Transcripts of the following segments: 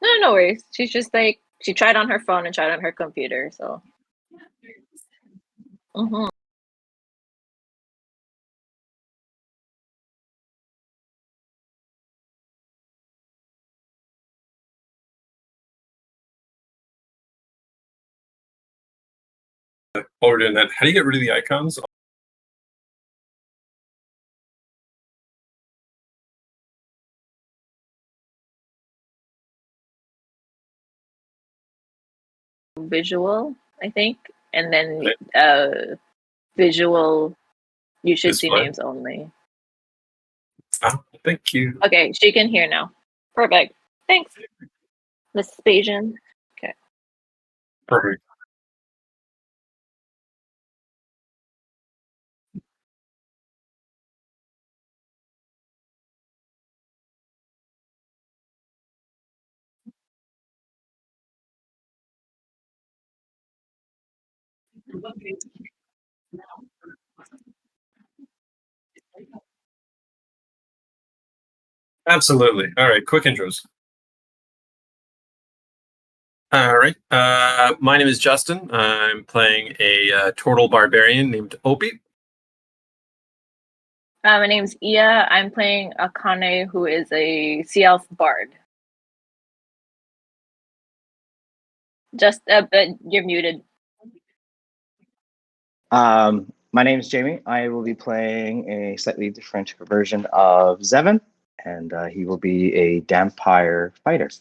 No, no worries. She's just like she tried on her phone and tried on her computer. So. Mhm. While we're doing that, how do you get rid of the icons? Visual, I think, and then Okay. visual. You should see Display. names only. Oh, thank you. Okay, she can hear now. Perfect. Thanks, Miss Spasian. Okay. Perfect. Absolutely. All right, quick intros. All right. My name is Justin. I'm playing a turtle barbarian named Opie. My name's Ia. I'm playing Akane, who is a sea elf bard. Just but you're muted. My name is Jamie. I will be playing a slightly different version of Zevin, and he will be a Dampire fighter.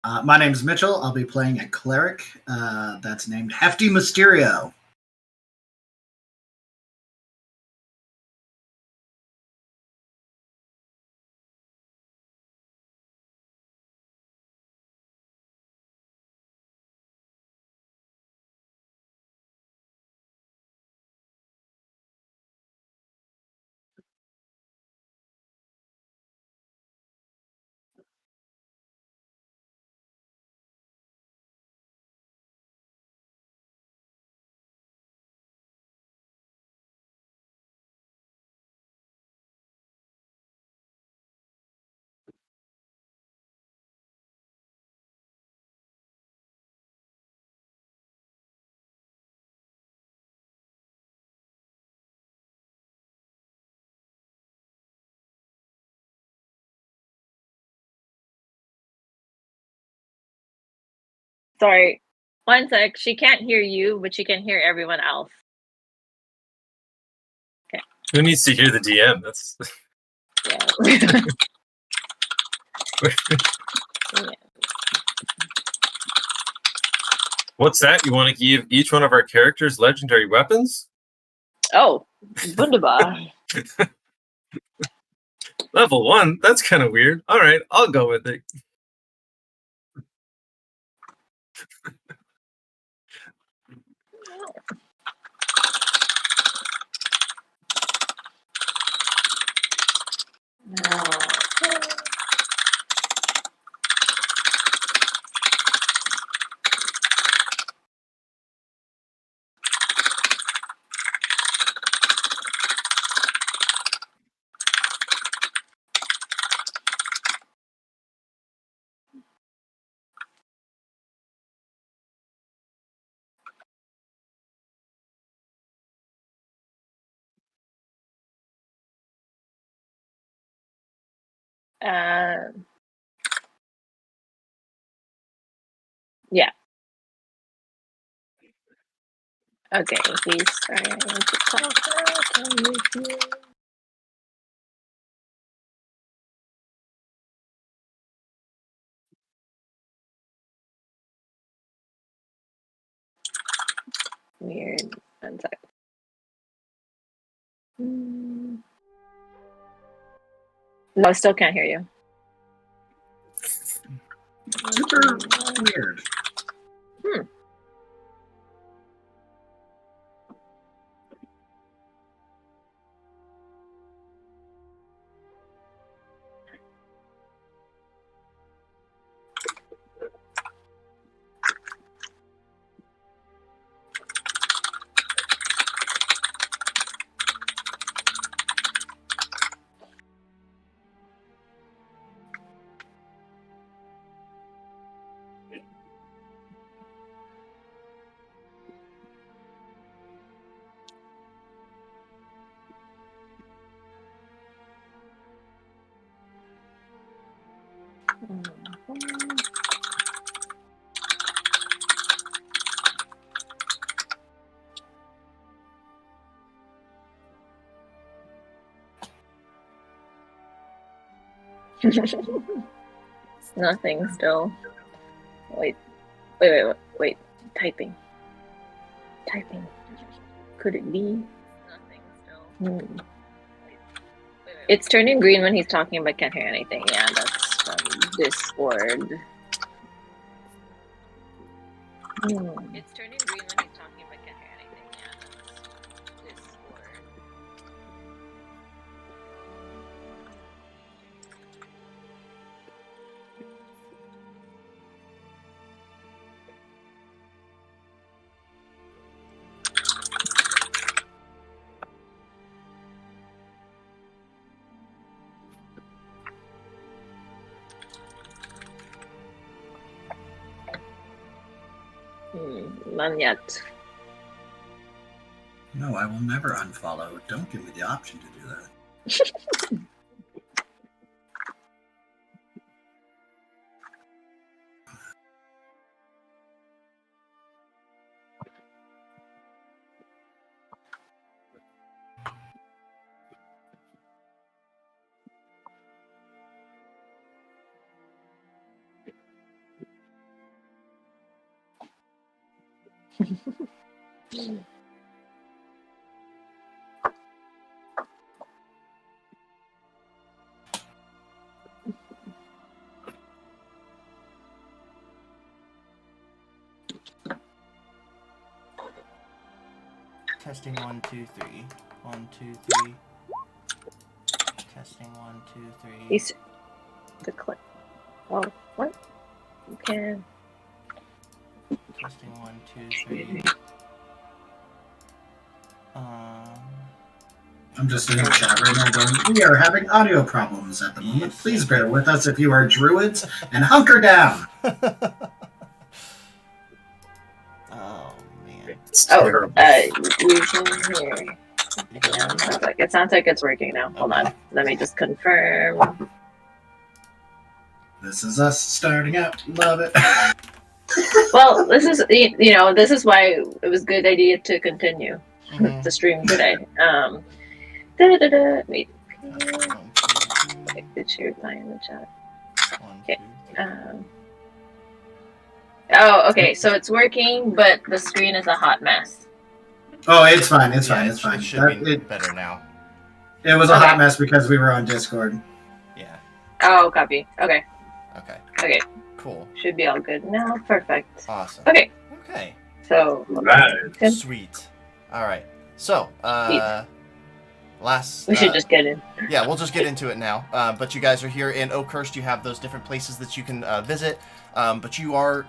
My name's Mitchell. I'll be playing a cleric that's named Hefty Mysterio. Sorry. One sec. She can't hear you, but she can hear everyone else. Okay. Who needs to hear the DM? That's Yeah. Yeah. What's that? You want to give each one of our characters legendary weapons? Oh, wunderbar. Level 1? That's kind of weird. All right, I'll go with it. Yeah. Okay, he's trying to talk with you. Weird. One sec. No, I still can't hear you. Super weird. It's nothing still. Wait. Typing. Could it be? Nothing still. It's turning green when he's talking, but can't hear anything. Yeah, that's from Discord. It's turning green when he's talking, but can't hear anything. Yeah, that's Discord. None yet. No, I will never unfollow. Don't give me the option to do that. Testing 1, 2, 3. 1, 2, 3. Testing 1, 2, 3. He's the clip. Oh, what? You can. Testing 1, 2, 3. I'm just in the chat right now going, we are having audio problems at the moment. Please bear with us if you are druids and hunker down. Oh, man. It's Oh, terrible. we can hear. Yeah, it sounds like it's working now. Hold on. Let me just confirm. This is us starting out. Love it. Well, this is this is why it was a good idea to continue the stream today. Wait. Did she reply in the chat? Okay. Oh, okay. So it's working, but the screen is a hot mess. Oh, it's fine. It's fine. It's fine. It should be better now. It was a hot mess because we were on Discord. Yeah. Oh, copy. Okay. Okay. Cool. Should be all good now. Perfect. Awesome. Okay. Okay. So. Right. Sweet. All right. So, we should just get in. Yeah, we'll just get into it now. But you guys are here in Oakhurst. You have those different places that you can visit. But you are,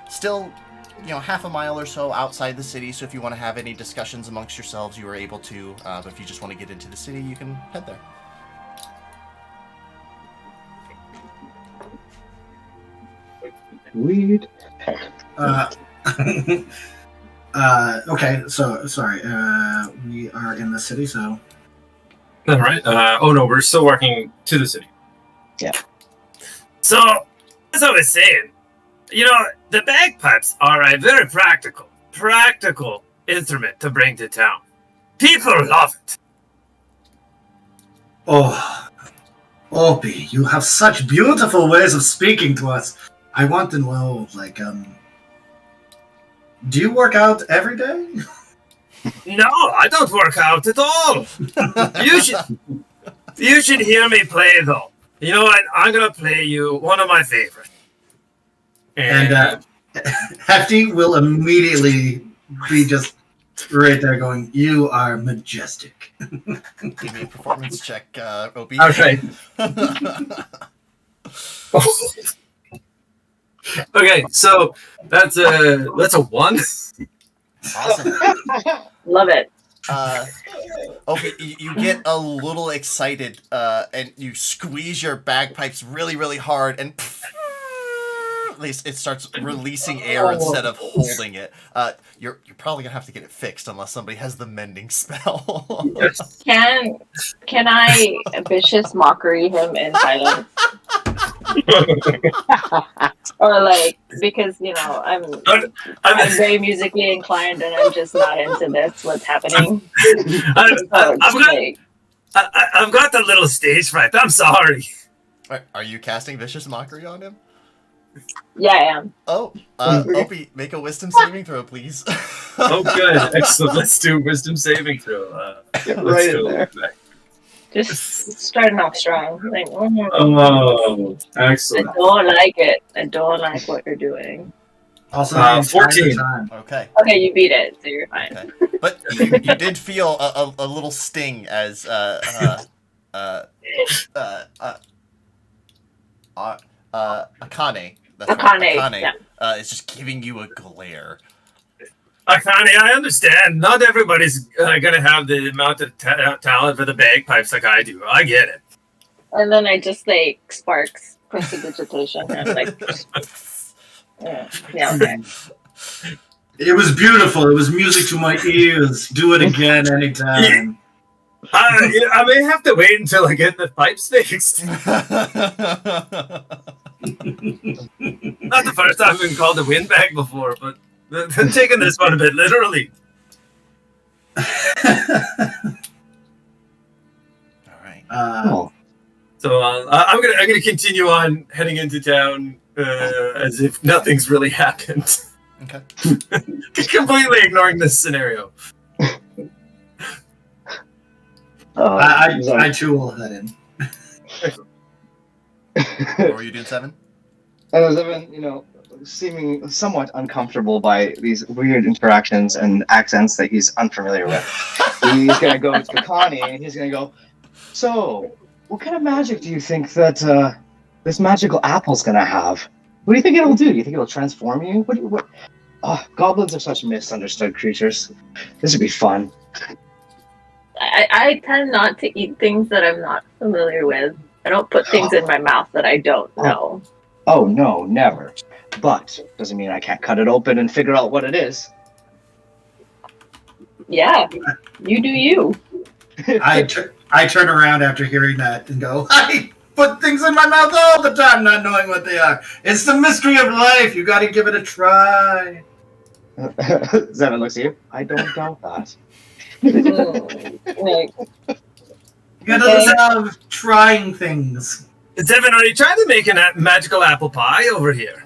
still, half a mile or so outside the city. So if you want to have any discussions amongst yourselves, you are able to. But if you just want to get into the city, you can head there. Weed. Okay, so sorry. We are in the city, so. All right. Oh no, we're still walking to the city. Yeah. So, as I was saying, the bagpipes are a very practical instrument to bring to town. People love it. Oh, Opie, you have such beautiful ways of speaking to us. I want to know, do you work out every day? No, I don't work out at all. You should hear me play, though. You know what? I'm gonna play you one of my favorites. And Hefty will immediately be just right there going, you are majestic. Give me a performance check, Opie. Okay. Okay, so that's a 1. Awesome. Love it. Okay, you get a little excited, and you squeeze your bagpipes really, really hard, and at least it starts releasing air instead of holding it. You're probably gonna have to get it fixed unless somebody has the mending spell. Can I vicious mockery him in silence? Or like because I'm very musically inclined and I'm just not into this. What's happening? I've got the little stage fright. I'm sorry. Are you casting Vicious Mockery on him? Yeah, I am. Oh, Opie, make a wisdom saving throw, please. Oh, good. Excellent. Let's do wisdom saving throw. Get right in there. Just starting off strong. Like, oh, excellent. I don't like it. I don't like what you're doing. Also, 14. Okay. Okay, you beat it, so you're fine. Okay. But you did feel a little sting as Akane. That's Akane. Akane Yeah. is just giving you a glare. Akane, I understand. Not everybody's gonna have the amount of talent for the bagpipes like I do. I get it. And then I just like sparks prestidigitation. And I'm like, yeah, okay. It was beautiful. It was music to my ears. Do it again anytime. I may have to wait until I get the pipes fixed. Not the first time I've been called a windbag before, but I'm taking this one a bit literally. All right. So I'm gonna continue on heading into town as if nothing's really happened. Okay. Completely ignoring this scenario. I too will head in. What were you doing, Seven? Seven, seeming somewhat uncomfortable by these weird interactions and accents that he's unfamiliar with. He's gonna go to Connie and he's gonna go, so, what kind of magic do you think that this magical apple's gonna have? What do you think it'll do? Do you think it'll transform you? What? Oh, goblins are such misunderstood creatures. This would be fun. I tend not to eat things that I'm not familiar with. I don't put things in my mouth that I don't know. Oh, no, never. But doesn't mean I can't cut it open and figure out what it is. Yeah, you do you. I turn around after hearing that and go, I put things in my mouth all the time not knowing what they are. It's the mystery of life. You got to give it a try. Zevin looks at you. I don't doubt that. Like, You gotta love trying things. Zevin, are you trying to make a magical apple pie over here?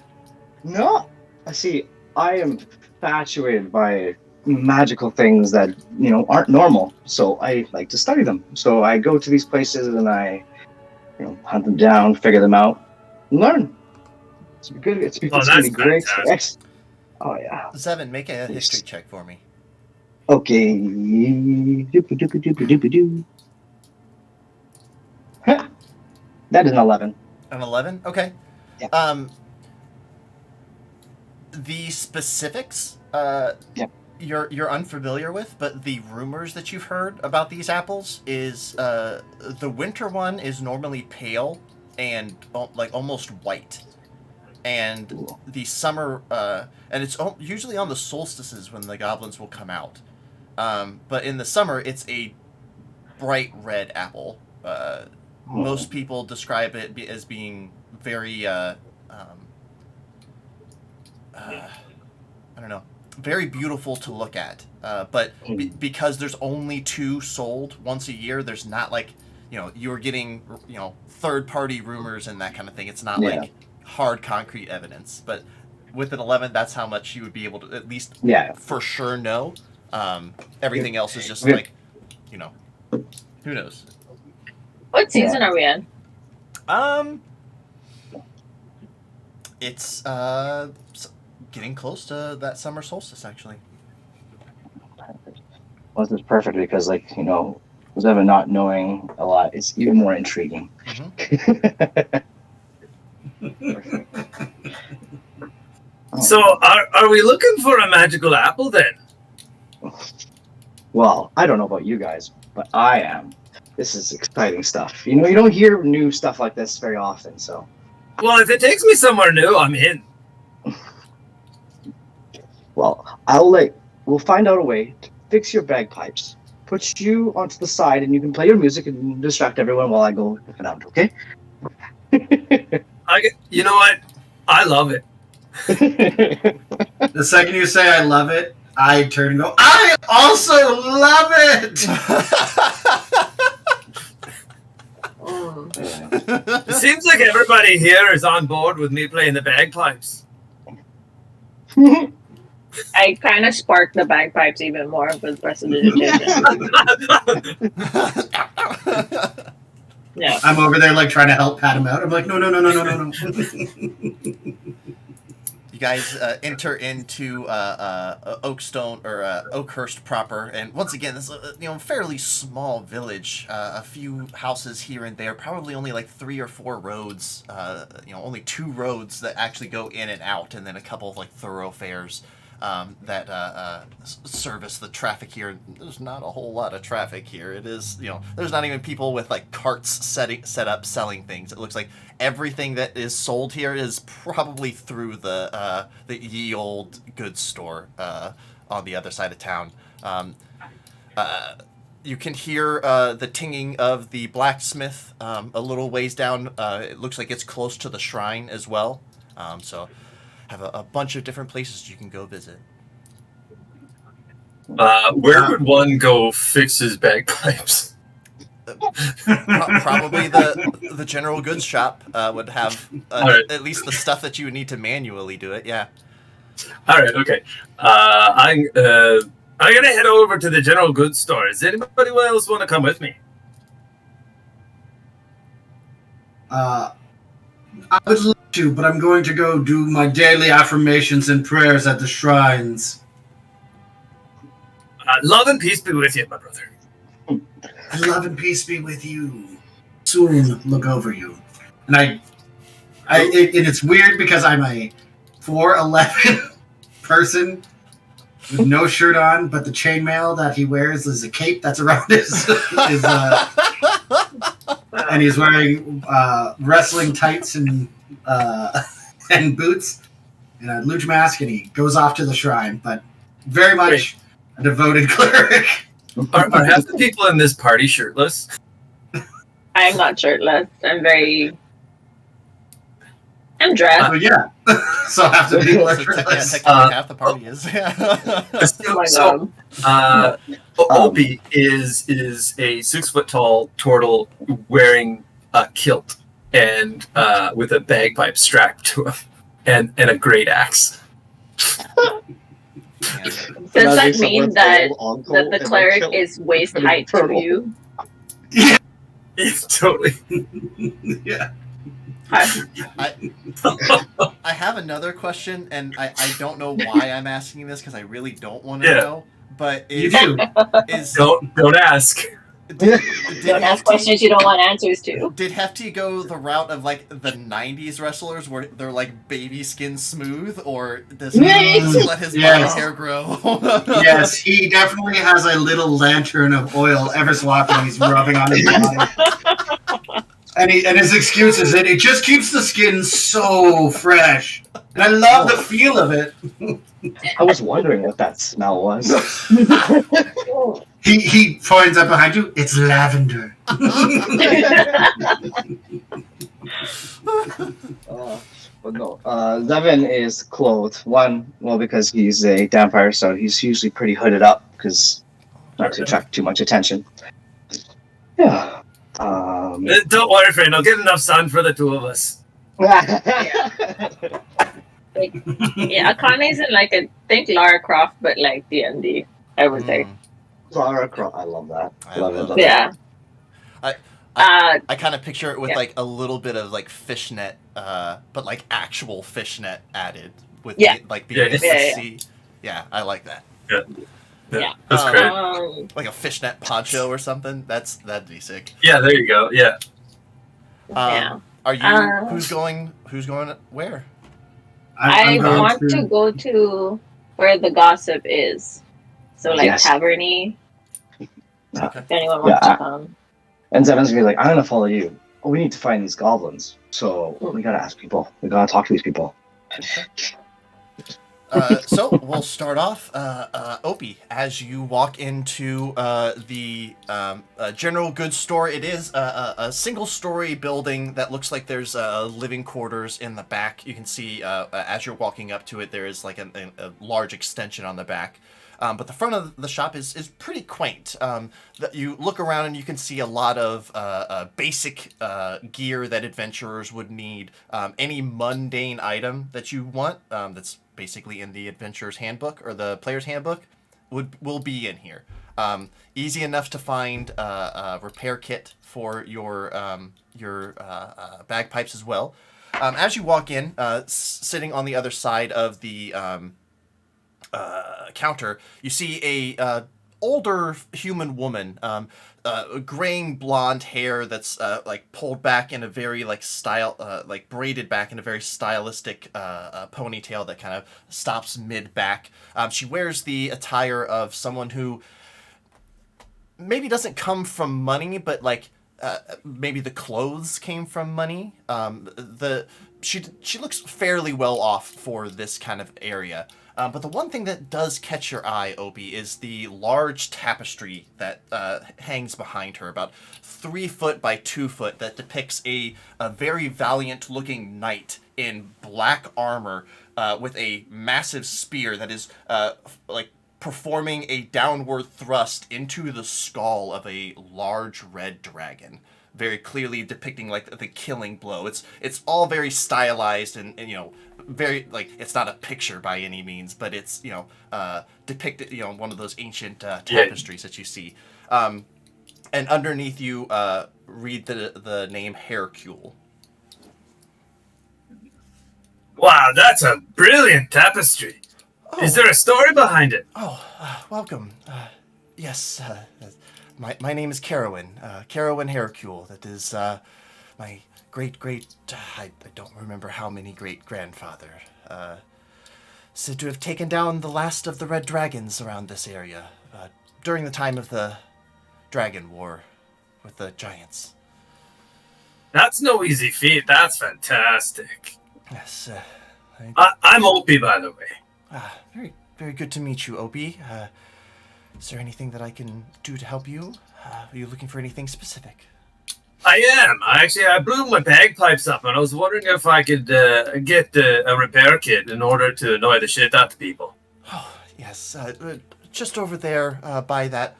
No. See, I am infatuated by magical things that, aren't normal. So I like to study them. So I go to these places and I, hunt them down, figure them out, and learn. It's good. It's gonna be great. Oh yeah. Zevin, make a history check for me. Okay. Doop-a-doop-a-doop-a-doop-a-doo. That is an 11. An 11? Okay. Yeah. The specifics, you're unfamiliar with, but the rumors that you've heard about these apples is the winter one is normally pale and like almost white, and the summer and it's usually on the solstices when the goblins will come out, but in the summer it's a bright red apple. Most people describe it as being very I don't know, very beautiful to look at, but because there's only 2 sold once a year, there's not like, you're getting, third-party rumors and that kind of thing. It's not like hard concrete evidence, but with an 11, that's how much you would be able to at least for sure know. Everything else is just like, who knows? what season are we in? It's getting close to that summer solstice, actually. Well, this is perfect because, Zevin not knowing a lot is even more intriguing. So, are we looking for a magical apple then? Well, I don't know about you guys, but I am. This is exciting stuff. You don't hear new stuff like this very often, so. Well, if it takes me somewhere new, I'm in. Well, we'll find out a way to fix your bagpipes, put you onto the side, and you can play your music and distract everyone while I go looking out, okay? I You know what? I love it. The second you say I love it, I turn and go, I also love it! It seems like everybody here is on board with me playing the bagpipes. I kind of sparked the bagpipes even more with prestidigitation. Yeah. I'm over there like trying to help pat him out. I'm like, no. You guys enter into Oakstone or Oakhurst proper, and once again, this is a fairly small village. A few houses here and there, probably only like 3 or 4 roads. Only 2 roads that actually go in and out, and then a couple of like thoroughfares that service the traffic here. There's not a whole lot of traffic here. It is, there's not even people with like carts set up selling things. It looks like everything that is sold here is probably through the ye old goods store on the other side of town. You can hear the tinging of the blacksmith a little ways down. It looks like it's close to the shrine as well. So have a bunch of different places you can go visit. Where would one go fix his bagpipes? Probably the general goods shop would have right. at least the stuff that you would need to manually do it. Yeah. All right. Okay. I'm gonna head over to the general goods store. Does anybody else want to come with me? I would love to, but I'm going to go do my daily affirmations and prayers at the shrines. Love and peace be with you, my brother. Love and peace be with you. Soon look over you. And it's weird because I'm a 4'11" person with no shirt on, but the chainmail that he wears is a cape that's around and he's wearing wrestling tights and boots and a luge mask, and he goes off to the shrine. But very much a devoted cleric. Are half the people in this party shirtless? I'm not shirtless. I'm dressed. Yeah. So half the people are shirtless. Technically half the party is. Oh my God. Opie is a 6-foot-tall turtle wearing a kilt and with a bagpipe strapped to him and a great axe. Does that mean that the cleric is waist height to you? Yeah, totally. Yeah. I have another question, and I don't know why I'm asking this because I really don't want to know. But don't ask. Don't ask questions you don't want answers to. Did Hefty go the route of like the 90s wrestlers where they're like baby skin smooth, or does he let his body hair grow? Yes, he definitely has a little lantern of oil every so often he's rubbing on his body. And his excuse is that it just keeps the skin so fresh. And I love the feel of it. I was wondering what that smell was. He points up behind you. It's lavender. But no, Zevin is clothed. Because he's a vampire, so he's usually pretty hooded up because not to attract too much attention. Yeah. Don't worry, friend. I'll get enough sun for the 2 of us. Akane isn't like think Lara Croft, but like D&D, I would say. Lara Croft, I love that. Love it. Yeah. I kind of picture it with like a little bit of like fishnet, but like actual fishnet added with being able to see. Yeah, I like that. Yeah, that's great. Like a fishnet poncho or something. That'd be sick. Yeah, there you go. Yeah. Are you? Who's going where? I want to go to where the gossip is. So like taverny. Okay. If anyone wants to come. And Zevin's gonna be like, I'm gonna follow you. Oh, we need to find these goblins. So we gotta ask people. We gotta talk to these people. So we'll start off, Opie, as you walk into the general goods store. It is a single-story building that looks like there's living quarters in the back. You can see as you're walking up to it, there is like a large extension on the back. But the front of the shop is pretty quaint. You look around and you can see a lot of basic gear that adventurers would need. Any mundane item that you want that's basically in the adventurer's handbook or the player's handbook will be in here. Easy enough to find a repair kit for your bagpipes as well. As you walk in, sitting on the other side of the counter, you see a older human woman, graying blonde hair that's like pulled back in a very like like braided back in a very stylistic ponytail that kind of stops mid back. She wears the attire of someone who maybe doesn't come from money, but like maybe the clothes came from money. She looks fairly well off for this kind of area. But the one thing that does catch your eye, Opie, is the large tapestry that hangs behind her, about 3 foot by 2 foot, that depicts a very valiant-looking knight in black armor with a massive spear that is like performing a downward thrust into the skull of a large red dragon, very clearly depicting like the killing blow. It's all very stylized and you know, very like, it's not a picture by any means, but it's, you know, depicted, you know, one of those ancient tapestries that you see. And underneath you read the name Hercule. Wow, that's a brilliant tapestry. Oh. Is there a story behind it? Oh, welcome. Yes, my name is Carowin. Carowin Hercule. That is my great, I don't remember how many great-grandfather. Said to have taken down the last of the red dragons around this area during the time of the Dragon War with the giants. That's no easy feat. That's fantastic. Yes. I'm Opie, by the way. Very, very good to meet you, Opie. Is there anything that I can do to help you? Are you looking for anything specific? I am. I blew my bagpipes up, and I was wondering if I could get a repair kit in order to annoy the shit out of people. Oh, yes. Just over there by that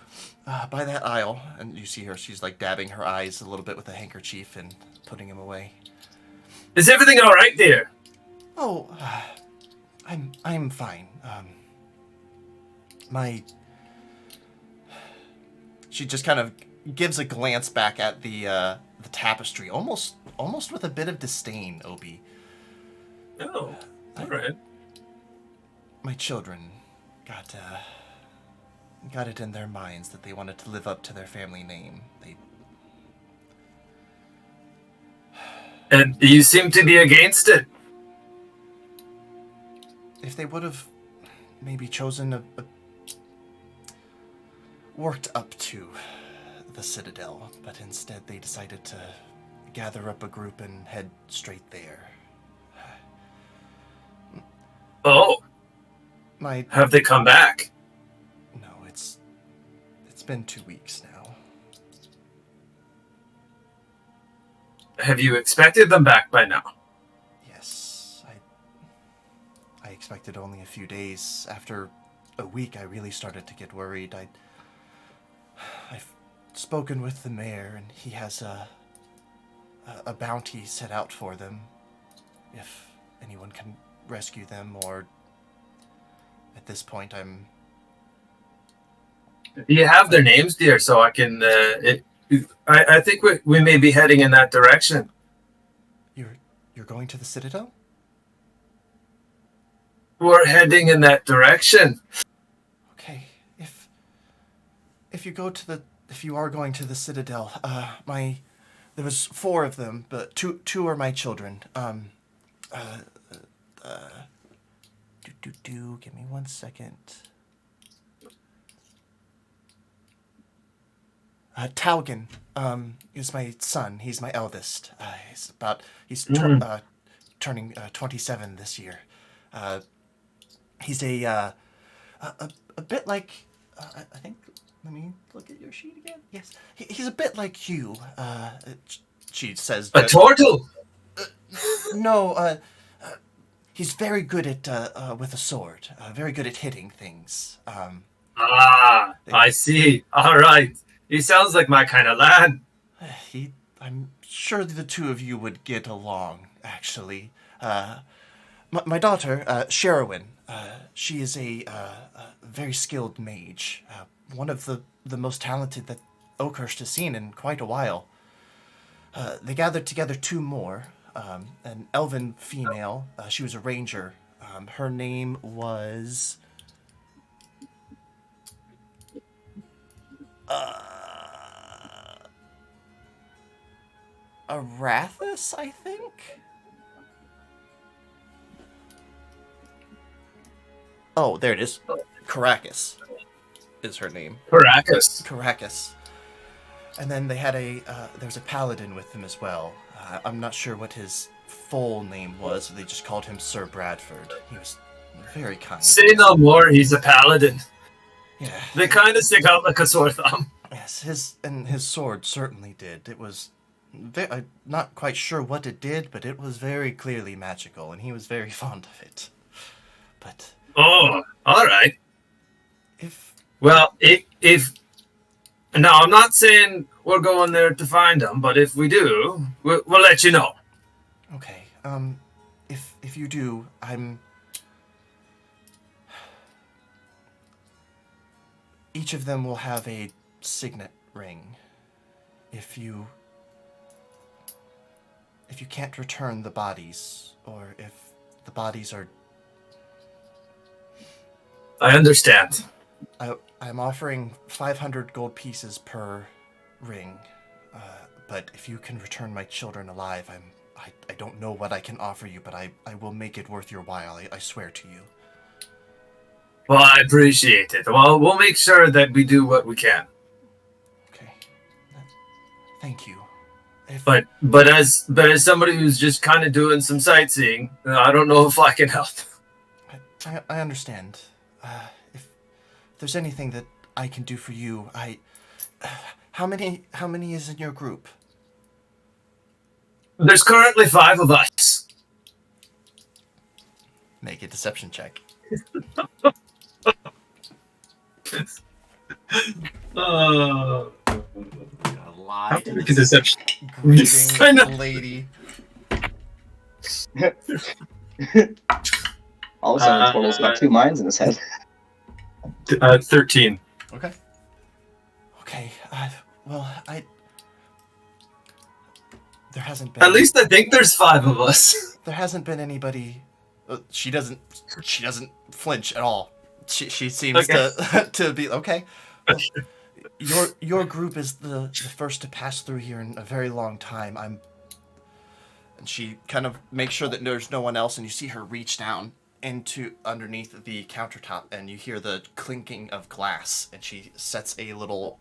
aisle. And you see her, she's like dabbing her eyes a little bit with a handkerchief and putting him away. Is everything all right there? Oh, I'm fine. She just kind of gives a glance back at the tapestry, almost with a bit of disdain, Opie. Oh, all right. My children got it in their minds that they wanted to live up to their family name. And you seem to be against it. If they would have maybe chosen worked up to the Citadel, but instead they decided to gather up a group and head straight there. Oh. Have they come back? No, it's been 2 weeks now. Have you expected them back by now? Yes, I expected only a few days. After a week, I really started to get worried. I've spoken with the mayor, and he has a bounty set out for them if anyone can rescue them, or at this point Do you have their names, dear, so I can I think we may be heading in that direction. You're going to the Citadel? We're heading in that direction. Okay. If you are going to the Citadel, there was 4 of them, but two are my children. Give me 1 second. Taugen is my son. He's my eldest. He's turning 27 this year. He's a bit like, I think, let me look at your sheet again. Yes, he's a bit like you. She says. A turtle? No, he's very good at with a sword. Very good at hitting things. I see. All right. He sounds like my kind of lad. I'm sure the two of you would get along. Actually, my daughter, Sherwin. She is a very skilled mage. One of the most talented that Oakhurst has seen in quite a while. They gathered together two more. An elven female. She was a ranger. Her name was. Arathis, I think? Oh, there it is. Caracas is her name. Caracas. And then they had there's a paladin with them as well. I'm not sure what his full name was. They just called him Sir Bradford. He was very kind. Say no more, he's a paladin. Yeah. They kind of stick out like a sore thumb. Yes, his sword certainly did. It was, I'm not quite sure what it did, but it was very clearly magical, and he was very fond of it. But oh, all right. If now I'm not saying we're going there to find him, but if we do, we'll let you know. Okay. If you do, each of them will have a signet ring. If you can't return the bodies, or if the bodies are... I understand. I'm offering 500 gold pieces per ring, but if you can return my children alive, I don't know what I can offer you, but I will make it worth your while, I swear to you. Well, I appreciate it. Well, we'll make sure that we do what we can. Okay. Thank you. But as somebody who's just kind of doing some sightseeing, I don't know if I can help. I understand. If there's anything that I can do for you, how many is in your group? There's currently 5 of us. Make a deception check. Lie to this deception. grieving lady. All of a sudden, Portal's got 2 minds in his head. 13. Okay. Okay. There hasn't been. At least I think there's 5 of us. There hasn't been anybody. She doesn't flinch at all. She seems to be okay. Well, your group is the first to pass through here in a very long time. And she kind of makes sure that there's no one else, and you see her reach down into underneath the countertop, and you hear the clinking of glass, and she sets a little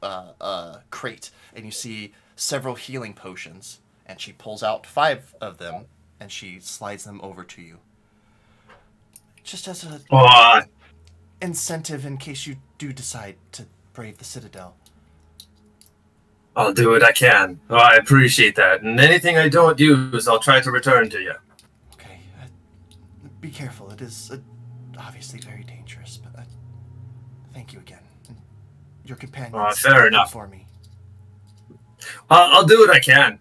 crate, and you see several healing potions, and she pulls out 5 of them, and she slides them over to you. Just as a incentive in case you do decide to brave the Citadel. I'll do what I can. Oh, I appreciate that. And anything I don't use, I'll try to return to you. Okay. Be careful. It is obviously very dangerous, but thank you again. And your companions fair enough. For me. I'll do what I can.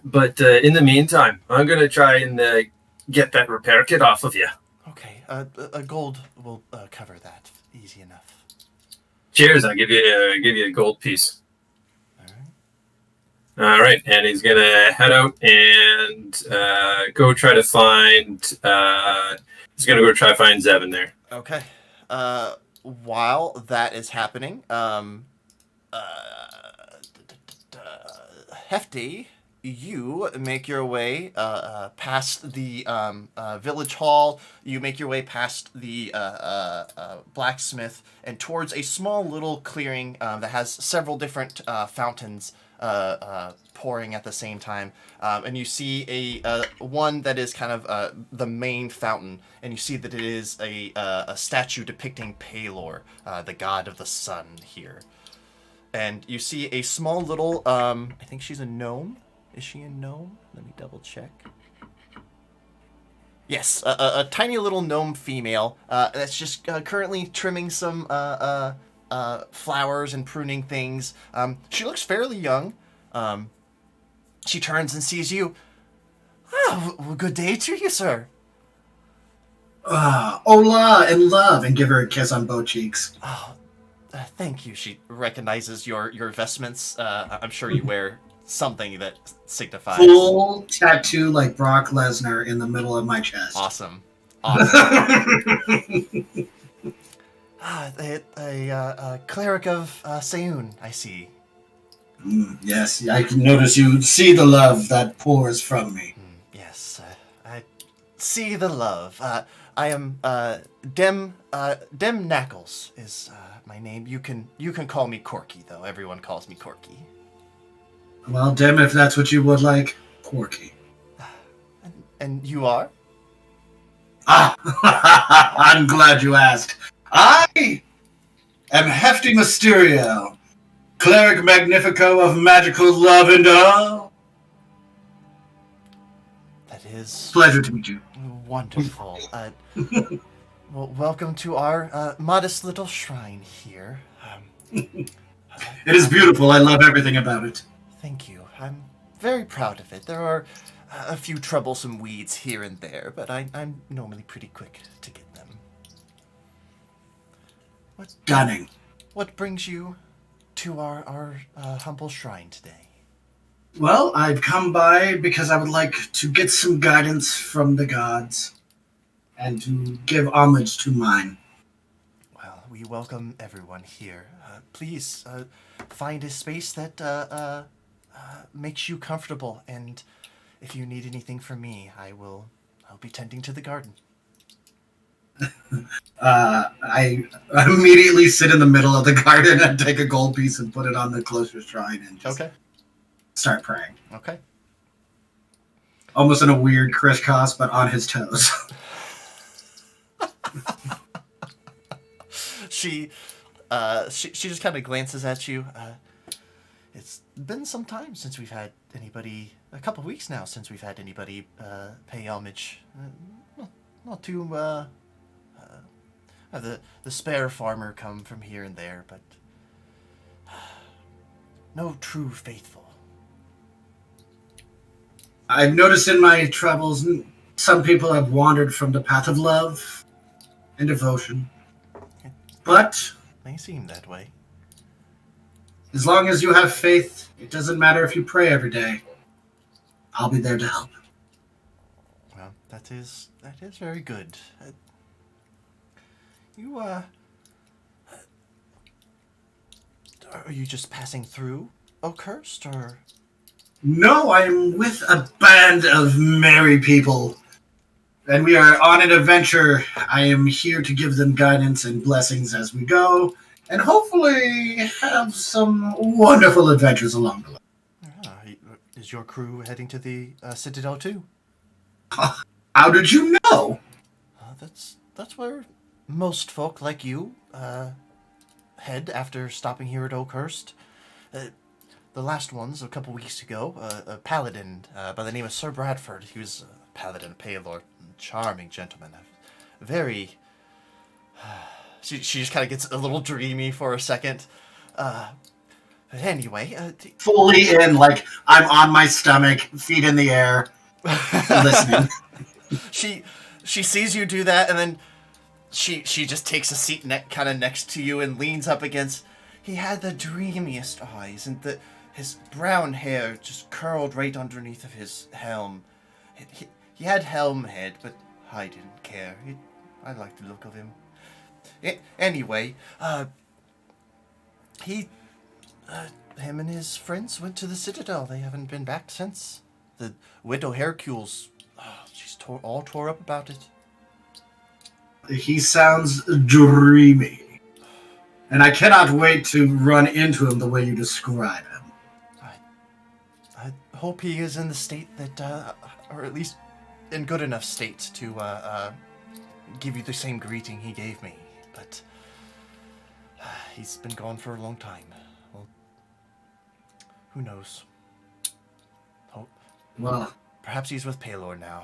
But in the meantime, I'm going to try and get that repair kit off of you. Okay. A gold will cover that. Easy enough. Cheers. I'll give you a gold piece. All right, and he's gonna head out and go try to find. He's gonna go try to find Zevin there. Okay. While that is happening, Hefty, you make your way past the village hall. You make your way past the blacksmith and towards a small little clearing that has several different fountains pouring at the same time, and you see a one that is kind of the main fountain, and you see that it is a statue depicting Palor, the god of the sun here. And you see a small little, I think she's a gnome. Is she a gnome? Let me double check. Yes, a tiny little gnome female that's just currently trimming some flowers and pruning things. She looks fairly young. She turns and sees you. Oh, well, good day to you, sir. Hola and love, and give her a kiss on both cheeks. Oh, thank you. She recognizes your vestments. I'm sure you wear something that signifies... Full tattoo like Brock Lesnar in the middle of my chest. Awesome. A cleric of Seun, I see. Yes, I can notice you see the love that pours from me. Yes, I see the love. I am Dem Knackles is my name. You can call me Corky, though. Everyone calls me Corky. Well, Dem, if that's what you would like, Corky. And you are? I'm glad you asked. I am Hefty Mysterio, Cleric Magnifico of magical love and all. That is... Pleasure to meet you. Wonderful. Well, welcome to our modest little shrine here. It is beautiful. I love everything about it. Thank you. I'm very proud of it. There are a few troublesome weeds here and there, but I'm normally pretty quick to get them. Stunning. What brings you to our humble shrine today? Well, I've come by because I would like to get some guidance from the gods and to give homage to mine. Well, we welcome everyone here. Please find a space that makes you comfortable, and if you need anything from me, I'll be tending to the garden. I immediately sit in the middle of the garden and take a gold piece and put it on the closest shrine and just start praying. Okay. Almost in a weird crisscross, but on his toes. She just kind of glances at you. It's been some time since we've had anybody, a couple weeks now since we've had anybody pay homage. Not too, the spare farmer come from here and there, but no true faithful. I've noticed in my travels, some people have wandered from the path of love and devotion. But They seem that way. as long as you have faith, it doesn't matter if you pray every day. I'll be there to help. Well, that is very good. Are you just passing through Oakhurst, or? No, I am with a band of merry people. And we are on an adventure. I am here to give them guidance and blessings as we go, and hopefully have some wonderful adventures along the way. Is your crew heading to the Citadel too? How did you know? That's where most folk like you head after stopping here at Oakhurst. The last ones, a couple weeks ago, a paladin by the name of Sir Bradford. He was a paladin, a Palor, charming gentleman. Very... She just kind of gets a little dreamy for a second. But anyway... Fully in, like, I'm on my stomach, feet in the air, listening. She sees you do that, and then she just takes a seat kind of next to you and leans up against... He had the dreamiest eyes, and his brown hair just curled right underneath of his helm. He had helm head, but I didn't care. I liked the look of him. Anyway, him and his friends went to the Citadel. They haven't been back since. The widow Hercules, she's all tore up about it. He sounds dreamy. And I cannot wait to run into him the way you describe him. hope he is in the state that, or at least in good enough state to give you the same greeting he gave me. But he's been gone for a long time. Well, who knows? Hope. Well, Perhaps he's with Paylor now.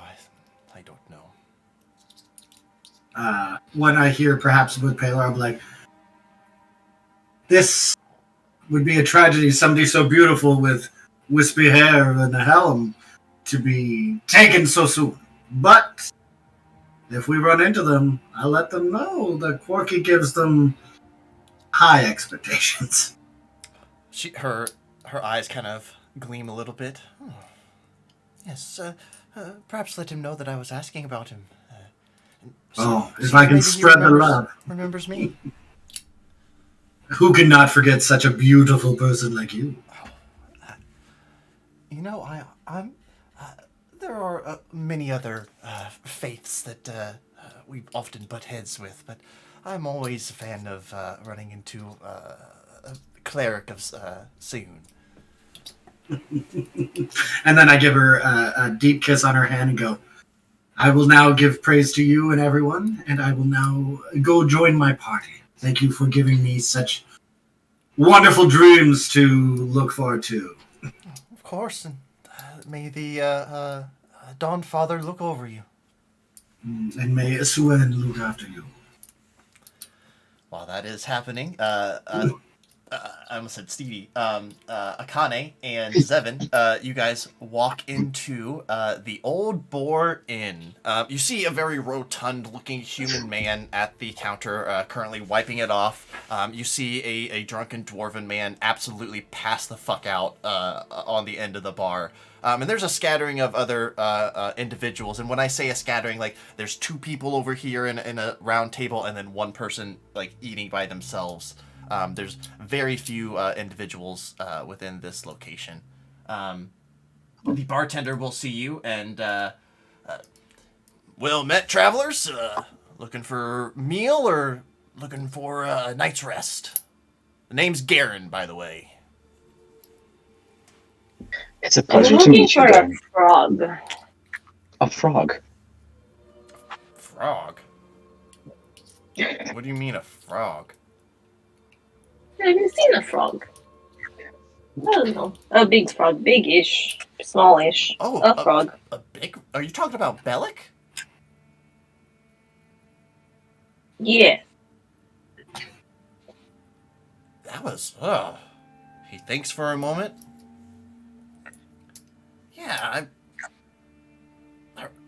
I don't know. when I hear perhaps with Paylor, I'm like, this would be a tragedy. Somebody so beautiful with wispy hair and a helm to be taken so soon. But if we run into them, I'll let them know that Quarky gives them high expectations. Her eyes kind of gleam a little bit. Oh. Yes, perhaps let him know that I was asking about him. If I can maybe he spread the love. Remembers me. Who could not forget such a beautiful person like you? You know, I'm. There are many other faiths that we often butt heads with, but I'm always a fan of running into a cleric of Seun. And then I give her a deep kiss on her hand and go, I will now give praise to you and everyone, and I will now go join my party. Thank you for giving me such wonderful dreams to look forward to. Of course, and may the Dawn Father look over you. And may Suen look after you. While that is happening, I almost said Stevie. Akane and Zevin, you guys walk into the Old Boar Inn. You see a very rotund-looking human man at the counter, currently wiping it off. You see a drunken dwarven man absolutely pass the fuck out on the end of the bar. And there's a scattering of other individuals. And when I say a scattering, like, there's two people over here in a round table and then one person, like, eating by themselves. There's very few individuals within this location. The bartender will see you and, well met, travelers. Looking for meal or looking for a night's rest? The name's Garen, by the way. It's a I'm pleasure to looking meet you. for a Darren. frog. A frog. Frog? What do you mean a frog? Have you seen a frog? I don't know. A big frog. Big-ish. Smallish. Oh, a frog. A big... Are you talking about Bellic? Yeah. That was... He thinks for a moment. Yeah,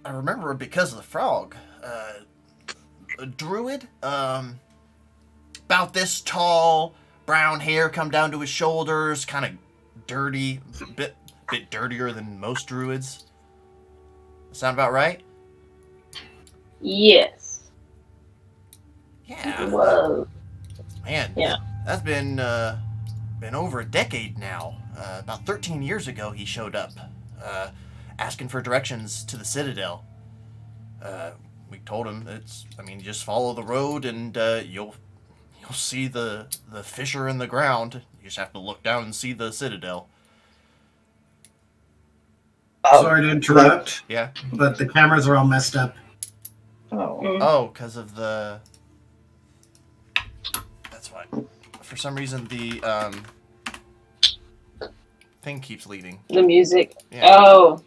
I remember it because of the frog. A druid, about this tall, brown hair come down to his shoulders, kind of dirty, bit dirtier than most druids. Sound about right? Yes. Yeah. Whoa. Man, Yeah. that's been over a decade now. About 13 years ago, he showed up, asking for directions to the Citadel. We told him just follow the road and you'll see the fissure in the ground. You just have to look down and see the Citadel. Sorry to interrupt, Yeah. but the cameras are all messed up. Oh. Oh, because of the... That's why. For some reason, the thing keeps leaving. The music. Yeah. Oh.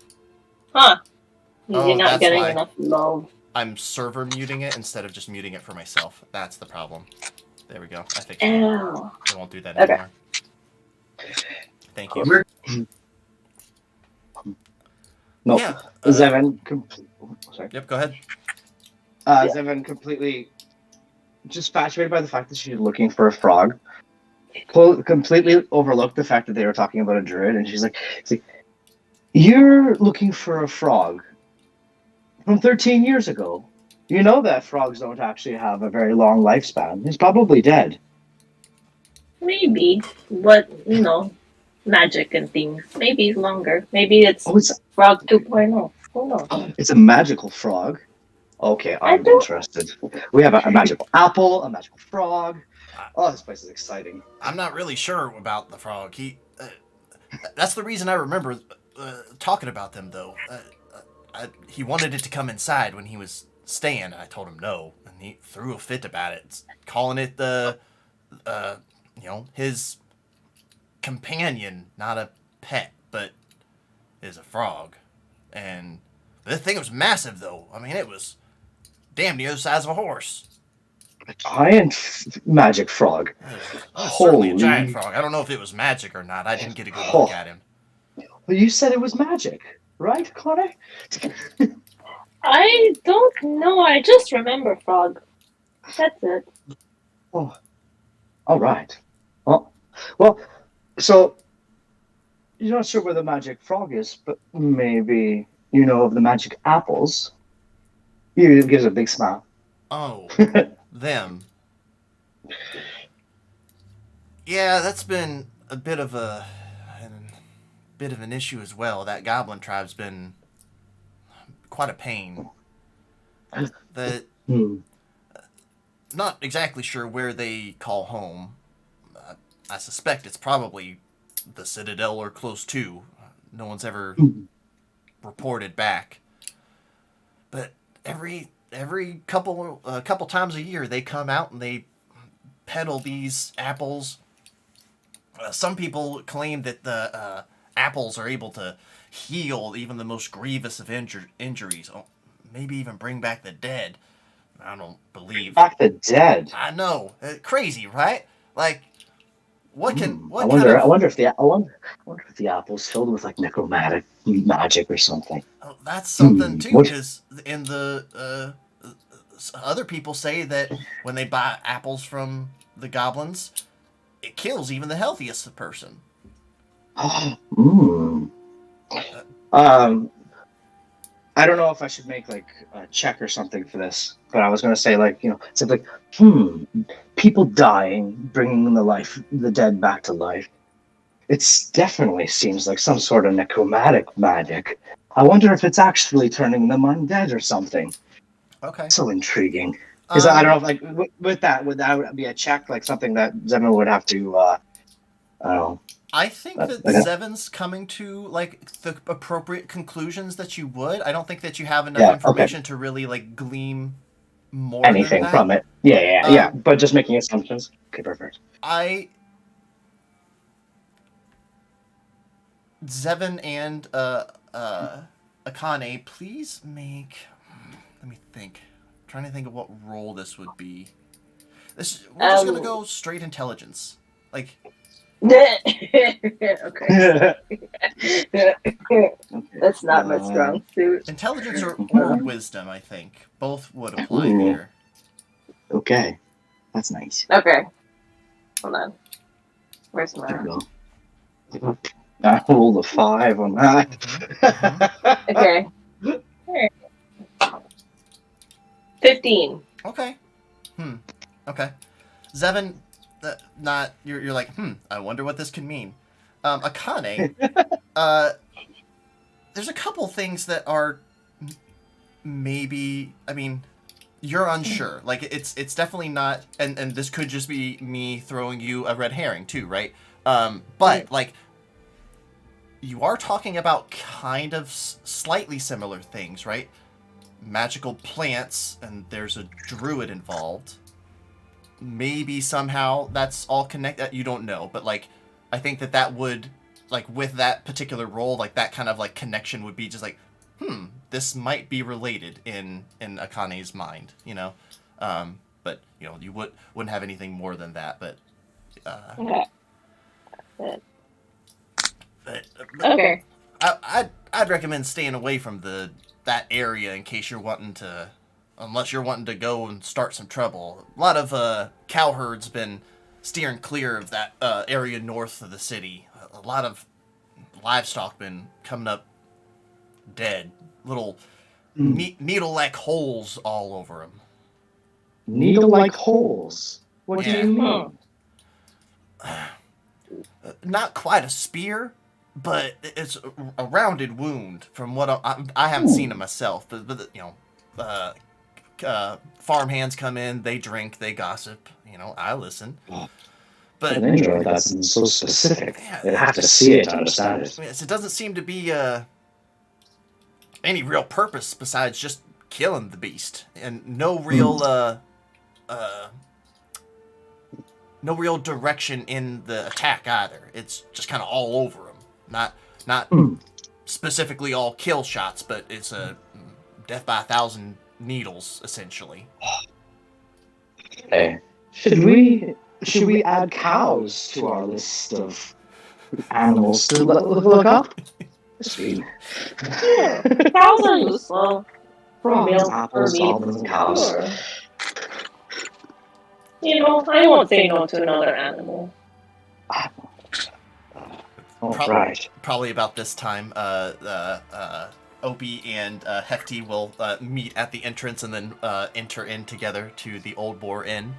Huh. Oh, You're not that's getting why. enough love. I'm server muting it instead of just muting it for myself. That's the problem. There we go. I think Ew. I won't do that Okay. anymore. Thank you. We're No. Yeah. Zevin. Sorry. Yep, go ahead. Zevin completely just infatuated by the fact that she's looking for a frog. Completely overlooked the fact that they were talking about a druid, and she's like, "You're looking for a frog from 13 years ago. You know that frogs don't actually have a very long lifespan. He's probably dead." Maybe. But, magic and things. Maybe longer. Maybe it's Oh, it's Frog 2.0. Who knows? a magical frog. Okay, I'm interested. We have a magical apple, a magical frog. Oh, this place is exciting. I'm not really sure about the frog. He. That's the reason I remember talking about them though. He wanted it to come inside when he was staying, and I told him no, and he threw a fit about it, calling it his companion, not a pet, but is a frog. And the thing was massive, though. I mean, it was damn near the size of a horse. A giant magic frog. It was certainly a giant Holy. frog. I don't know if it was magic or not. I didn't get a good Oh. look at him. Well, you said it was magic, right, Connor? I don't know. I just remember frog. That's it. Oh, all right. Well, so you're not sure where the magic frog is, but maybe you know of the magic apples. He gives a big smile. Oh, them. Yeah, that's been a bit of an issue as well. That goblin tribe's been quite a pain. That not exactly sure where they call home. I suspect it's probably the Citadel or close to. No one's ever reported back. But every couple times a year they come out and they peddle these apples. Some people claim that the apples are able to heal even the most grievous of injuries. Oh, maybe even bring back the dead. I don't believe. Back the dead. I know, crazy, right? Like, what can what I kind wonder. of? I wonder if the apple's filled with like necromantic magic or something. Oh, that's something too, what- because in the other people say that when they buy apples from the goblins, it kills even the healthiest person. I don't know if I should make like a check or something for this, but I was gonna say it's like people dying, bringing the dead back to life. It definitely seems like some sort of necromantic magic. I wonder if it's actually turning them undead or something. Okay. So intriguing. Because I don't know, if, like with that, would that be a check, like something that Zevin would have to? I don't know. I think that Okay. Zevin's coming to like the appropriate conclusions that you would. I don't think that you have enough information to really like glean more Anything than that. from it? Yeah. But just making assumptions. Okay, perfect. Zevin and Akane, please make. Let me think. I'm trying to think of what role this would be. We're just gonna go straight intelligence. Like. Okay. That's not my strong suit. Intelligence or wisdom, I think. Both would apply here. Okay. That's nice. Okay. Hold on. Where's my... There you go. I rolled a 5 on that. Okay. 15. Okay. Okay. Zevin, you're like, I wonder what this could mean. Akane, there's a couple things that are maybe, I mean, you're unsure. Like, it's definitely not, and this could just be me throwing you a red herring too, right? But, like, you are talking about kind of slightly similar things, right? Magical plants, and there's a druid involved. Maybe somehow that's all connected. You don't know, but like, I think that would, like, with that particular role, like that kind of like connection would be just like, this might be related in Akane's mind, you know. But you know, you wouldn't have anything more than that. But Okay. but Okay. I'd recommend staying away from that area in case you're wanting to. Unless you're wanting to go and start some trouble. A lot of cowherds been steering clear of that area north of the city. A lot of livestock been coming up dead. Little needle-like holes all over them. Needle-like holes? What do you mean? Not quite a spear, but it's a rounded wound from what I haven't seen it myself. But you know... farm hands come in, they drink, they gossip. You know, I listen. But an intro that's so specific. You have to see it to understand it. Yes, it doesn't seem to be any real purpose besides just killing the beast, and no real direction in the attack either. It's just kind of all over him. Not specifically all kill shots, but it's a death by 1,000 needles essentially. Hey, should we add cows to our list of animals to look up? Yeah, cows are useful. For milk, apples, for meat. almonds, and cows. Sure. I won't say no to another animal. Right. Probably about this time, Opie and Hefty will meet at the entrance and then enter in together to the Old Boar Inn.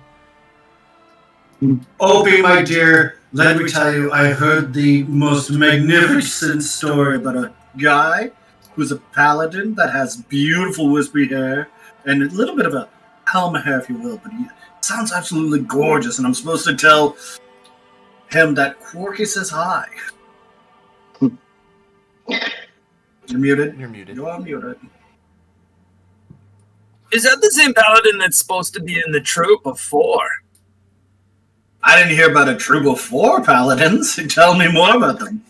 Opie, my dear, let me tell you, I heard the most magnificent story about a guy who's a paladin that has beautiful wispy hair and a little bit of a helmet hair, if you will, but he sounds absolutely gorgeous, and I'm supposed to tell him that Quarky says hi. You're muted. You're muted. You are muted. Is that the same paladin that's supposed to be in the troop of 4? I didn't hear about a troop of 4 paladins. Tell me more about them.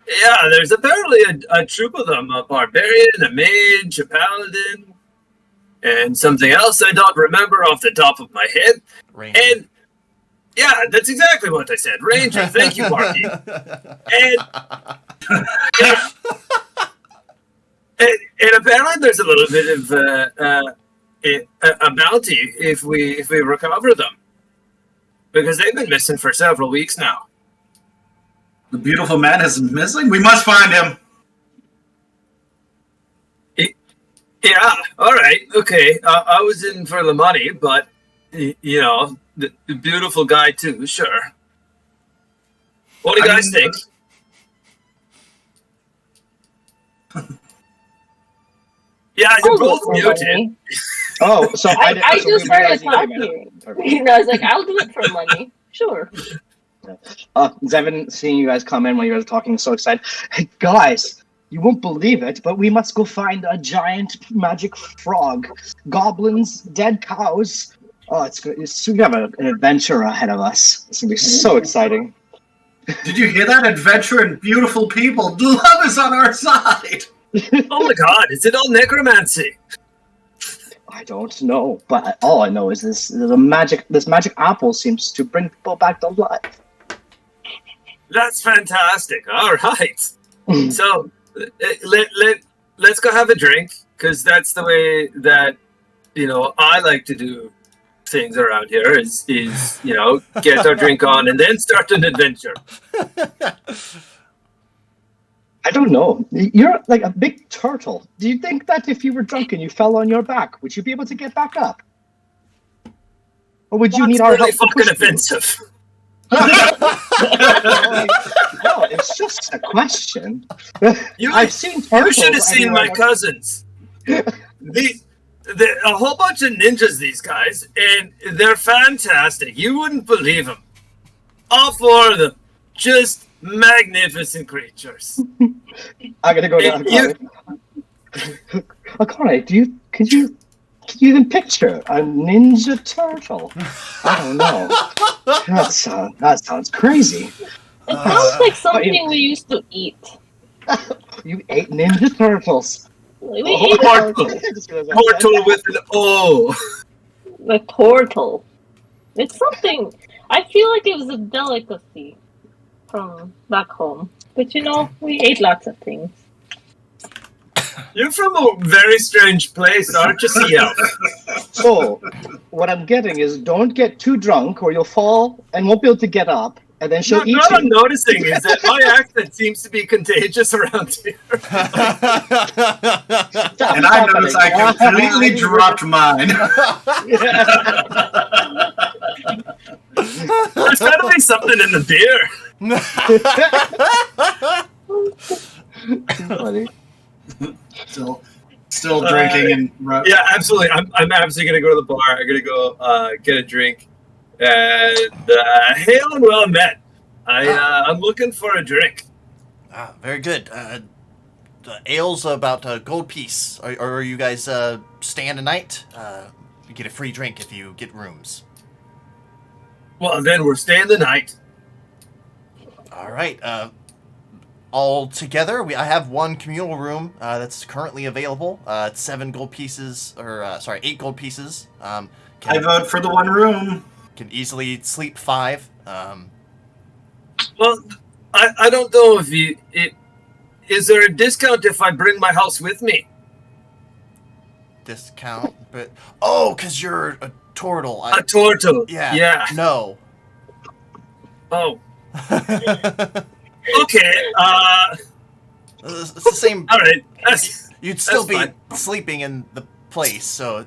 Yeah, there's apparently a troop of them. A barbarian, a mage, a paladin, and something else I don't remember off the top of my head. Ranger. And yeah, that's exactly what I said. Ranger, thank you, Marky. And apparently there's a little bit of a bounty if we recover them, because they've been missing for several weeks now. The beautiful man is missing? We must find him. Yeah, all right, okay. I was in for the money, but the beautiful guy too. Sure. What do you guys think? Yeah, you're both muted. Oh, so I so just we started realized- talking. I was like, I'll do it for money. Sure. Zevin, seeing you guys come in when you guys are talking, so excited. Hey, guys, you won't believe it, but we must go find a giant magic frog, goblins, dead cows. Oh, it's good. We have an adventure ahead of us. It's gonna be so exciting. Did you hear that? Adventure and beautiful people. Love is on our side. Oh my god, is it all necromancy? I don't know, but all I know is this magic apple seems to bring people back to life. That's fantastic. All right. So let's go have a drink, because that's the way that I like to do things around here. Is get our drink on and then start an adventure. I don't know. You're like a big turtle. Do you think that if you were drunk and you fell on your back, would you be able to get back up? Or would you need our really help? Fucking offensive. No, it's just a question. I've seen turtles. You should have seen my cousins. A whole bunch of ninjas, these guys, and they're fantastic. You wouldn't believe them. All 4 of them, just magnificent creatures. I'm gonna go down. Akane, could you even picture a ninja turtle? I don't know. That sounds crazy. It sounds like something we used to eat. You ate ninja turtles. We ate Portal with an O. a turtle. It's something. I feel like it was a delicacy from back home. But we ate lots of things. You're from a very strange place, aren't you, Sea Elf? So, what I'm getting is don't get too drunk or you'll fall and won't be able to get up, and then she'll eat What you. I'm noticing is that my accent semes to be contagious around here. And I noticed I completely dropped mine. There's got to be something in the beer. Too funny. Still drinking and Yeah, absolutely. I'm absolutely gonna go to the bar. I'm gonna go get a drink, Hail and well met. I'm looking for a drink. Very good. The ale's about a gold piece. Or are you guys staying tonight? You get a free drink if you get rooms. Well, then we're staying the night. All right. All together, I have one communal room that's currently available. It's 7 gold pieces, or 8 gold pieces. I vote for the one room. Can easily sleep 5. Well, I don't know if is there a discount if I bring my house with me? Discount, but because you're a turtle. A turtle. Yeah. No. Oh. Okay. It's the same. All right. You'd still be fine. sleeping in the place, so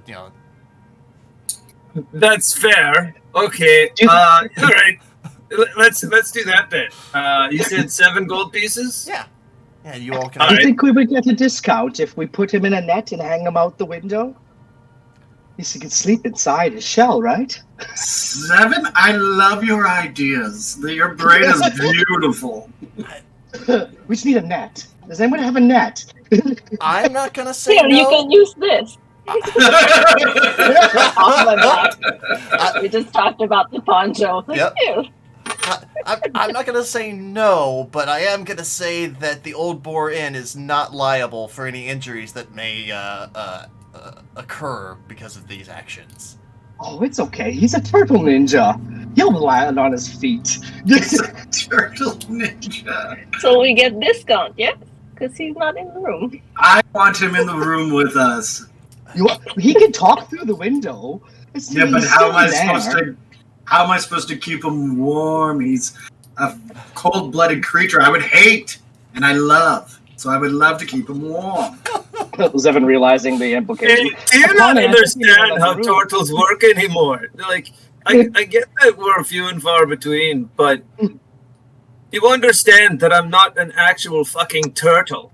That's fair. Okay. All right. Let's do that then. You said 7 gold pieces? Yeah. Yeah, you all can. Do you think we would get a discount if we put him in a net and hang him out the window? At least he can sleep inside his shell, right? 7? I love your ideas. Your brain is beautiful. We just need a net. Does anyone have a net? I'm not gonna say Here, no. you can use this. Off my back. We just talked about the poncho. Like, Yep. here. I'm not gonna say no, but I am gonna say that the Old Boar Inn is not liable for any injuries that may occur because of these actions. Oh, it's okay. He's a turtle ninja. He'll land on his feet. Turtle ninja. So we get discount, yeah? Because he's not in the room. I want him in the room with us. He can talk through the window. Yeah, but how am I supposed to keep him warm? He's a cold-blooded creature I would hate and I love. So I would love to keep him warm. Zevon realizing the implication. Do you not understand how turtles work anymore? Like, I get that we're few and far between, but you understand that I'm not an actual fucking turtle.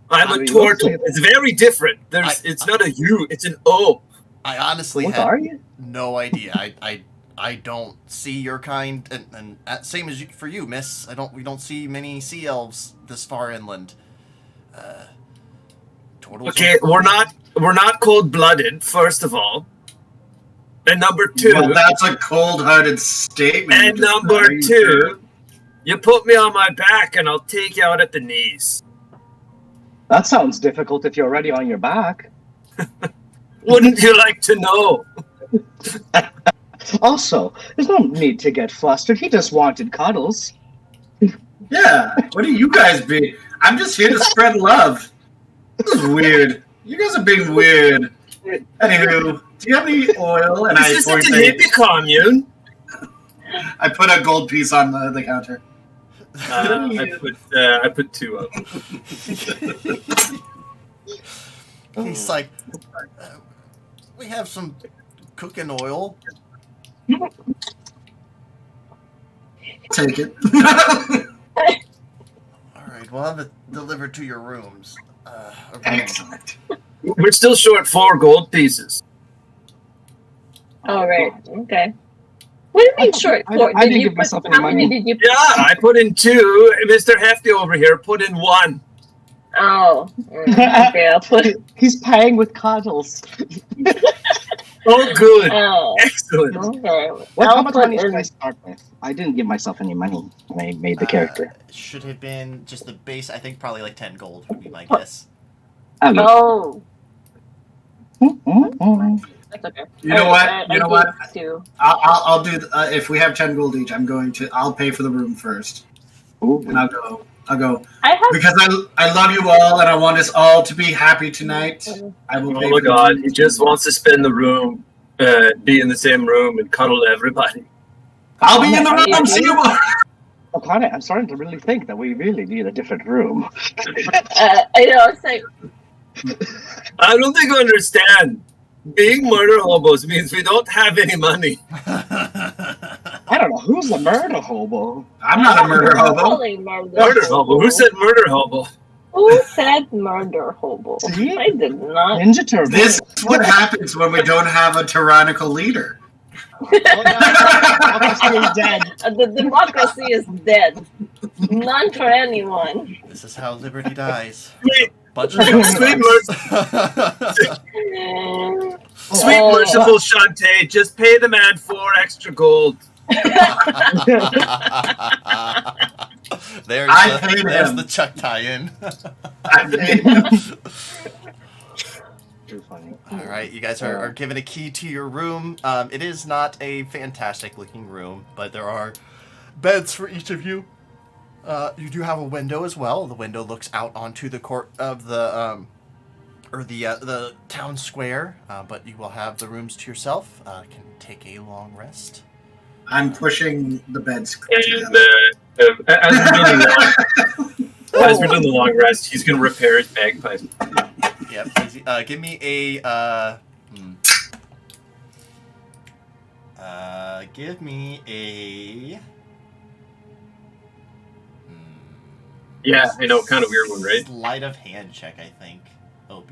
I'm a turtle. It's very different. It's not a U, it's an O. I honestly What have are you? no idea. I don't see your kind, and same as for you, Miss. We don't see many sea elves this far inland. Okay, we're not cold-blooded, first of all. And number 2... Well, that's a cold-hearted statement. And number 2, you put me on my back and I'll take you out at the knees. That sounds difficult if you're already on your back. Wouldn't you like to know? Also, there's no need to get flustered. He just wanted cuddles. Yeah, what do you guys be? I'm just here to spread love. This is weird. You guys are being weird. Anywho, do you have any oil? And This isn't a hippie commune. I put a gold piece on the counter. I put 2 up. He's like, we have some cooking oil. Take it. All right, we'll have it delivered to your rooms. Excellent. We're still short 4 gold pieces. All right. Okay. What do you mean short? I didn't give myself any How many money. did you put? Yeah, I put in 2. Mr. Hefty over here put in 1. Oh. Okay, I'll put... He's paying with cuddles. Oh, good. Oh. Excellent. Okay. How much money should I start with? I didn't give myself any money when I made the character. Should have been just the base. I think probably like 10 gold would be my guess. Oh. Mm-mm-mm. That's okay. You know what? You know what? Too. I'll do. If we have 10 gold each, I'll pay for the room first, Ooh. and I'll go I have. because I love you all, and I want us all to be happy tonight. I will. Oh my god, he just wants to spend the room, be in the same room and cuddle everybody. I'll be in the room. See you all. Okane, I'm starting to really think that we really need a different room. I know. It's like I don't think you understand. Being murder hobos means we don't have any money. I don't know who's the murder hobo. I'm not a murder hobo. calling Murder hobo? Who said murder hobo? Who said murder hobo? See? I did not. Ninja Turtle. This is what happens when we don't have a tyrannical leader. Democracy is dead. The democracy is dead. None for anyone. This is how liberty dies. Sweet, Bunch of sweet, sweet merciful Shantae, just pay the man 4 extra gold. There's the Chuck tie-in. I paid him. Too funny. All right, you guys are given a key to your room. It is not a fantastic-looking room, but there are beds for each of you. You do have a window as well. The window looks out onto the court of the town square, but you will have the rooms to yourself. Can take a long rest. I'm pushing the beds. And as we're doing the long rest, he's going to repair his bagpipe. Yep. Give me a. Give me a. Yeah, I know, kind of weird one, right? Sleight of hand check, I think.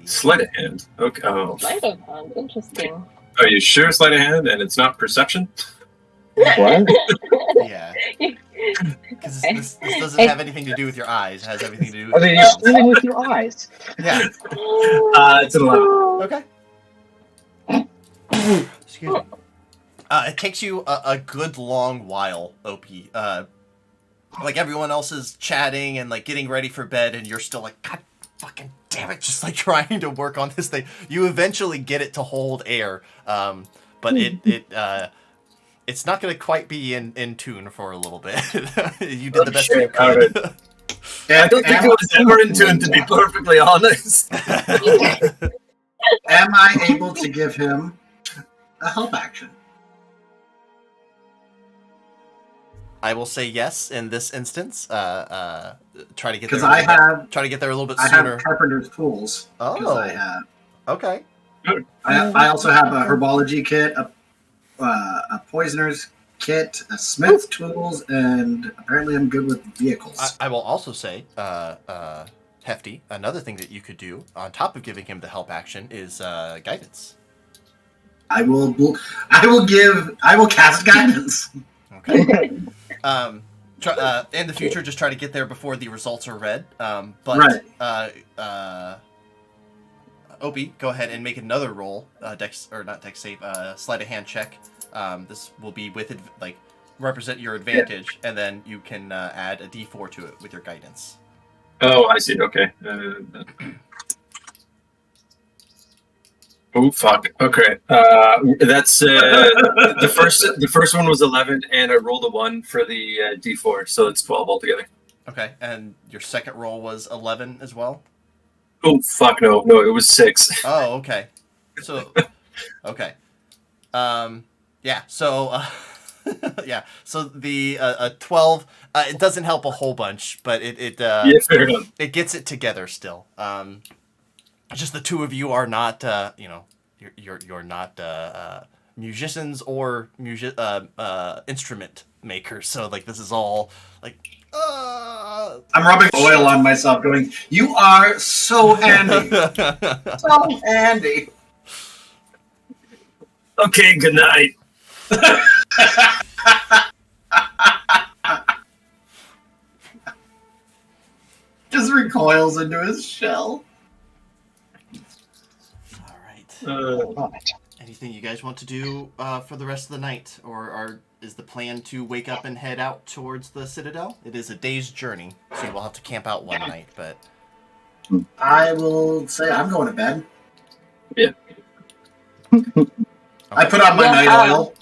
Sleight of hand. Okay. Oh. Sleight of hand. Interesting. Are you sure sleight of hand and it's not perception? What? Yeah. Because this doesn't have anything to do with your eyes. It has everything to do with I mean, your you're hands. stealing with your eyes. Yeah. It's an 11. Okay. Excuse me. It takes you a good long while, OP. Like everyone else is chatting and like getting ready for bed, and you're still like, God fucking damn it, just like trying to work on this thing. You eventually get it to hold air, but it's not going to quite be in tune for a little bit. You did the best you could. I don't think it was ever in tune, to be perfectly honest. Am I able to give him a help action? I will say yes in this instance. Try to get there. Because I have there a little bit I sooner. have carpenter's tools. 'Cause Oh. I have. Okay. I also have a herbology kit, a poisoner's kit, a smith tools, and apparently I'm good with vehicles. I will also say, Hefty, another thing that you could do on top of giving him the help action is guidance. I will cast guidance. Okay. In the future, just try to get there before the results are read. Right. Opie, go ahead and make another roll. Dex save. Sleight of hand check. This will be with represent your advantage, and then you can add a D4 to it with your guidance. Oh, I see. Okay. Oh fuck. Okay. That's the first one was 11, and I rolled a 1 for the D4, so it's 12 altogether. Okay, and your second roll was 11 as well. Oh fuck no, it was 6. Oh, okay. So, okay. Yeah. So, yeah. So the 12. It doesn't help a whole bunch, but it Yeah, fair enough. it gets it together still. Just the two of you are not, you're not musicians or instrument makers. So like this is all like. I'm rubbing oil on myself, going, "You are so handy, so handy." Okay, good night. Just recoils into his shell. All right. Right. Anything you guys want to do for the rest of the night, or is the plan to wake up and head out towards the Citadel? It is a day's journey, so you will have to camp out one night. But I will say I'm going to bed. Yeah. I put on my night oil.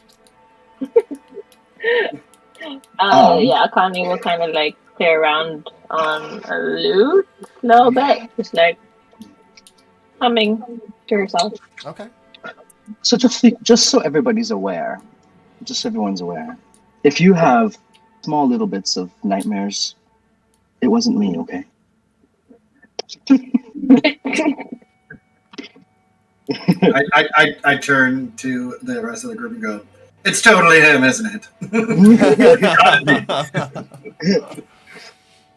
Yeah, Connie will kind of like play around on a lute a little bit, just like humming to herself. okay. So just so everybody's aware, just so everyone's aware, if you have small little bits of nightmares, it wasn't me, okay? I turn to the rest of the group and go, "It's totally him, isn't it?"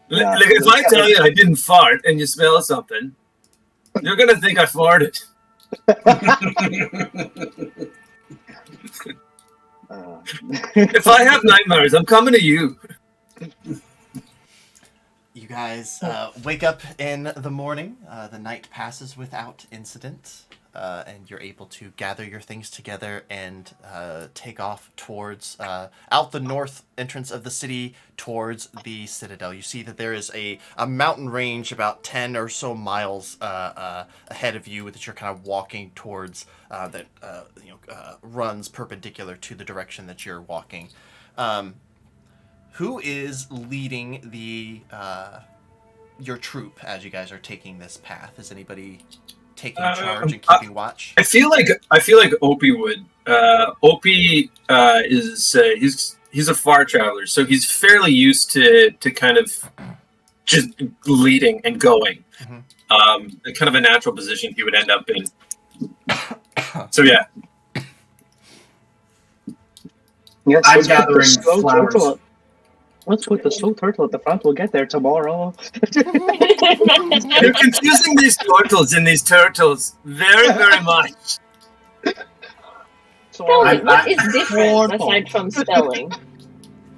Yeah. Like if I tell you I didn't fart and you smell something, you're gonna think I farted. If I have nightmares, I'm coming to you. You guys wake up in the morning. The night passes without incident, and you're able to gather your things together and take off towards out the north entrance of the city towards the Citadel. You see that there is a mountain range about 10 or so miles ahead of you that you're kind of walking towards that runs perpendicular to the direction that you're walking. Who is leading the your troop as you guys are taking this path? Is anybody taking charge and keeping watch? I feel like Opie would. Opie is he's a far traveler, so he's fairly used to kind of just leading and going. Mm-hmm. Kind of a natural position he would end up in. So yeah. Yes, I'm gathering flowers. Let's put the slow turtle at the front. We'll get there tomorrow. You're confusing these turtles and these turtles very, very much. Spelling. What is different aside from spelling?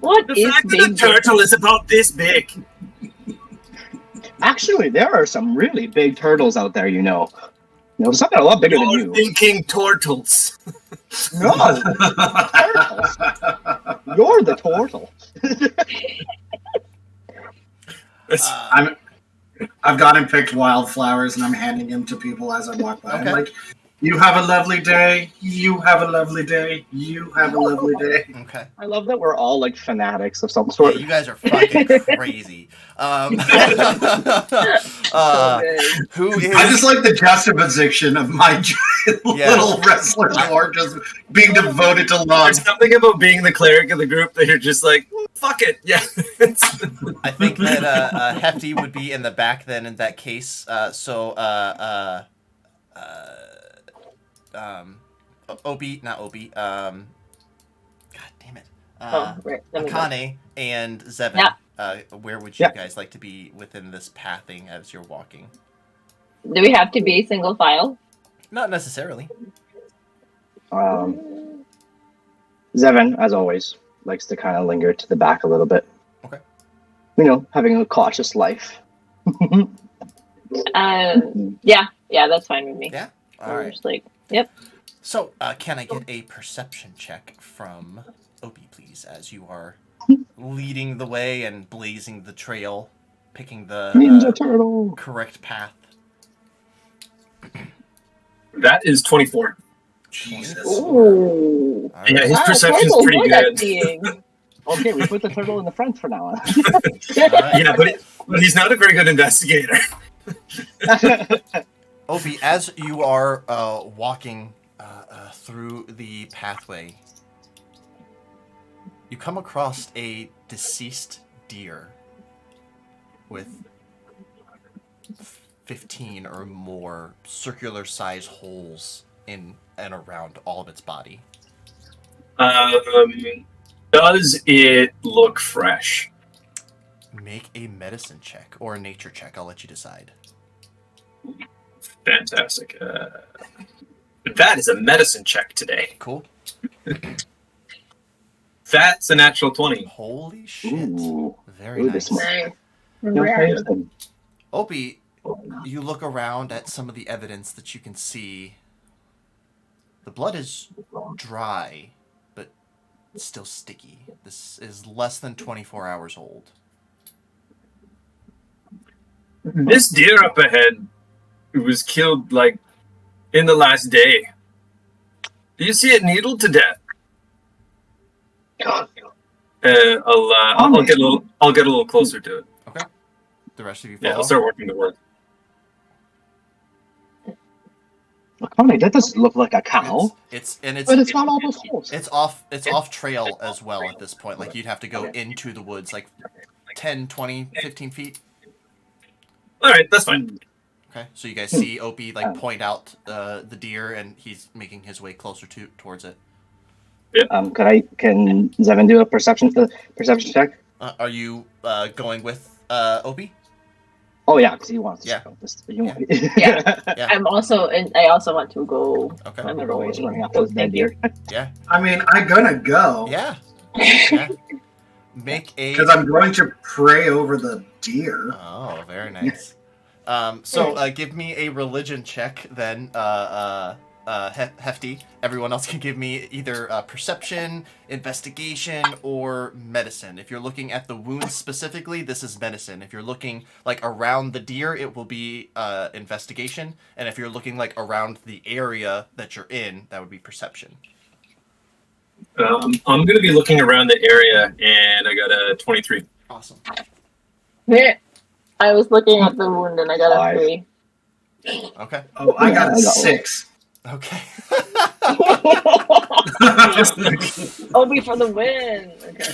What The is fact that a big turtle is about this big. Actually, there are some really big turtles out there, you know. Some that are a lot bigger than You're you. thinking turtles. No, turtles. You're the turtle. I've gone and picked wildflowers, and I'm handing them to people as I walk by. Okay. I'm like, you have a lovely day. You have a lovely day. You have a lovely day. Okay. I love that we're all like fanatics of some sort. Yeah, you guys are fucking crazy. Who is? I just like the juxtaposition of my little wrestler lord just being devoted to love. There's something about being the cleric of the group that you're just like, fuck it. Yeah. I think that Hefty would be in the back then in that case. Obi, not Obi. God damn it. right. Akane and Zevin. Yeah. Where would you guys like to be within this pathing as you're walking? Do we have to be single file? Not necessarily. Zevin, as always, likes to kind of linger to the back a little bit. Okay. You know, having a cautious life. Yeah, that's fine with me. Yeah? All right. Just like, yep. So, can I get a perception check from Obi, please, as you are leading the way and blazing the trail, picking the Ninja Turtle. correct path? That is 24. Jesus. Ooh. All right. Yeah, his Wow, perception's turtle's pretty good at good. seeing. Okay, we put the turtle in the front for now. All right. Yeah, but he's not a very good investigator. Opie, as you are walking through the pathway, you come across a deceased deer with 15 or more circular size holes in and around all of its body. Does it look fresh? Make a medicine check or a nature check. I'll let you decide. Fantastic. That is a medicine check today. Cool. That's a natural 20. Holy shit. Ooh. Very Ooh, nice. this one. Nice. No Rare. thanks. Opie, you look around at some of the evidence that you can see. The blood is dry, but still sticky. This is less than 24 hours old. This deer up ahead was killed like in the last day. Do you see it needled to death? I'll get a little closer to it. Okay. The rest of you Yeah, follow? I'll start working towards. Connie, that doesn't look like a cow. It's But it's got all those holes. It's off trail as well at this point. Like you'd have to go into the woods like 10, 20, 15 feet. All right, that's fine. Okay. So you guys see Opie like point out the deer and he's making his way closer towards it. Can Zevin do a perception check? Are you going with Opie? Oh yeah, because he wants to Yeah. check out this. Yeah. Yeah. I also want to go. Okay. I don't know why he's running after this dead deer. Yeah. I mean, I'm gonna go. Yeah. Yeah. Make a. Because I'm going to pray over the deer. Oh, very nice. Give me a religion check then, Hefty. Everyone else can give me either perception, investigation, or medicine. If you're looking at the wounds specifically, this is medicine. If you're looking like around the deer, it will be investigation. And if you're looking like around the area that you're in, that would be perception. I'm going to be looking around the area, and I got a 23. Awesome. I was looking at the wound and I got a 3. Okay. Oh, I got I a got 6. Okay. Obi for the win. Okay.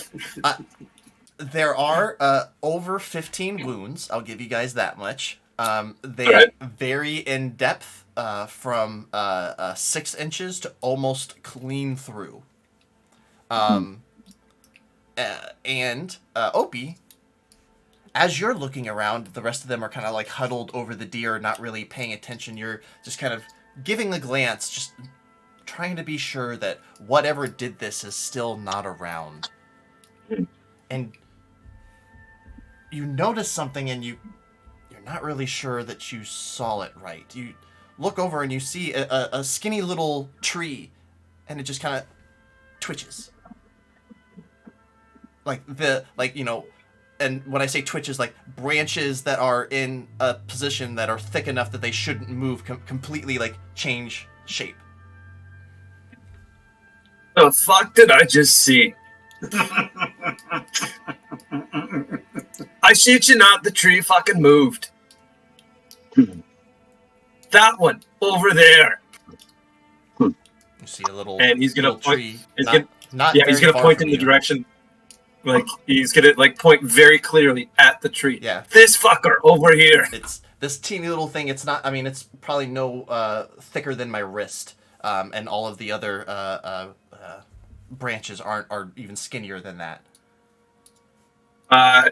There are over 15 wounds. I'll give you guys that much. They Right. vary in depth from 6 inches to almost clean through. And Opie, as you're looking around, the rest of them are kind of like huddled over the deer, not really paying attention. You're just kind of giving a glance, just trying to be sure that whatever did this is still not around. And you notice something and you're not really sure that you saw it right. You look over and you see a skinny little tree, and it just kind of twitches. And when I say twitches, like branches that are in a position that are thick enough that they shouldn't move, completely like change shape. The fuck did I just see? I shit you not, the tree fucking moved. That one over there. You see a little, And he's gonna little point. tree. He's Not he's very gonna far point from in the you. direction. Like he's gonna like point very clearly at the tree. Yeah. This fucker over here. It's this teeny little thing. It's not. I mean, it's probably no thicker than my wrist, and all of the other branches are even skinnier than that.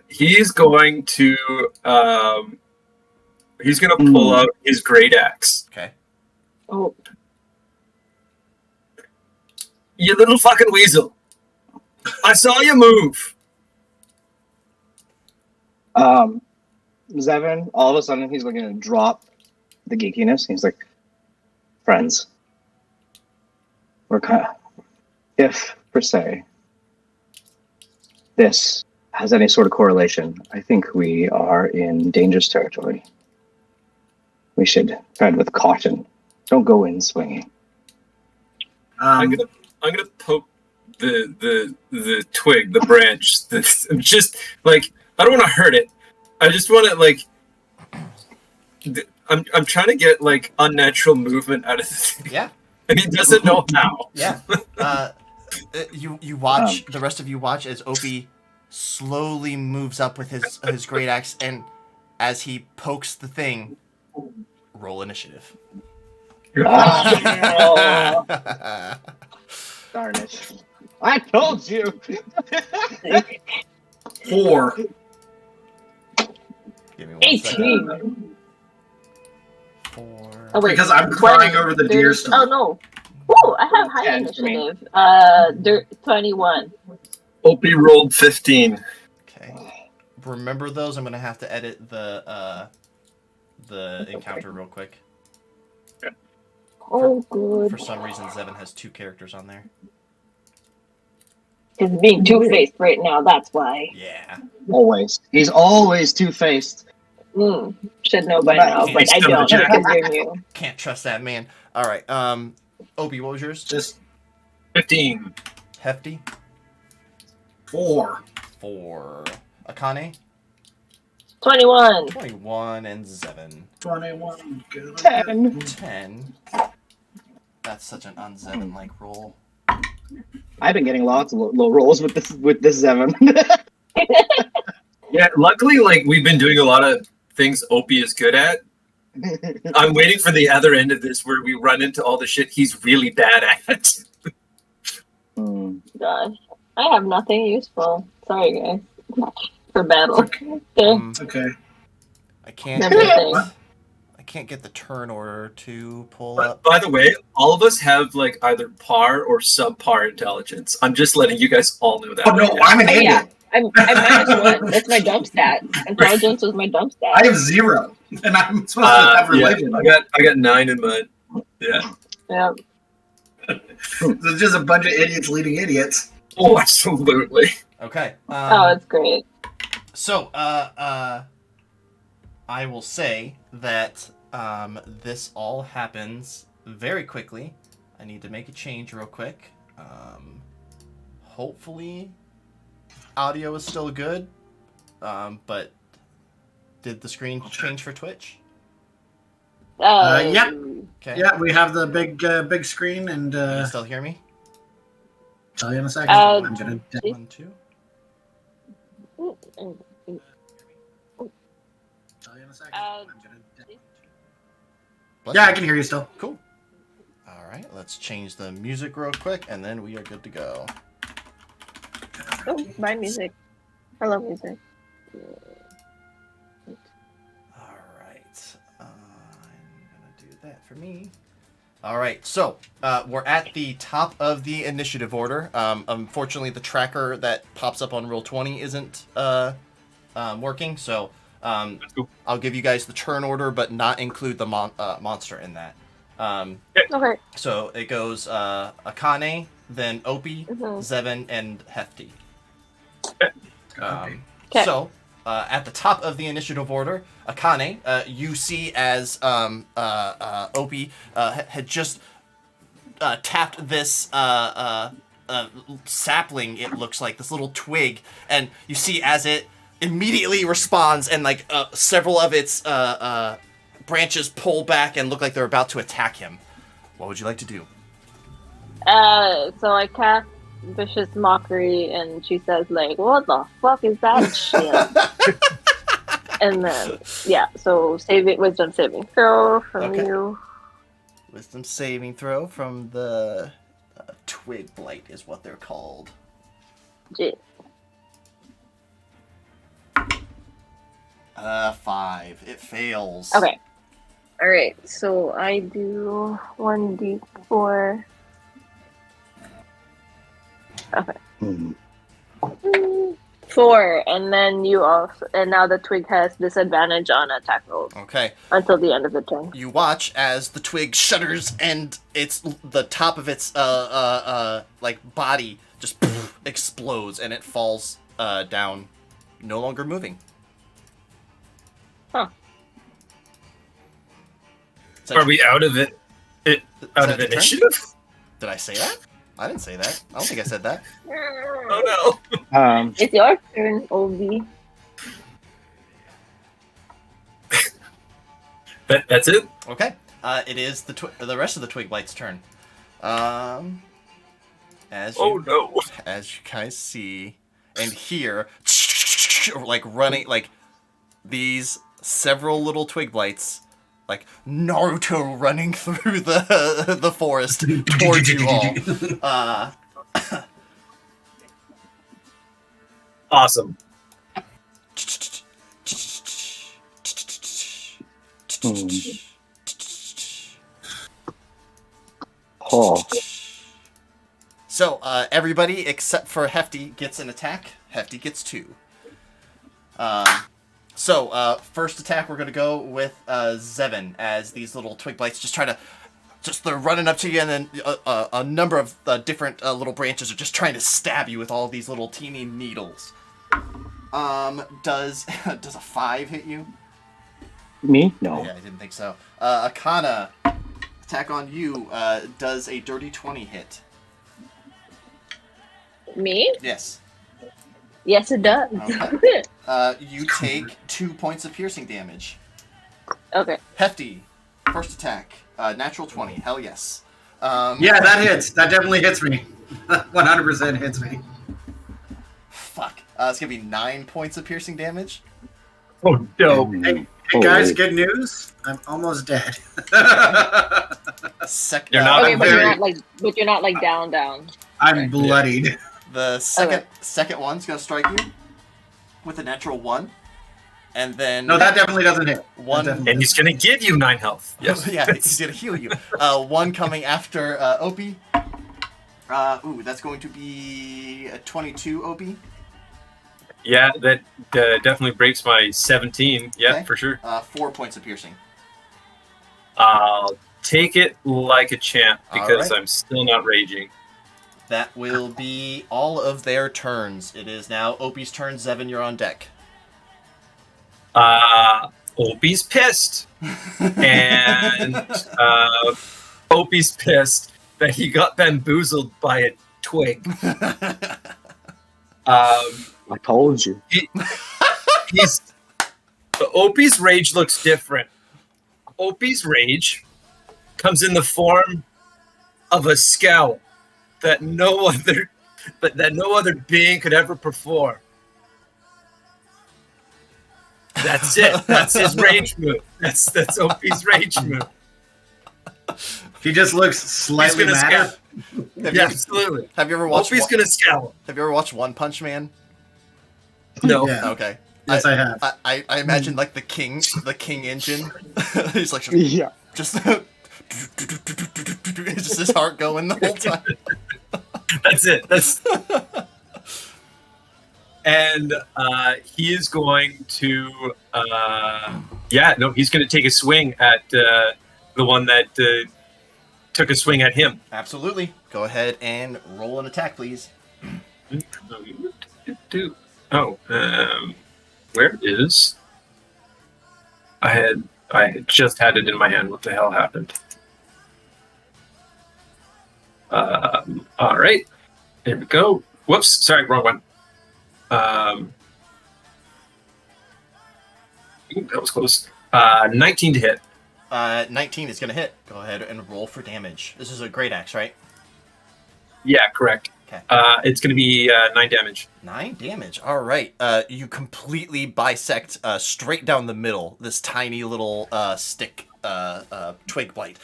He's going to pull out his great axe. Okay. Oh. You little fucking weasel. I saw you move. Zevin, all of a sudden, he's going to drop the geekiness. He's like, friends, we're kind of, if, per se, this has any sort of correlation, I think we are in dangerous territory. We should tread with caution. Don't go in swinging. I'm gonna poke the twig, the branch. That's just like I don't want to hurt it. I just want to like. I'm trying to get like unnatural movement out of this thing. Yeah. And he doesn't know how. Yeah. You watch. The rest of you watch as Opie slowly moves up with his great axe, and as he pokes the thing, roll initiative. Oh, darn it. I told you. 4. Give me 18. second. 4. Oh, wait, Because I'm 20, crying over the deer 30. stuff. Oh no. Ooh, I have high 10 for me. initiative. 21. Opie rolled 15. Okay. Remember those. I'm gonna have to edit the encounter real quick. Oh, good. For some reason, Zevin has 2 characters on there. He's being two-faced right now, that's why. Yeah. Always. He's always two-faced. Should know by now, but I don't. Because you're new. Can't trust that man. All right. Opie, what was yours? Just 15. Hefty. 4. 4. Akane. 21. 21 and Zevin. 21. Good. 10. 10. That's such an un-Zevin-like roll. I've been getting lots of low rolls with this Zevin. Yeah, luckily, like we've been doing a lot of things Opie is good at. I'm waiting for the other end of this where we run into all the shit he's really bad at. Gosh. I have nothing useful. Sorry, guys. For battle. There. Okay. I can't Everything. I can't get the turn order to pull up. By the way, all of us have like either par or subpar intelligence. I'm just letting you guys all know that. Oh no, right now. I'm an Oh, idiot. yeah. I'm -1. That's my dump stat. Intelligence was my dump stat. I have 0, and I'm supposed to have Yeah, religion. I got 9 in mine. Yeah. Yeah. It's just a bunch of idiots leading idiots. Oh, absolutely. Okay. Oh, it's great. So, I will say that this all happens very quickly. I need to make a change real quick. Hopefully, audio is still good. But did the screen change for Twitch? Yeah. Okay. Yeah, we have the big screen, and Can you still hear me? tell you in a second. I'm gonna. 1, 2. Tell you in a second. Uh, Bless Yeah, you. I can hear you still. Cool. All right, let's change the music real quick, and then we are good to go. Oh, my music. I love music. All right, I'm gonna do that for me. All right, so we're at the top of the initiative order. Unfortunately, the tracker that pops up on Roll20 isn't working, so Cool. I'll give you guys the turn order, but not include the monster in that. Okay. So it goes Akane, then Opie, Mhm. Zevin, and Hefty. Okay. So, at the top of the initiative order, Akane, you see as Opie had just tapped this sapling, it looks like, this little twig, and you see as it immediately responds and like several of its branches pull back and look like they're about to attack him. What would you like to do? So I cast Vicious Mockery, and she says, like, what the fuck is that shit? And then, yeah, so wisdom saving throw from Okay. you. Wisdom saving throw from the twig blight is what they're called. Gee. 5. It fails. Okay. Alright, so I do 1d4. Okay. Hmm. 4, and then you also, and now the twig has disadvantage on attack rolls Okay. until the end of the turn. You watch as the twig shudders and the top of its like body just explodes and it falls down, no longer moving. Huh. Is that Are we out of it? Out that of your turn? initiative? Did I say that? I didn't say that. I don't think I said that. Oh It's your turn, Obi. no. That's it? Okay. It is the rest of the twig blight's turn. As Oh you no. as you guys see and hear, like running, like these several little twig blights, like Naruto running through the forest towards you all. Awesome. Oh. So everybody except for Hefty gets an attack. Hefty gets 2. So first attack we're gonna go with Zevin, as these little twig blights they're running up to you, and then a number of different little branches are just trying to stab you with all these little teeny needles. Does a 5 hit you? Me? No. Yeah, I didn't think so. Akana, attack on you. Does a dirty 20 hit? Me? Yes. Yes, it does. Okay. You take 2 points of piercing damage. Okay. Hefty, first attack. Natural 20. Hell yes. Yeah, that hits. That definitely hits me. 100% hits me. Fuck. It's gonna be 9 points of piercing damage. Oh no. Hey Oh, guys, wait. good news. I'm almost dead. You're not- Okay, I'm but very- you're not like down. I'm bloodied. The second one's gonna strike you with a natural 1. And then No, that definitely doesn't hit. one. And he's going to give you 9 health. Yes. Yeah, he's gonna heal you. One coming after Opie. That's going to be a 22 Opie. Yeah, that definitely breaks my 17. Yeah, Okay. for sure. 4 points of piercing. I'll take it like a champ because Alright. I'm still not raging. That will be all of their turns. It is now Opie's turn. Zevin, you're on deck. Opie's pissed. And Opie's pissed that he got bamboozled by a twig. I told you. Opie's rage looks different. Opie's rage comes in the form of a scowl that no other being could ever perform. That's it. That's his rage move. That's Opie's rage move. He just looks slightly He's gonna mad. scowl. Have Yeah, you, absolutely. have you ever watched? Opie's gonna scowl. Have you ever watched One Punch Man? No. Yeah. Okay. Yes, I have. I imagine like the king engine. He's like Yeah. just it's just his heart going the whole time. That's it. And he is going to he's going to take a swing at the one that took a swing at him. Absolutely. Go ahead and roll an attack, please. Where is? I had just had it in my hand. What the hell happened? All right, here we go. Whoops, sorry, wrong one. That was close. 19 to hit. 19 is going to hit. Go ahead and roll for damage. This is a great axe, right? Yeah, correct. Okay. It's going to be 9 damage. 9 damage. All right. You completely bisect straight down the middle this tiny little stick twig blade.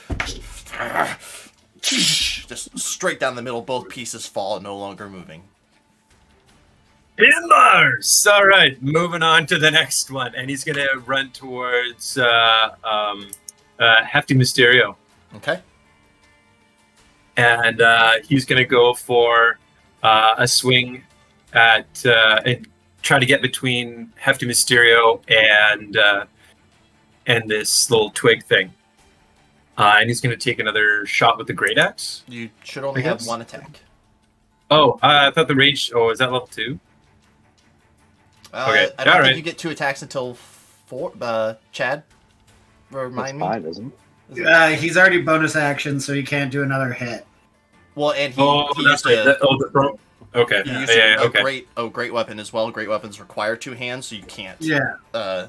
Just straight down the middle. Both pieces fall, no longer moving. Inlars! All right, moving on to the next one. And he's going to run towards Hefty Mysterio. Okay. And he's going to go for a swing at and try to get between Hefty Mysterio and this little twig thing. And he's going to take another shot with the great axe. You should only have one attack. Oh, I thought the rage. Oh, is that level 2? Okay, I don't think alright. you get 2 attacks until 4. Chad, remind me. 5, isn't it? He's already bonus action, so he can't do another hit. Well, and he that's used right. a, The pro. Okay. he used Yeah, a okay. great weapon as well. Great weapons require 2 hands, so you can't. Yeah.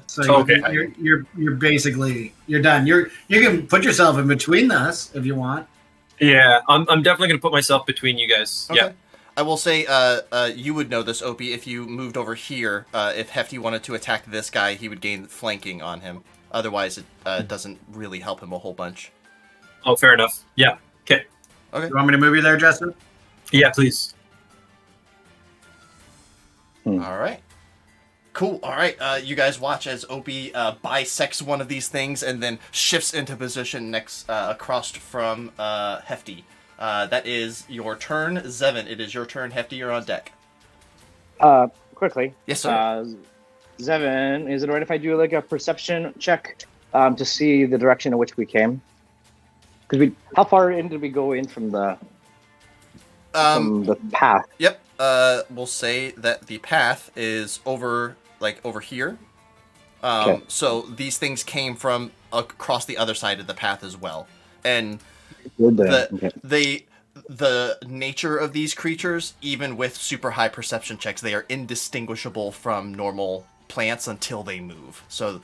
So Okay. you're basically done. You can put yourself in between us if you want. Yeah, I'm definitely going to put myself between you guys. Okay. Yeah. I will say, you would know this, Opie, if you moved over here. If Hefty wanted to attack this guy, he would gain flanking on him. Otherwise, it doesn't really help him a whole bunch. Oh, fair enough. Yeah. Okay. Okay. You want me to move you there, Justin? Yeah, please. All right. Cool. All right. You guys watch as Opie bisects one of these things and then shifts into position next across from Hefty. That is your turn, Zevin. It is your turn, Hefty. You're on deck. Quickly. Yes, sir. Zevin, is it alright if I do like a perception check to see the direction in which we came? Because how far in did we go in from the path? Yep. We'll say that the path is over here. Okay. So these things came from across the other side of the path as well, and Good there. Okay. the nature of these creatures, even with super high perception checks, they are indistinguishable from normal plants until they move. So,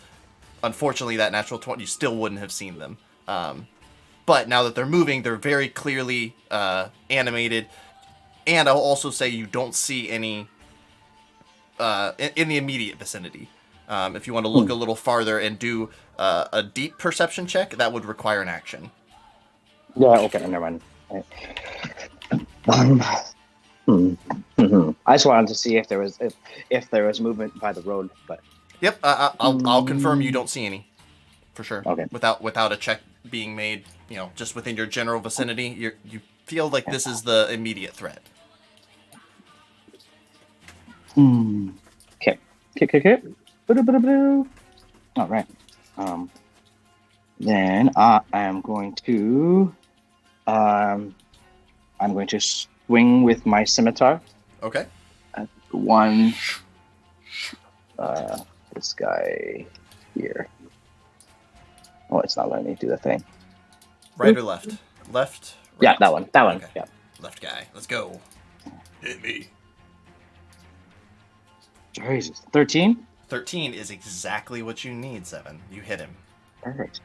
unfortunately, that natural 20, you still wouldn't have seen them. But now that they're moving, they're very clearly animated. And I'll also say you don't see any in the immediate vicinity. If you want to look a little farther and do a deep perception check, that would require an action. Yeah, okay, never mind. Right. I just wanted to see if there was movement by the road, but Yep. I'll confirm you don't see any, for sure. Okay. Without a check being made, just within your general vicinity, you feel like this is the immediate threat. Okay. All right. Then I am going to swing with my scimitar Okay. at one. This guy here. Oh, it's not letting me do the thing. Right or left? Left. Yeah, right. that one. That one. Okay. Yeah. Left guy. Let's go. Hit me. Jesus. 13. 13 is exactly what you need, 7. You hit him. Perfect.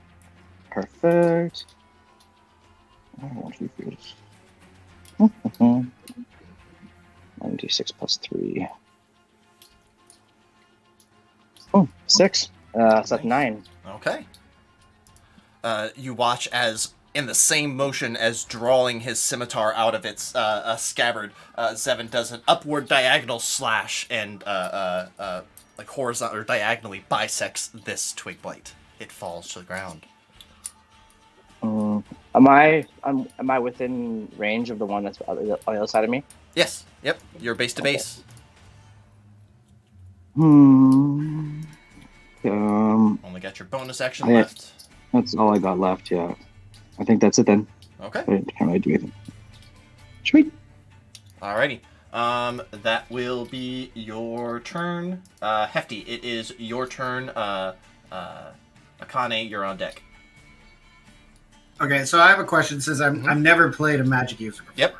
1, 2, 3. 96 plus 3. Oh, 6. So that's 9. Okay. You watch as, in the same motion as drawing his scimitar out of its scabbard, Zevin does an upward diagonal slash and like horizontal or diagonally bisects this twig blight. It falls to the ground. Am I within range of the one that's on the other side of me? Yes. Yep. You're base to base. Only Only got your bonus action left. That's all I got left. Yeah, I think that's it then. Okay. I can't really do anything. Sweet. Alrighty. That will be your turn. Hefty, it is your turn. Akane, you're on deck. Okay, so I have a question. Since I've never played a magic user before. Yep.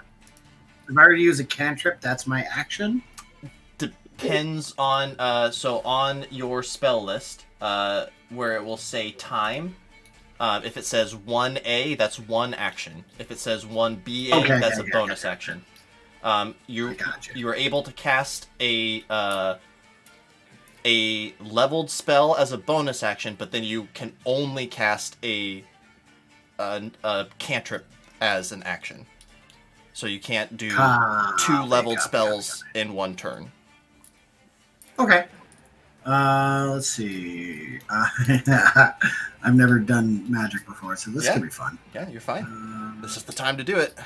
If I were to use a cantrip, that's my action? Depends on, so on your spell list, where it will say time, if it says 1A, that's one action. If it says 1BA, that's a bonus action. You are able to cast a leveled spell as a bonus action, but then you can only cast a cantrip as an action. So you can't do two leveled spells in one turn. Okay. Let's see. I've never done magic before, so this could be fun. Yeah, you're fine. This is the time to do it.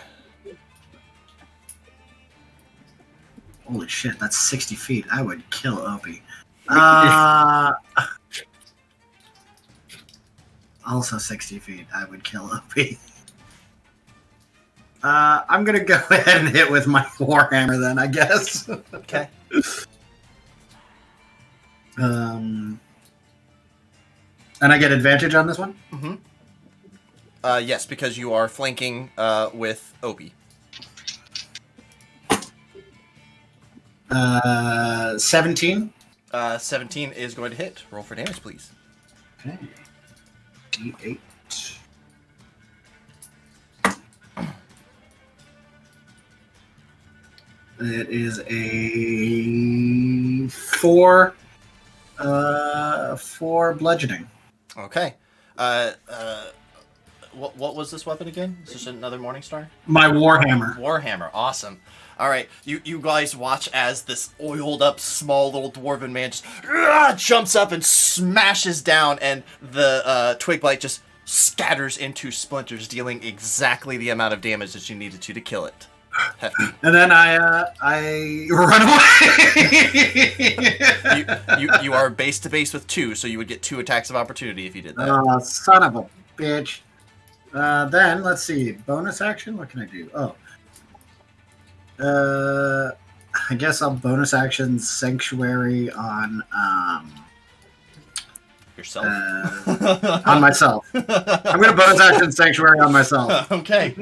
Holy shit, that's 60 feet. I would kill Opie. Also 60 feet. I would kill Opie. I'm going to go ahead and hit with my Warhammer then, I guess. Okay. And I get advantage on this one? Mm-hmm. Yes, because you are flanking with Opie. 17. 17 is going to hit. Roll for damage, please. Okay. D8. It is a 4 bludgeoning. Okay. What was this weapon again? Is this another Morningstar? My Warhammer. Warhammer, awesome. All right, you guys watch as this oiled up small little dwarven man just jumps up and smashes down, and the twig blight just scatters into splinters, dealing exactly the amount of damage that you needed to kill it. Hefty. And then I run away. you are base to base with 2, so you would get 2 attacks of opportunity if you did that. Oh, son of a bitch. Then let's see. Bonus action. What can I do? I guess I'll bonus action Sanctuary on Yourself? On myself. I'm going to bonus action Sanctuary on myself. Okay.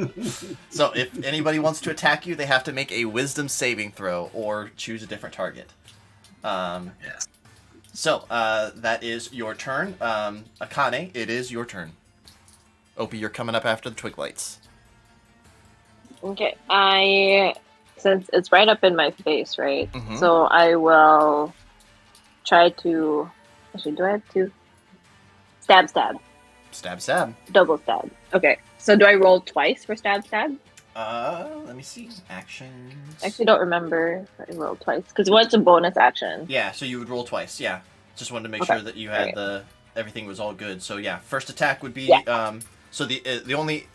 So if anybody wants to attack you, they have to make a Wisdom saving throw or choose a different target. Yes. So that is your turn. Akane, it is your turn. Opie, you're coming up after the twig lights. Okay, since it's right up in my face, right? Mm-hmm. So I will try to. Actually, do I have to? Stab. Stab. Double stab. Okay, so do I roll twice for stab? Let me see. Actions. I actually don't remember if I rolled twice because what's a bonus action? Yeah, so you would roll twice. Yeah. Just wanted to make Okay. sure that you had Alright. everything was all good. So yeah, first attack would be Yeah. So the only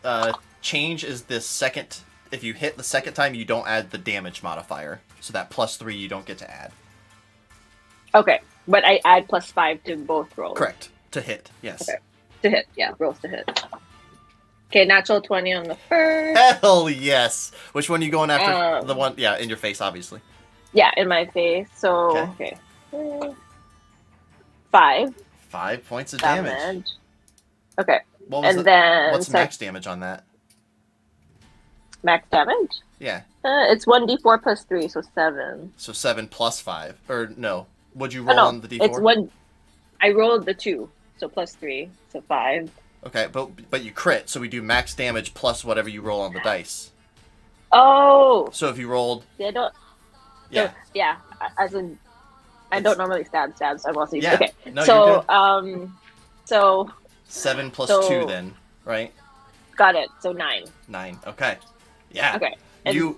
change is this second. If you hit the second time, you don't add the damage modifier. So that +3 you don't get to add. Okay, but I add +5 to both rolls. Correct. To hit. Yes. Okay. To hit, yeah, rolls to hit. Okay, natural 20 on the first. Hell yes. Which one are you going after? The one, yeah, in your face, obviously. Yeah, in my face. So okay. 5 5 points of damage. Okay, What was and then what's max damage on that? max damage. Yeah. It's 1d4 plus 3, so 7. So 7 plus 5, or no? What'd you roll no, on the d4? it's 1. I rolled the 2, so plus 3, so 5. Okay, but you crit, so we do max damage plus whatever you roll on the dice. Oh, So if you rolled, they don't. yeah, So, yeah, as in, I don't normally stab. So I'm also Yeah. okay. No, so you're good. so 7 plus So- 2 then, right? got it. So 9. 9. Okay. Yeah. Okay. And-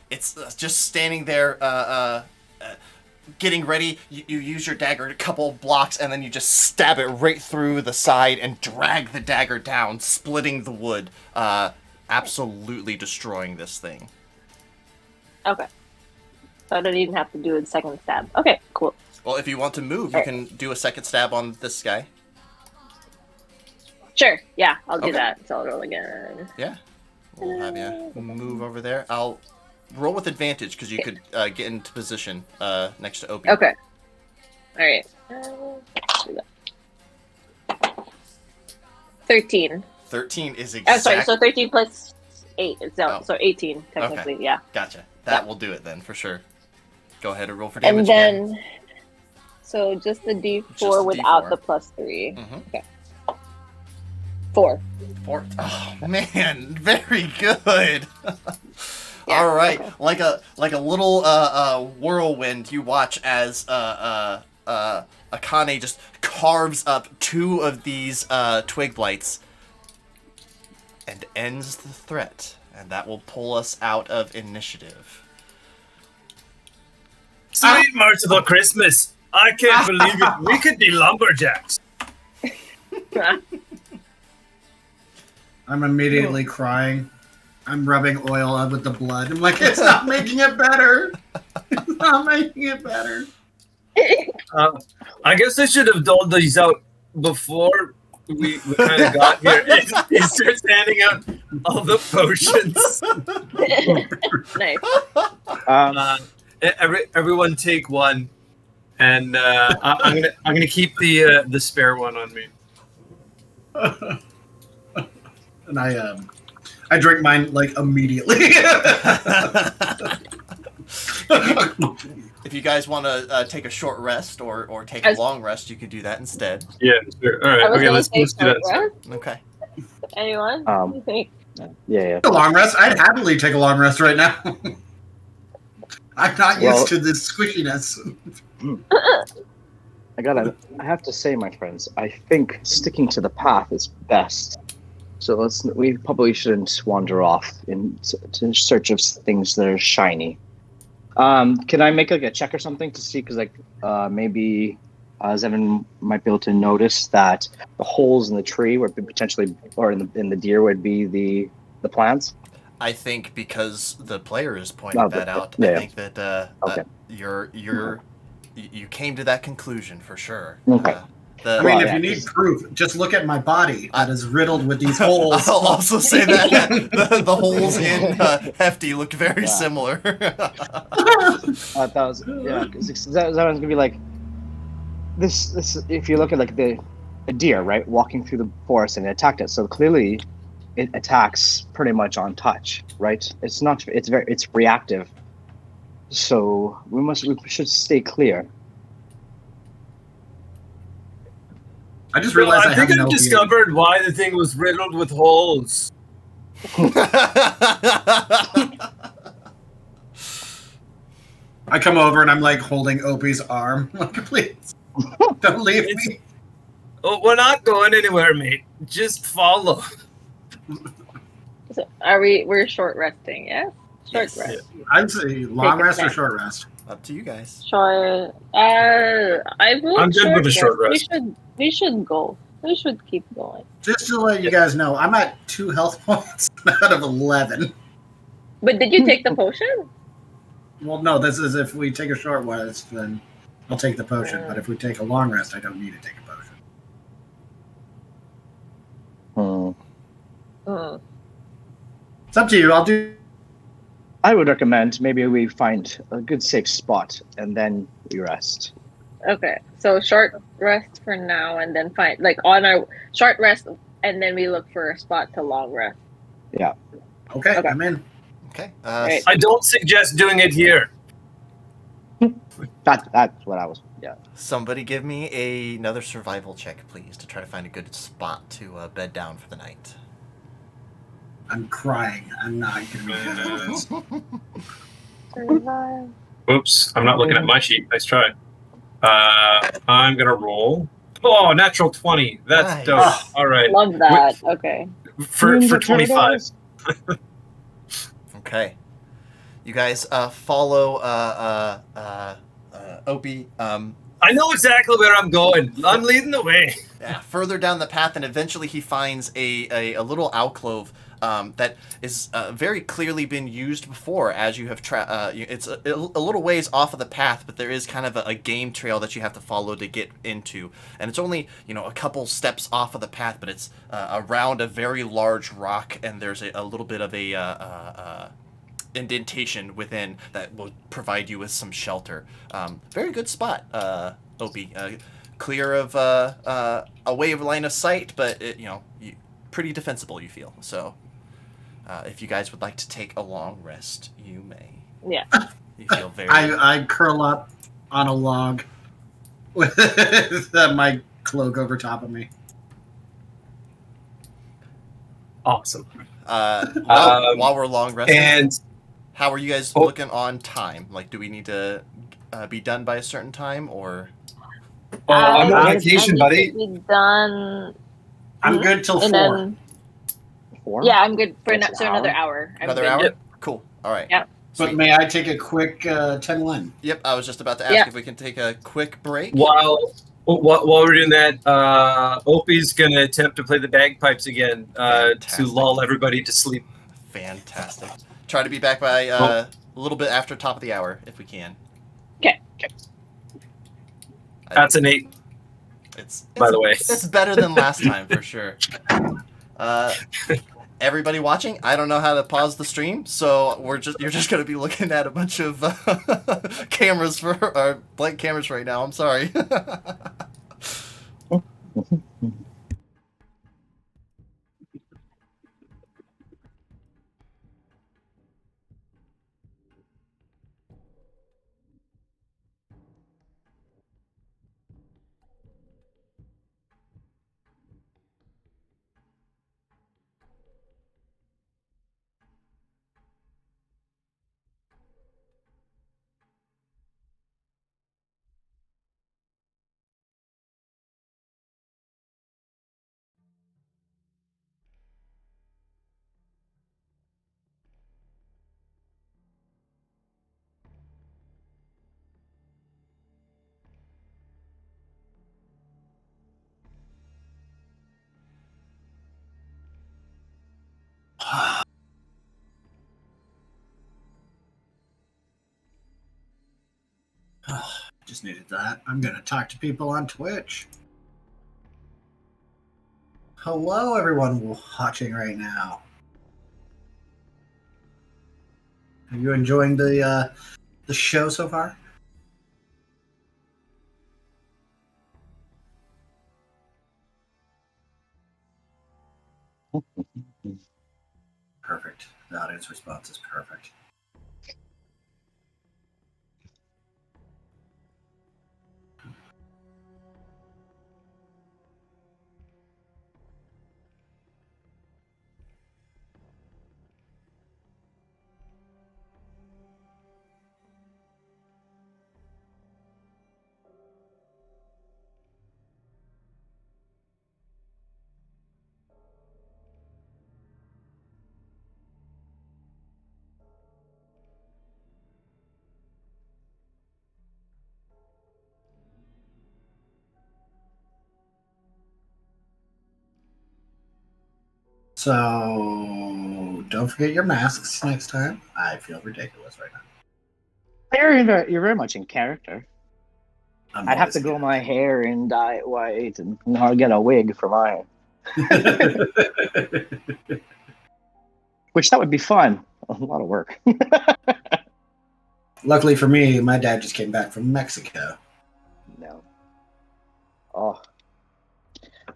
It's just standing there, getting ready. You use your dagger a couple blocks, and then you just stab it right through the side and drag the dagger down, splitting the wood, absolutely destroying this thing. Okay. So I don't even have to do a second stab. Okay, cool. Well, if you want to move, you can do a second stab on this guy. Sure. Yeah, I'll do Okay. that. So I'll roll again. Yeah. We'll have you move over there. I'll roll with advantage because you could get into position next to Opie. Okay. All right. Do that. 13. 13 is Oh, exact. sorry. So 13 plus 8. Oh. So 18 technically. Okay. Yeah. Gotcha. That will do it then for sure. Go ahead and roll for damage. And then, so just the D4 Just the without D4. the +3. Mm-hmm. Okay. 4. 4. Oh man, very good. Yeah, All right, okay. like a little whirlwind. You watch as Akane just carves up 2 of these twig blights and ends the threat, and that will pull us out of initiative. Sweet Merciful Christmas! I can't believe it. We could be lumberjacks. I'm immediately crying. I'm rubbing oil on with the blood. I'm like, it's not making it better. It's not making it better. I guess I should have doled these out before we kind of got here. He starts handing out all the potions. Nice. Everyone take one, and I'm gonna keep the spare one on me. And I drink mine like immediately. If you guys want to take a short rest or take a long rest, you could do that instead. Yeah, sure. All I right. was Okay, gonna let's say do that. short rest. Okay. Anyone? What do you think? Yeah. A long rest? I'd happily take a long rest right now. I'm not used to this squishiness. I have to say, my friends, I think sticking to the path is best. So we probably shouldn't wander off in search of things that are shiny. Can I make like a check or something to see? Because maybe Zevin might be able to notice that the holes in the tree would be potentially, or in the deer would be the plants. I think because the player has pointed that out, yeah. I think that Okay. you came to that conclusion for sure. Okay. I mean, Well, if yeah, you need proof, just look at my body that is riddled with these holes. I'll also say that the holes in Hefty look very similar. That was because that one's gonna be like this. If you look at like a deer, right, walking through the forest and it attacked it, so clearly it attacks pretty much on touch, right? It's reactive. So we should stay clear. I just realized I think have I've no discovered why the thing was riddled with holes. I come over and I'm like holding Opie's arm. Like, please, don't leave me. Oh, we're not going anywhere, mate. Just follow. So we're short resting, yes? Short Yes. rest. I'd say long Take a rest or nap. short rest. Up to you guys. Short. I vote I'm good with a short rest. We should go. We should keep going. Just to let you guys know, I'm at 2 health points out of 11. But did you take the potion? Well, no, this is if we take a short rest, then I'll take the potion. But if we take a long rest, I don't need to take a potion. It's up to you. I'll do. I would recommend maybe we find a good safe spot and then we rest. Okay, so short rest for now, and then find like on our short rest, and then we look for a spot to long rest. Yeah. Okay, Okay. I'm in. Okay. Right. I don't suggest doing it here. That's what I was. Yeah. Somebody give me another survival check, please, to try to find a good spot to bed down for the night. I'm crying. I'm not going to be good at this. Survive. Oops, I'm not looking at my sheet. Nice try. I'm gonna roll. Oh, natural 20. That's Nice. dope. All right. Love that. Okay. For 25. Okay. You guys follow Opie. I know exactly where I'm going. I'm leading the way. Yeah, further down the path, and eventually he finds a little alcove that is very clearly been used before. As you have it's a little ways off of the path, but there is kind of a game trail that you have to follow to get into, and it's only a couple steps off of the path, but it's around a very large rock, and there's a little bit of a indentation within that will provide you with some shelter. Very good spot, Opie. Clear of a way of line of sight, but pretty defensible, you feel. So if you guys would like to take a long rest, you may. Yeah. You feel very... I curl up on a log with my cloak over top of me. Awesome. While we're long resting, And how are you guys looking on time? Like, do we need to be done by a certain time, or... I'm on I vacation, need buddy. to be done. I'm good till 4. And then, 4? yeah, I'm good for That's an another hour. hour. I'm Another good. hour? Yep. Cool. All right. Yep. But Sweet. may I take a quick 10-1? Yep, I was just about to ask if we can take a quick break. While we're doing that, Opie's going to attempt to play the bagpipes again to Fantastic. lull everybody to sleep. Fantastic. Try to be back by a little bit after top of the hour, if we can. Okay. That's an 8. It's by the way. It's better than last time, for sure. Everybody watching, I don't know how to pause the stream, so you're just going to be looking at a bunch of cameras blank cameras right now. I'm sorry. Just needed that. I'm going to talk to people on Twitch. Hello, everyone watching right now. Are you enjoying the show so far? Perfect. The audience response is perfect. So don't forget your masks next time. I feel ridiculous right now. You're very much in character. I'd have to grow my hair and dye it white, and I'll get a wig for mine. Which that would be fun. A lot of work. Luckily for me, my dad just came back from Mexico. No. Oh.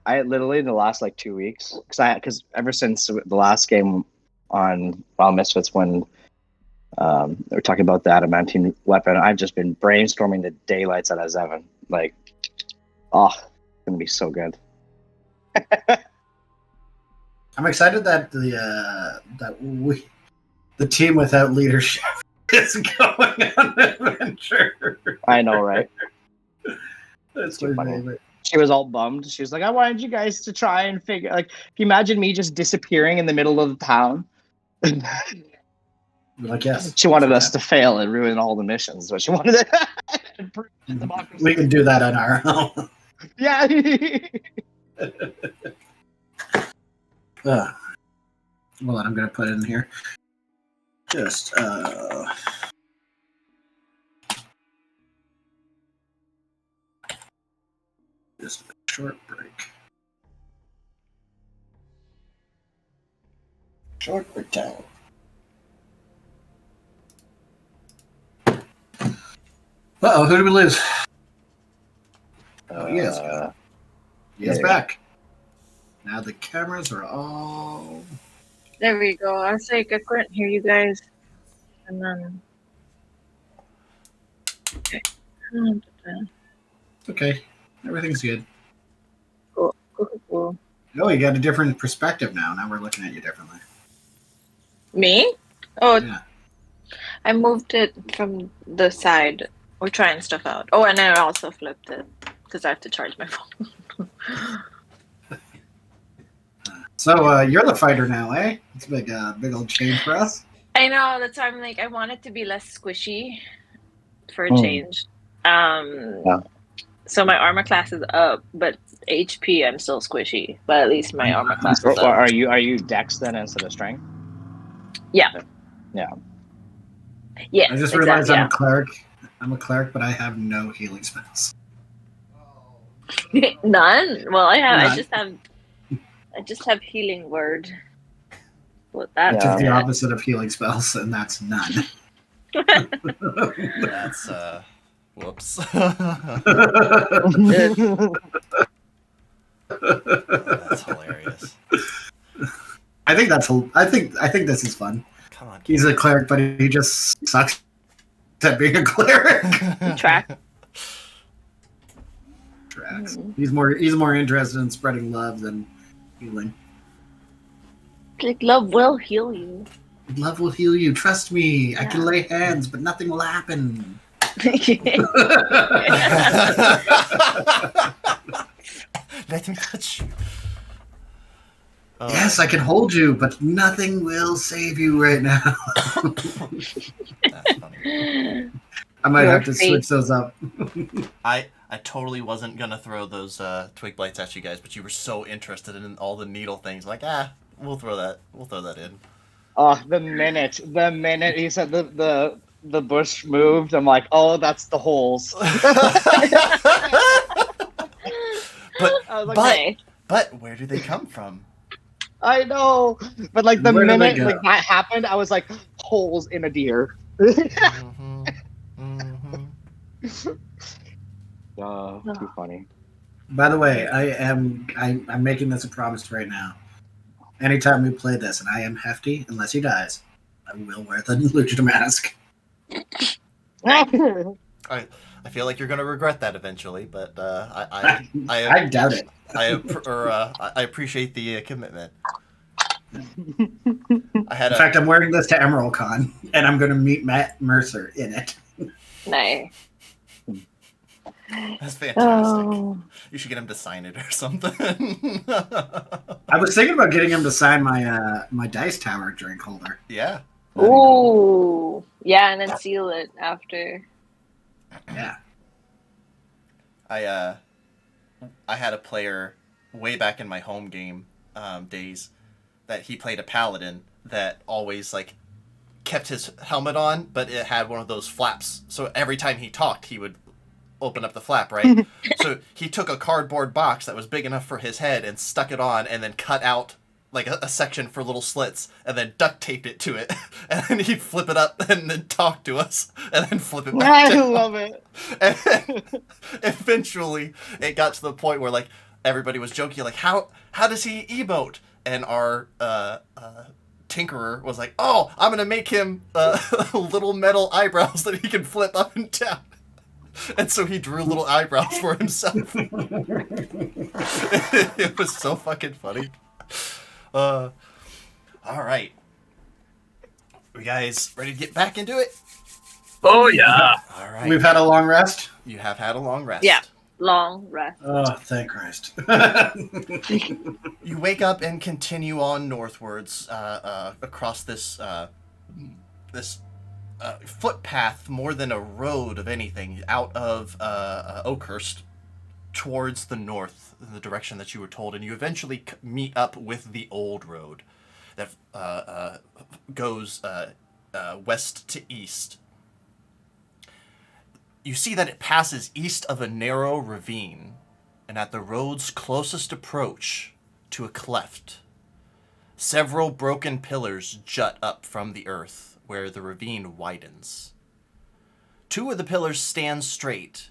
I literally in the last like 2 weeks, because ever since the last game on Misfits when they were talking about the adamantine weapon, I've just been brainstorming the daylights out of Zevon. Like, it's gonna be so good. I'm excited that the team without leadership is going on an adventure. I know, right? That's Too my funny. favorite. She was all bummed. She was like, I wanted you guys to try and figure, like, can you imagine me just disappearing in the middle of the town? Like, yes. She wanted us to fail and ruin all the missions, but she wanted to improve democracy. We can do that on our own. Yeah. Well, I'm going to put it in here. Just, just a short break. Short break time. Uh-oh, who did we lose? Oh, yes. Yes, back. Now the cameras are all... There we go. I was like, I couldn't hear you guys. And then... Okay. Okay, everything's good. Cool. Oh, you got a different perspective now. Now we're looking at you differently. Me? Oh, Yeah. I moved it from the side. We're trying stuff out. Oh, and I also flipped it because I have to charge my phone. So you're the fighter now, eh? It's a big old change for us. I know. That's why I'm like, I want it to be less squishy for a change. So my armor class is up, but HP I'm still squishy. But at least my armor class is up. Are you Dex then instead of Strength? Yeah. Yeah. Yes. I just realized I'm a cleric. I'm a cleric, but I have no healing spells. None. Well, I have. None. I just have healing word. What that? Just the opposite of healing spells, and that's none. That's whoops. That's hilarious. I think this is fun. Come on, he's a cleric, but he just sucks at being a cleric. Track. Tracks. He's more interested in spreading love than healing. Like love will heal you. Love will heal you. Trust me. Yeah. I can lay hands, but nothing will happen. Let me touch you. Yes, I can hold you, but nothing will save you right now. That's funny. I might have to switch those up. I totally wasn't gonna throw those twig blights at you guys, but you were so interested in all the needle things. Like, we'll throw that in. Oh, the minute he said the bush moved, I'm like, oh, that's the holes. But where do they come from? I know, but like the minute like that happened, I was like, holes in a deer. Too funny. By the way, I'm making this a promise right now. Anytime we play this and I am hefty, unless he dies, I will wear the luchador mask. I feel like you're going to regret that eventually, but I doubt it. I appreciate the commitment. In fact, I'm wearing this to Emerald Con, and I'm going to meet Matt Mercer in it. Nice. That's fantastic. Oh. You should get him to sign it or something. I was thinking about getting him to sign my Dice Tower drink holder. Yeah. Ooh. Yeah, and then seal it after. Yeah. I had a player way back in my home game days that he played a paladin that always like kept his helmet on, but it had one of those flaps. So every time he talked, he would open up the flap, right? So he took a cardboard box that was big enough for his head and stuck it on, and then cut out like a section for little slits, and then duct taped it to it, and then he'd flip it up and then talk to us, and then flip it back I down. love it. And then eventually, it got to the point where like everybody was joking, like how does he emote? And our tinkerer was like, "Oh, I'm gonna make him little metal eyebrows that he can flip up and down." And so he drew little eyebrows for himself. It was so fucking funny. All right. You guys ready to get back into it? Oh yeah. All right. We've had a long rest. You have had a long rest. Yeah. Long rest. Oh, thank Christ. You wake up and continue on northwards across this footpath, more than a road of anything, out of Oakhurst towards the north, in the direction that you were told, and you eventually meet up with the old road that goes west to east. You see that it passes east of a narrow ravine, and at the road's closest approach to a cleft, several broken pillars jut up from the earth where the ravine widens. Two of the pillars stand straight,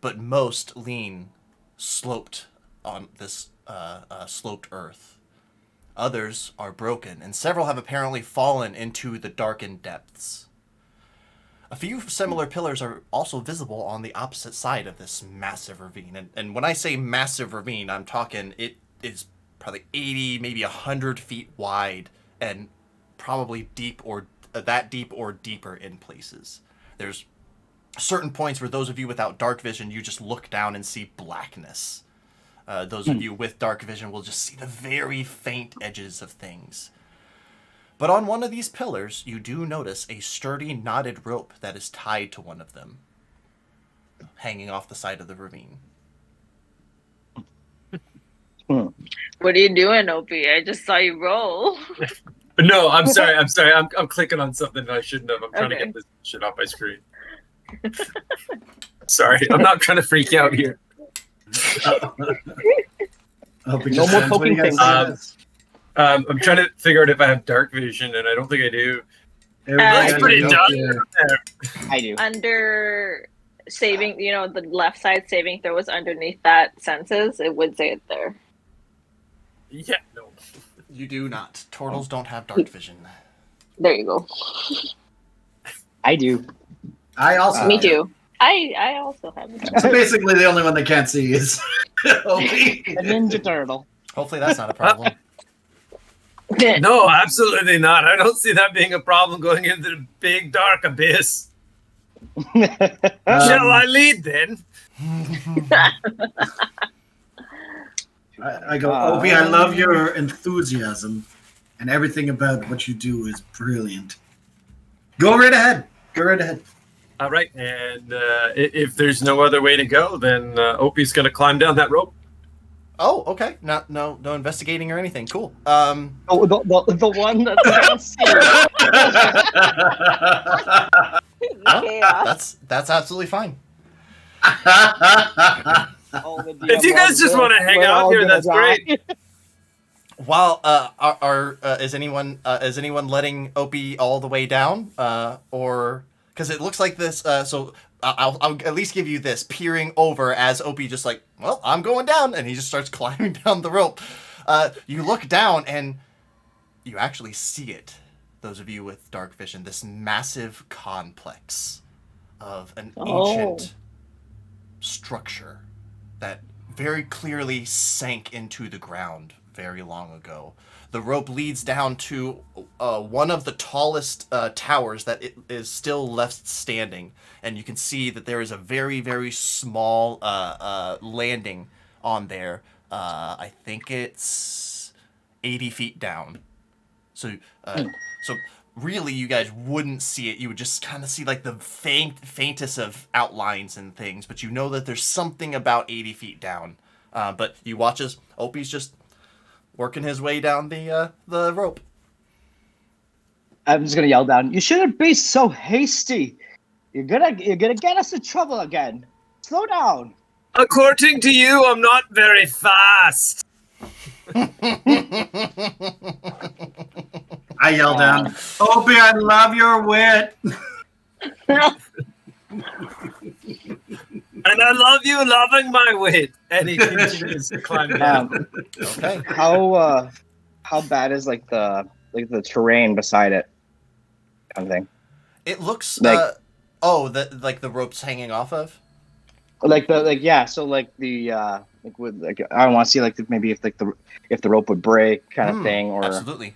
but most lean sloped on this sloped earth. Others are broken, and several have apparently fallen into the darkened depths. A few similar pillars are also visible on the opposite side of this massive ravine. And when I say massive ravine, I'm talking it is probably 80, maybe 100 feet wide, and probably deep or deeper in places. There's certain points where those of you without dark vision, you just look down and see blackness. Those of you with dark vision will just see the very faint edges of things. But on one of these pillars, you do notice a sturdy knotted rope that is tied to one of them, hanging off the side of the ravine. What are you doing, Opie? I just saw you roll. No, I'm sorry. I'm clicking on something I shouldn't have. I'm trying to Okay. get this shit off my screen. Sorry, I'm not trying to freak you out here. No more poking things. I'm trying to figure out if I have dark vision, and I don't think I do. That's It's pretty dark. I do. Under saving, the left side saving throw was underneath that senses. It would say it there. Yeah, no. You do not. Turtles don't have dark vision. There you go. I do. I also. Me too. I also have it. So basically, the only one that can't see is Opie. A Ninja Turtle. Hopefully that's not a problem. No, absolutely not. I don't see that being a problem going into the big dark abyss. Shall I lead then? I go, Opie, I love your enthusiasm, and everything about what you do is brilliant. Go right ahead. Go right ahead. All right, and if there's no other way to go, then Opie's going to climb down that rope. Oh, okay. No investigating or anything. Cool. Oh, the one that can't see. Chaos. That's absolutely fine. If you guys just want to hang out here, that's great. While is anyone letting Opie all the way down, or because it looks like this? So I'll at least give you this: peering over as Opie just like, well, I'm going down, and he just starts climbing down the rope. You look down and you actually see it. Those of you with dark vision, this massive complex of an ancient structure that very clearly sank into the ground very long ago. The rope leads down to one of the tallest towers that it is still left standing, and you can see that there is a very, very small landing on there. I think it's 80 feet down. So really, you guys wouldn't see it. You would just kind of see like the faintest of outlines and things, but you know that there's something about 80 feet down. But you watch as Opie's just working his way down the rope. I'm just gonna yell down. You shouldn't be so hasty. You're gonna get us in trouble again. Slow down. According to you, I'm not very fast. I yell down, Opie, I love your wit. And I love you loving my wit. And he continues to climb down. Okay. How bad is like the terrain beside it? Kind of thing. It looks Like- the rope's hanging off of. So like I want to see like maybe if the rope would break kind of thing, or Absolutely.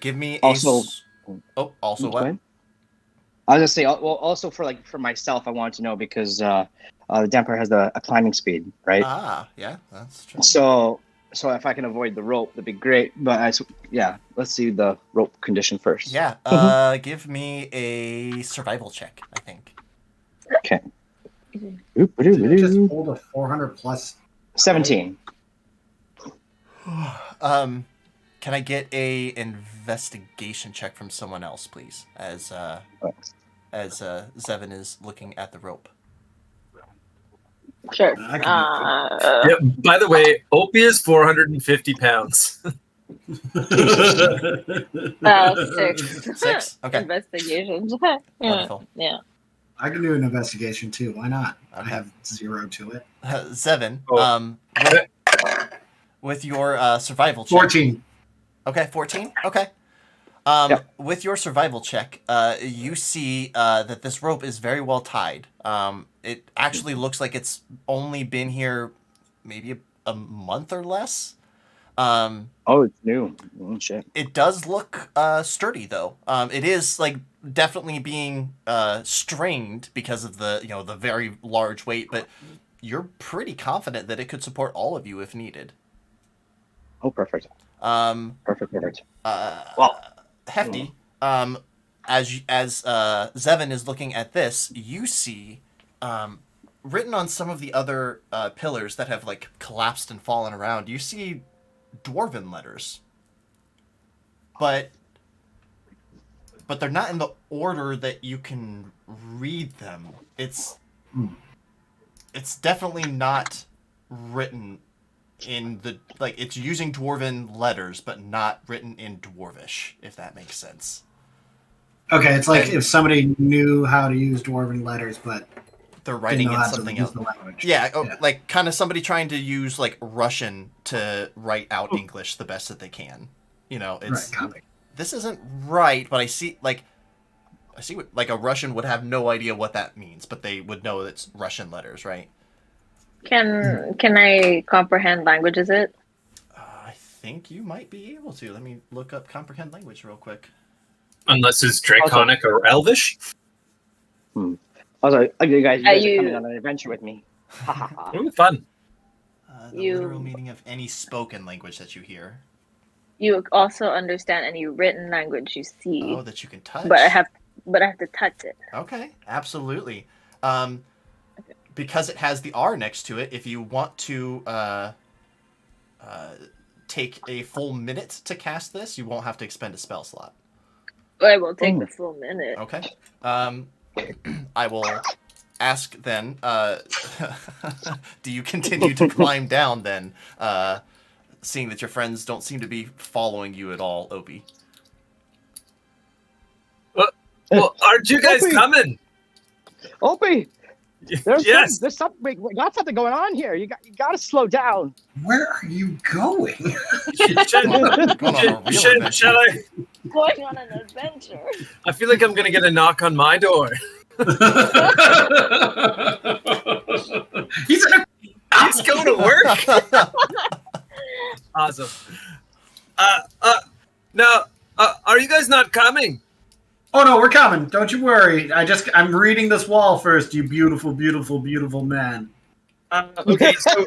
Give me Also- also what? I was gonna say, well, also for myself, I wanted to know because the damper has a climbing speed, right? Ah, yeah, that's true. So if I can avoid the rope, that'd be great. But let's see the rope condition first. Yeah, give me a survival check, I think. Okay. Just hold a 400 plus. 17. Can I get a investigation check from someone else, please? As Zevin is looking at the rope. Sure. I can Yeah, by the way, Opie is 450 pounds. 6. 6? Okay. Investigation. Wonderful. Yeah. I can do an investigation too. Why not? I Okay. have 0 to it. Zevin, Oh. with your survival check. 14. Okay, 14? Okay. Yep. With your survival check, you see that this rope is very well tied. It actually looks like it's only been here maybe a month or less. Oh, it's new. Oh, shit. It does look sturdy, though. It is like definitely being strained because of the very large weight, but you're pretty confident that it could support all of you if needed. Oh, perfect. Perfect. Hefty. As Zevin is looking at this, you see written on some of the other pillars that have like collapsed and fallen around. You see dwarven letters, but they're not in the order that you can read them. It's definitely not written in the it's using dwarven letters, but not written in dwarvish, if that makes sense. Okay, it's like if somebody knew how to use dwarven letters, but They're didn't writing know in how to something use else. the language. Yeah, like kind of somebody trying to use like Russian to write out English the best that they can. It's Right, copy. this isn't right, but I see what like a Russian would have no idea what that means, but they would know it's Russian letters, right? Can I comprehend language? Is it? I think you might be able to. Let me look up comprehend language real quick. Unless it's Draconic or Elvish. Also, you guys are you- coming on an adventure with me. Ha ha ha. Ooh, fun. The You- literal meaning of any spoken language that you hear. You also understand any written language you see, Oh, that you can touch. but I have to touch it. Okay, absolutely. Because it has the R next to it, if you want to take a full minute to cast this, you won't have to expend a spell slot. I will take the full minute. Okay. I will ask then, do you continue to climb down then, seeing that your friends don't seem to be following you at all, Opie? Well, aren't you guys Opie! coming? Opie, Yes. there's something. We got something going on here. You got to slow down. Where are you going? Shall I? Going on an adventure. I feel like I'm gonna get a knock on my door. He's He's going to work. Awesome. Now, are you guys not coming? Oh no, we're coming. Don't you worry. I'm reading this wall first, you beautiful, beautiful, beautiful man. Okay, so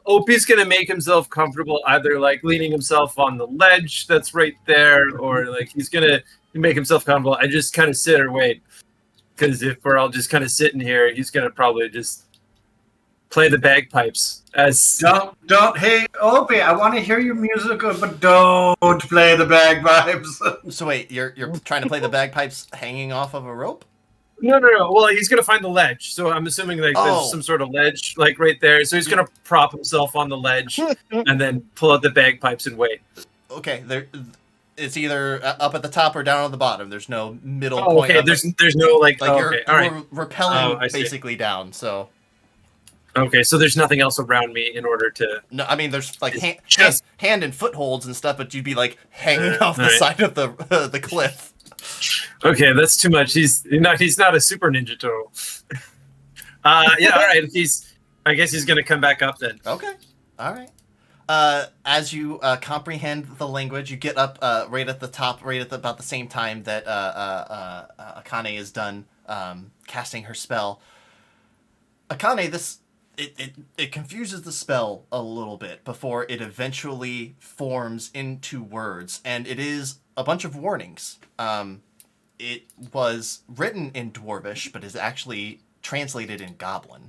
Opie's gonna make himself comfortable, either like leaning himself on the ledge that's right there, or like he's gonna make himself comfortable and just kind of sit or wait. Because if we're all just kind of sitting here, he's gonna probably just play the bagpipes As Don't. Hey, Opie, I want to hear your music, but don't play the bagpipes. So wait, you're trying to play the bagpipes hanging off of a rope? no. Well, he's gonna find the ledge, so I'm assuming like Oh. there's some sort of ledge like right there. So he's gonna prop himself on the ledge and then pull out the bagpipes and wait. Okay, it's either up at the top or down on the bottom. There's no middle Oh, point. okay. There's no like. like Oh, you're, okay. All right. you're repelling I see. basically down. So Okay. So there's nothing else around me in order to. no, I mean there's like It's just- hand and footholds and stuff, but you'd be like hanging off the Alright. side of the cliff. Okay, that's too much. He's not a super ninja turtle. Yeah. All right. I guess he's gonna come back up then. Okay, all right. As you comprehend the language, you get up right at the top, right at about the same time that Akane is done casting her spell. Akane, it confuses the spell a little bit before it eventually forms into words, and it is a bunch of warnings. It was written in Dwarvish, but is actually translated in Goblin,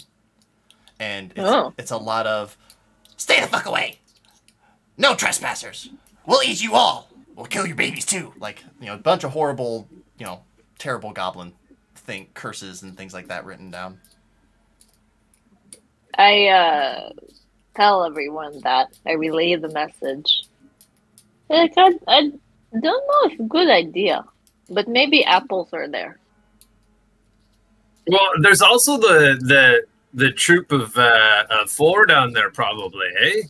and it's a lot of "Stay the fuck away! No trespassers! We'll eat you all! We'll kill your babies too!" Like, a bunch of horrible, terrible goblin curses and things like that written down. I tell everyone that. I relay the message. Like, I don't know if it's a good idea, but maybe apples are there. Well, there's also the troop of 4 down there, probably. Hey.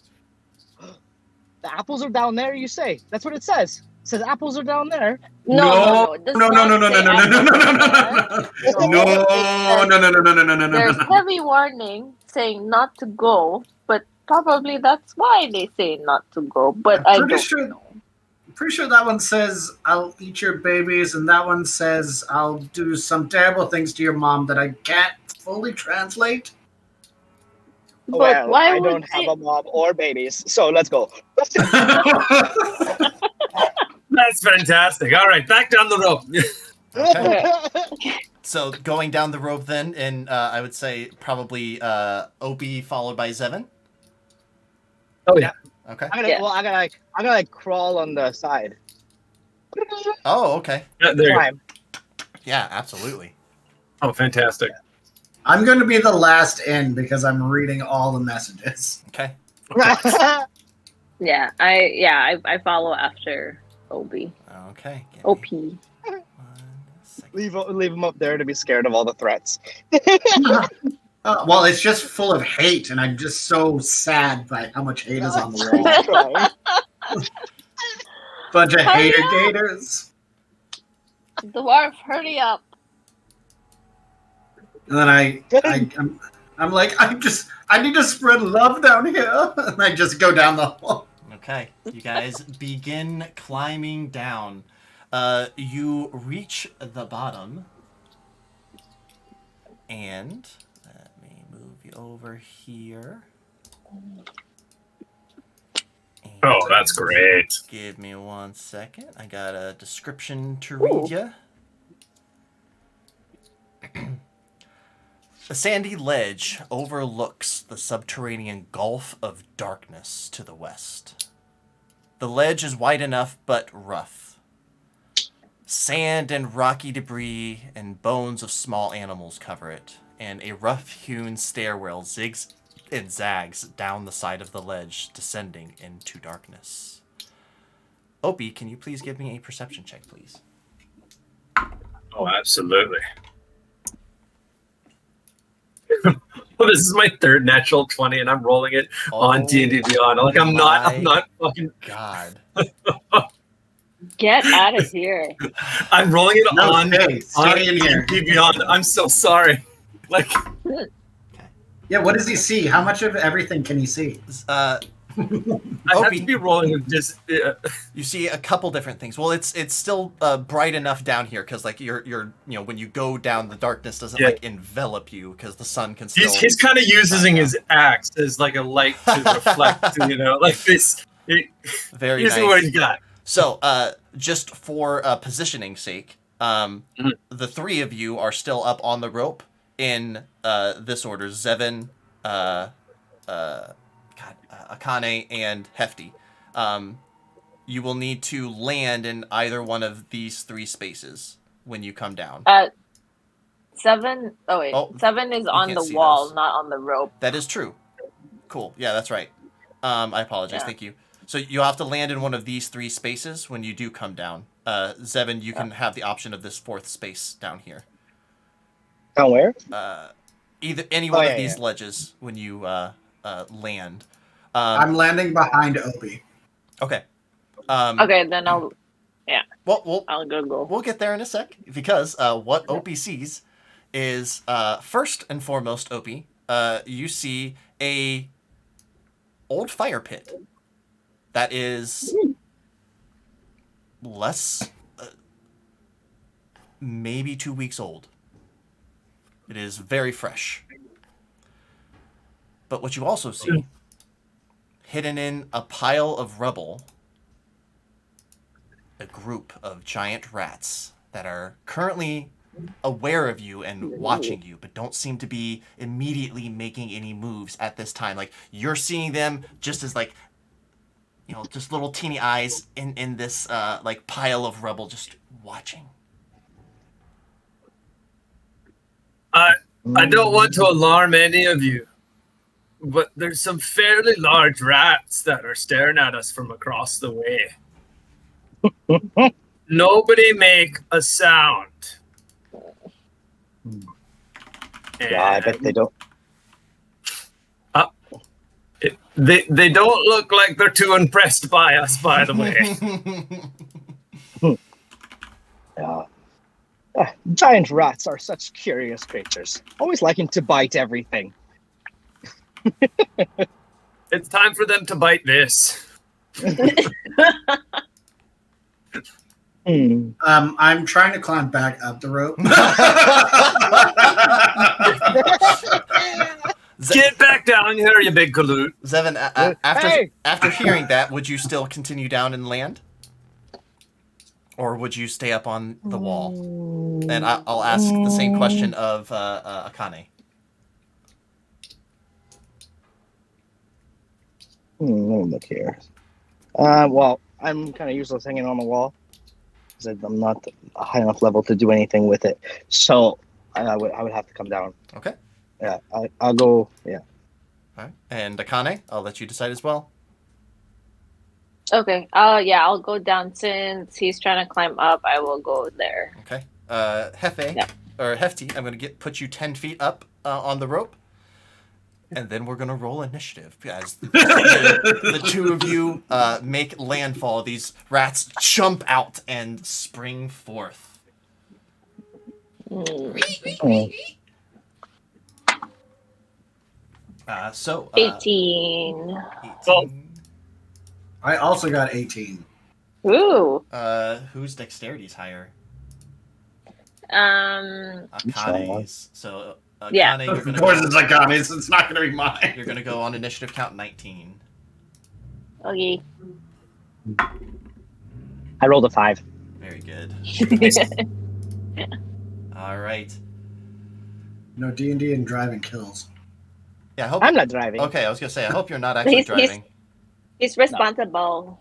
The apples are down there, you say? That's what it says. It says apples are down there. No. It does No. not say apples are there. No. There's heavy warning saying not to go, but probably that's why they say not to go. But I don't know. I'm pretty sure that one says I'll eat your babies, and that one says I'll do some terrible things to your mom that I can't fully translate. But Well, why I would don't have they- a mom or babies, so let's go. That's fantastic. All right, back down the rope. Okay. So going down the rope then, and I would say probably Opie followed by Zevin. Oh yeah. Okay. Yeah. I'm gonna crawl on the side. Oh, okay. There you go. Climb. Yeah, absolutely. Oh, fantastic. I'm going to be the last in because I'm reading all the messages. Okay. Yeah, I follow after Obi. Okay. Give me OP. 1 second. leave him up there to be scared of all the threats. Well, it's just full of hate, and I'm just so sad by how much hate is on the wall. Bunch of Hurry hater up. gators. Dwarf, hurry up. And then I'm like, I need to spread love down here. And I just go down the hall. Okay. You guys begin climbing down. You reach the bottom. And let me move you over here. And Oh, that's great. give me 1 second. I got a description to read you. The sandy ledge overlooks the subterranean gulf of darkness to the west. The ledge is wide enough but rough. Sand and rocky debris and bones of small animals cover it, and a rough-hewn stairwell zigs and zags down the side of the ledge, descending into darkness. Opie, can you please give me a perception check, please? Oh, absolutely. Well, this is my third natural 20, and I'm rolling it on D&D Beyond. Like I'm not fucking. God. Get out of here. I'm rolling it on Stay in here. D&D Beyond. I'm so sorry. Like Yeah, what does he see? How much of everything can he see? I have Opie. to be rolling with just. You see a couple different things. Well, it's still bright enough down here because like you're when you go down, the darkness doesn't like envelop you because the sun can still. He's kind of using his axe as like a light to reflect. Like this. Very Using nice. what he's got. So, just for positioning sake, the three of you are still up on the rope in this order: Zevin, Akane and Hefty. You will need to land in either one of these 3 spaces when you come down. 7. Oh wait, 7 is on can't the see wall, those. not on the rope. That is true. Cool. Yeah, that's right. I apologize. Yeah. Thank you. So you'll have to land in one of these 3 spaces when you do come down. Zevin, you can have the option of this 4th space down here. Down where? Either any one of these yeah. ledges when you land. I'm landing behind Opie. Okay. Okay, then I'll Well, I'll go. we'll get there in a sec, because what Opie sees is, first and foremost, Opie, you see a old fire pit that is less, maybe 2 weeks old. It is very fresh. But what you also see, hidden in a pile of rubble, a group of giant rats that are currently aware of you and watching you, but don't seem to be immediately making any moves at this time. Like, you're seeing them just as, like, you know, just little teeny eyes in this like pile of rubble, just watching. I don't want to alarm any of you, but there's some fairly large rats that are staring at us from across the way. Nobody make a sound. Yeah, I bet they don't. They don't look like they're too impressed by us, by the way. Giant rats are such curious creatures, always liking to bite everything. It's time for them to bite this. I'm trying to climb back up the rope. Get back down here, you big galoot. Zevin, after hearing that, would you still continue down and land? Or would you stay up on the wall? And I'll ask the same question of Akane. Let me look here. Well, I'm kind of useless hanging on the wall because I'm not a high enough level to do anything with it. So I would have to come down. Okay. Yeah, I'll go. Yeah. All right. And Akane, I'll let you decide as well. Okay. Yeah, I'll go down since he's trying to climb up. I will go there. Okay. Hefty, I'm going to put you 10 feet up on the rope. And then we're going to roll initiative. As the two of you make landfall, these rats jump out and spring forth. 18. 18. I also got 18. Ooh. Whose dexterity's higher? Akane's. So, Yeah. Akane, you're Of course it's Akane's. It's not going to be mine. You're going to go on initiative count 19. Okay. I rolled a 5. Very good. All right. No, D&D and driving kills. Yeah, I hope. I'm not driving. Okay, I was going to say, I hope you're not actually driving. He's responsible.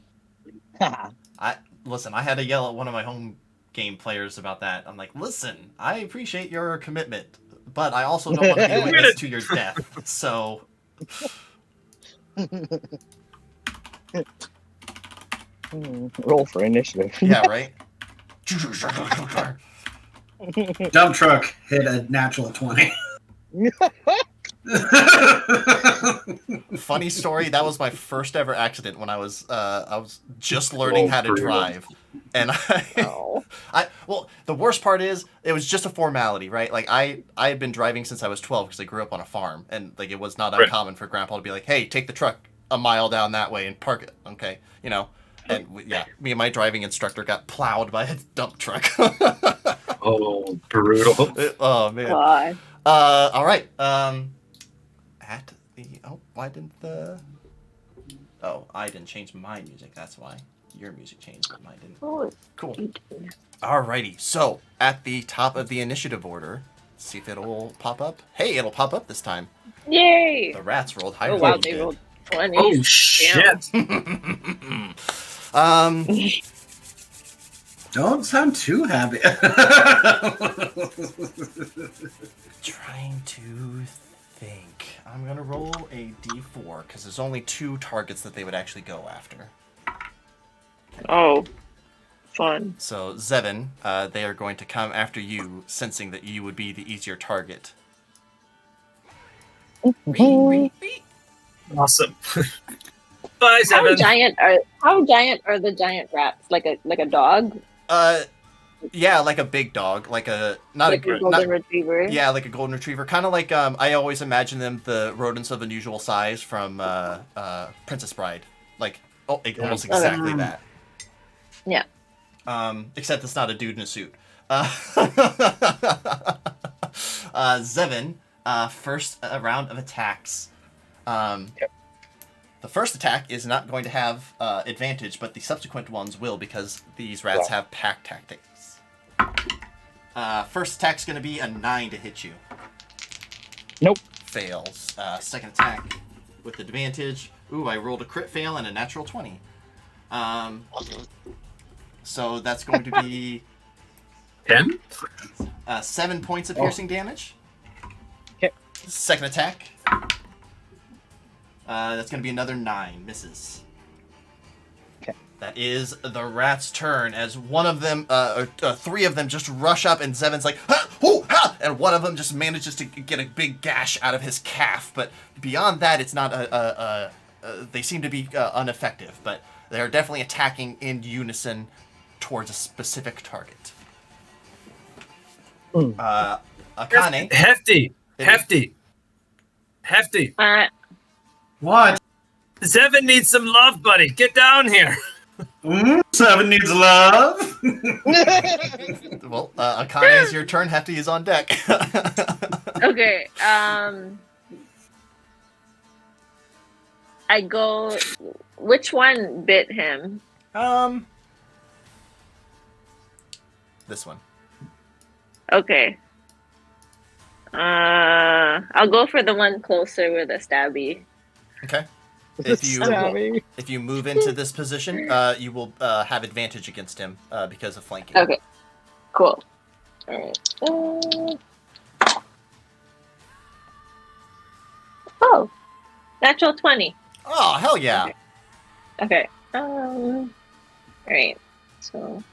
Listen, I had to yell at one of my home game players about that. I'm like, listen, I appreciate your commitment, but I also don't want to be a witness to your death. So. Roll for initiative. Yeah, right? Dump truck hit a natural 20. Funny story, that was my first ever accident when I was just learning how to drive. And well, the worst part is it was just a formality, right? Like I had been driving since I was 12 because I grew up on a farm, and like it was not uncommon for Grandpa to be like, "Hey, take the truck a mile down that way and park it." Okay, you know. And me and my driving instructor got plowed by a dump truck. Oh, brutal. Oh man. God. All right. Why didn't the? Oh, I didn't change my music. That's why your music changed, but mine didn't. Oh, Cool. Alrighty. So at the top of the initiative order, let's see if it'll pop up. Hey, it'll pop up this time. yay! The rats rolled higher. Oh wow, than they you rolled 20. Oh shit! Don't sound too happy. Trying to think. I'm gonna roll a d4 because there's only 2 targets that they would actually go after. Oh, fun. So Zevin, they are going to come after you, sensing that you would be the easier target. Awesome. Bye, How Seven. giant are the giant rats? Like a dog? Yeah, like a big dog, like a Like a golden retriever? Yeah, like a golden retriever, kind of like I always imagine them the rodents of unusual size from Princess Bride, like almost exactly that. Yeah. Except it's not a dude in a suit. Zevin, first round of attacks. The first attack is not going to have advantage, but the subsequent ones will because these rats have pack tactics. First attack's going to be a 9 to hit you. Nope. Fails. Second attack with advantage. Ooh, I rolled a crit fail and a natural 20. So that's going to be 10? 7 points of piercing damage. Okay. Second attack. That's going to be another 9. Misses. Okay. That is the rat's turn as one of them, 3 of them just rush up and Zevin's like, ha, hoo, ha! And one of them just manages to get a big gash out of his calf. But beyond that, it's not they seem to be ineffective, but they're definitely attacking in unison towards a specific target. Akane. Hefty. What? Zevin needs some love, buddy. Get down here. Seven needs love. Well, Akane, is your turn. Hefty is on deck. Okay. I go. Which one bit him? This one. Okay. I'll go for the one closer with the stabby. Okay. Stabby. If you move into this position, you will have advantage against him because of flanking. Okay. Cool. All right. Oh, natural 20. Oh, hell yeah. Okay. All right. So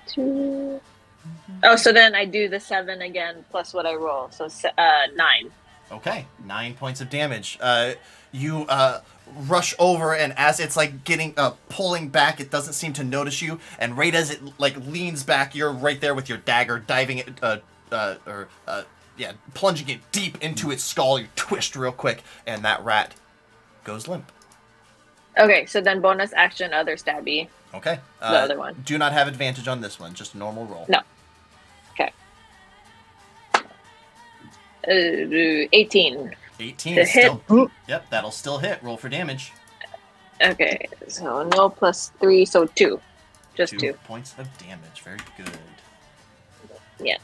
2. Oh, so then I do the 7 again plus what I roll. So 9. Okay, 9 points of damage. You rush over, and as it's like getting pulling back, it doesn't seem to notice you. And right as it like leans back, you're right there with your dagger, diving it, plunging it deep into its skull. You twist real quick, and that rat goes limp. Okay, so then bonus action, other stabby. Okay. The other one. Do not have advantage on this one. Just a normal roll. No. Okay. 18. 18 To still. hit. Yep, that'll still hit. Roll for damage. Okay, so no plus 3, so 2. Just 2. Points of damage. Very good. Yeah.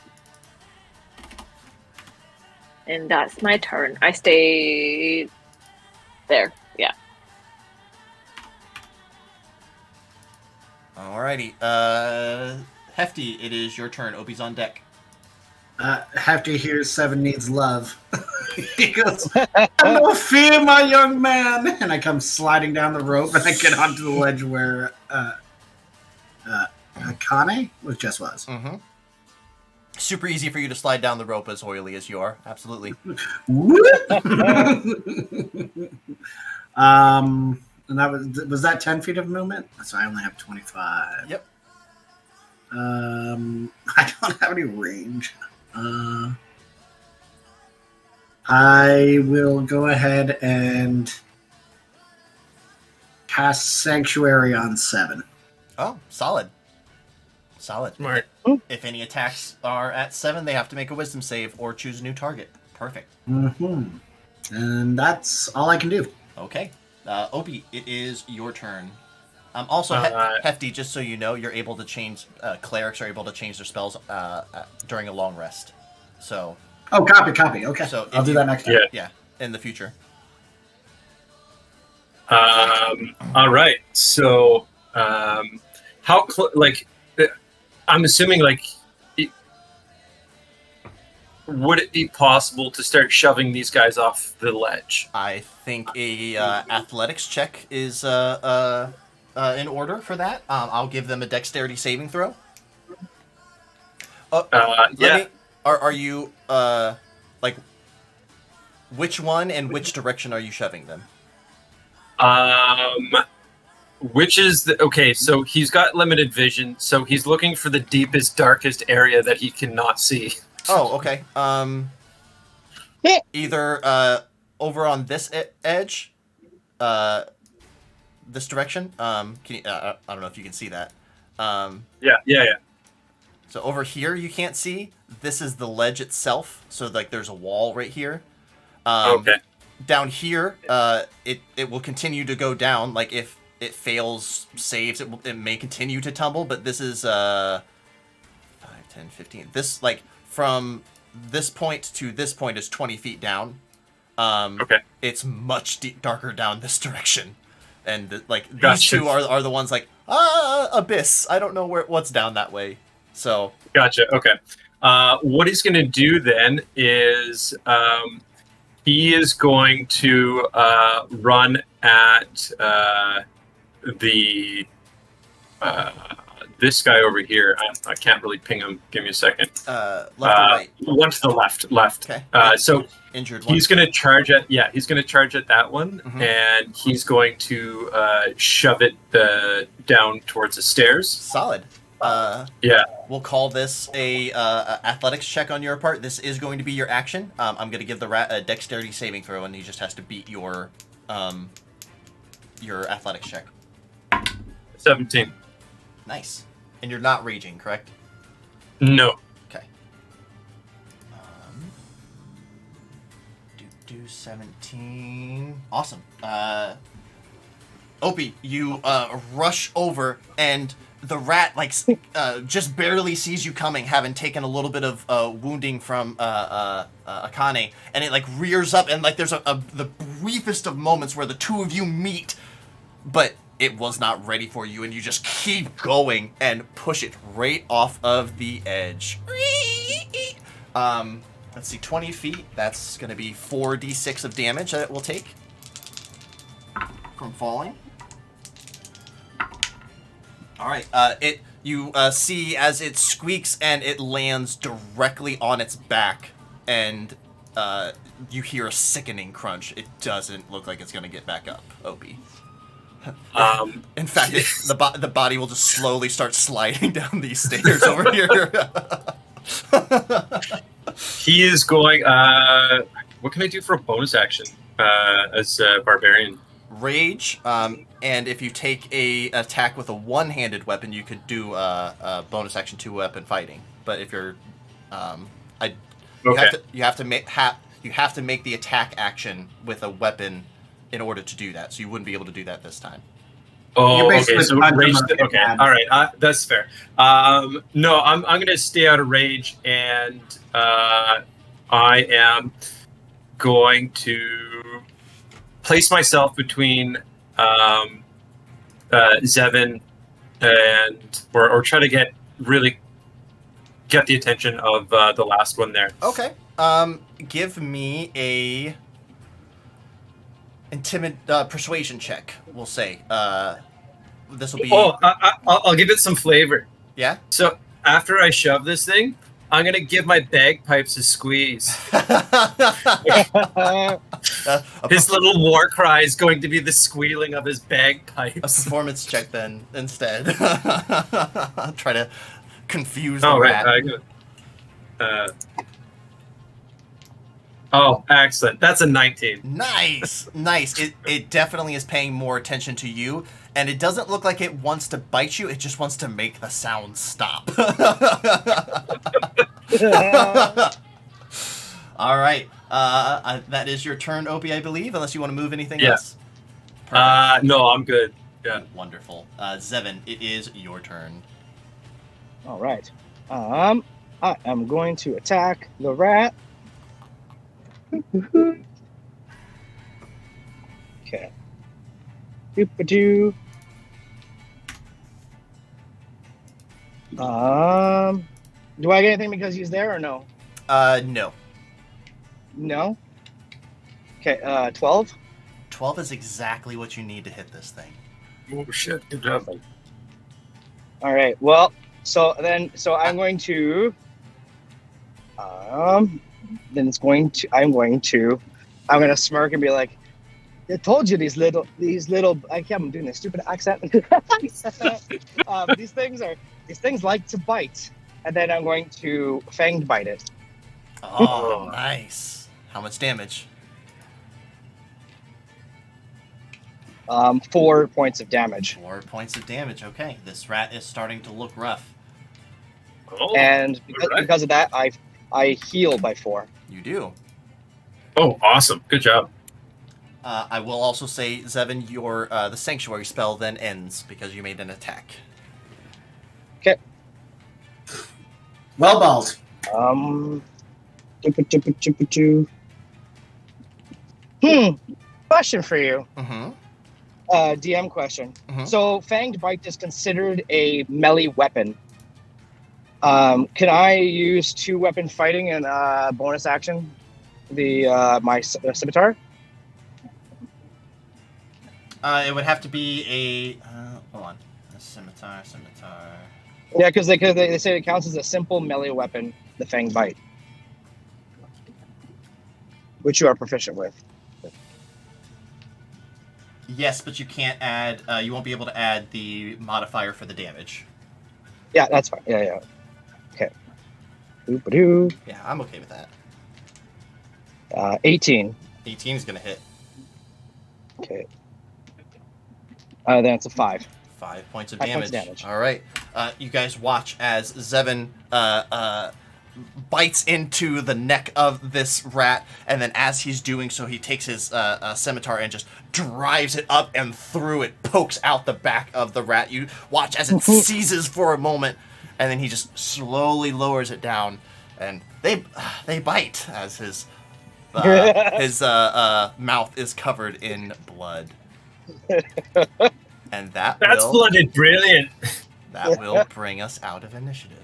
And that's my turn. I stay there. Yeah. Alrighty. Hefty, it is your turn. Opie's on deck. Have to hear Seven needs love. He goes, "Have no fear, my young man," and I come sliding down the rope and I get onto the ledge where Akane just was. Mm-hmm. Super easy for you to slide down the rope as oily as you are. Absolutely. And that was that 10 feet of movement? So I only have 25. Yep. I don't have any range. I will go ahead and cast Sanctuary on 7. Oh, solid. Solid. Smart. If any attacks are at 7, they have to make a wisdom save or choose a new target. Perfect. Mm-hmm. And that's all I can do. Okay. Opie, it is your turn. Also, Hefty, just so you know, you're able to change, clerics are able to change their spells during a long rest. So. Oh, copy. Okay, So I'll do that next time. Yeah. Yeah, in the future. All right. So, how I'm assuming would it be possible to start shoving these guys off the ledge? I think a athletics check is in order for that. I'll give them a dexterity saving throw. Yeah. Are you like which one and which direction are you shoving them? Which is okay? So he's got limited vision, so he's looking for the deepest, darkest area that he cannot see. Oh, okay. Either over on this edge, this direction. Can you, I don't know if you can see that. Yeah. So over here you can't see. This is the ledge itself. So like there's a wall right here. Okay. Down here, it will continue to go down. Like if it fails saves, it may continue to tumble. But this is 5, 10, 15. This like from this point to this point is 20 feet down. Okay. It's much darker down this direction, and these Gotcha. two are the ones like abyss. I don't know what's down that way. So Gotcha. Okay. What he's going to do then is he is going to run at the this guy over here. I can't really ping him. Give me a second. Left or right? One to the left. Okay. So Injured one. he's going to charge at he's going to charge at that one, Mhm. and he's going to shove it down towards the stairs. Solid. Yeah. We'll call this a athletics check on your part. This is going to be your action. I'm going to give the rat a dexterity saving throw, and he just has to beat your athletics check. 17. Nice. And you're not raging, correct? No. Okay. 17. Awesome. Opie, you rush over, and the rat just barely sees you coming, having taken a little bit of wounding from Akane, and it rears up, and there's the briefest of moments where the two of you meet, but it was not ready for you, and you just keep going and push it right off of the edge. Let's see, 20 feet. That's going to be 4d6 of damage that it will take from falling. All right. You see as it squeaks and it lands directly on its back, and you hear a sickening crunch. It doesn't look like it's going to get back up, Opie. In fact, the body will just slowly start sliding down these stairs over here. He is going. What can I do for a bonus action as a barbarian? Rage, and if you take a attack with a one-handed weapon, you could do a bonus action 2-weapon fighting. But if you're, you have to make the attack action with a weapon in order to do that. So you wouldn't be able to do that this time. Oh, okay. basically So punching rage. him like a Okay, bad- all right. That's fair. No, I'm going to stay out of rage, and I am going to place myself between Zevin and or try to get the attention of the last one there. Okay. Give me a persuasion check. We'll say. This will be. Oh, I'll give it some flavor. Yeah. So after I shove this thing, I'm gonna give my bagpipes a squeeze. His little war cry is going to be the squealing of his A bagpipes. performance check then instead. Try to confuse the Oh, rat. right. Excellent. That's a 19. Nice. It definitely is paying more attention to you, and it doesn't look like it wants to bite you. It just wants to make the sound stop. All right. That is your turn, Opie, I believe, unless you want to move anything Yeah. else. Perfect. No, I'm good. Yeah. Wonderful. Zevin, it is your turn. All right. I am going to attack the rat. Okay. Doop-a-doo. Do I get anything because he's there or no? No. No. Okay. 12. 12 is exactly what you need to hit this thing. Oh shit! Good job. All right. Well, so I'm going to. Then I'm going to smirk and be like, I told you these little. I can't do this stupid accent. These things like to bite, and then I'm going to fanged bite it. Oh, nice. How much damage? 4 points of damage. 4 points of damage. Okay, this rat is starting to look rough. Oh, And right. because of that, I heal by 4. You do. Oh, awesome! Good job. I will also say, Zevin, your the sanctuary spell then ends because you made an attack. Okay. Well, balls. Question for you. Mm-hmm. DM question. Mhm. So Fanged Bite is considered a melee weapon. Can I use 2-weapon fighting and bonus action? My scimitar? It would have to be a... hold on. A scimitar. Yeah, because they say it counts as a simple melee weapon, the Fanged Bite, which you are proficient with. Yes, but you can't add... you won't be able to add the modifier for the damage. Yeah, that's fine. Yeah. Okay. Doo-ba-doo. Yeah, I'm okay with that. 18. 18 is going to hit. Okay. Then it's a 5. 5 points of 5 damage. points of damage. All right. You guys watch as Zevin bites into the neck of this rat, and then as he's doing so, he takes his scimitar and just drives it up and through it, pokes out the back of the rat. You watch as it seizes for a moment, and then he just slowly lowers it down, and they bite as his mouth is covered in blood. And That's will blooded brilliant. that will bring us out of initiative.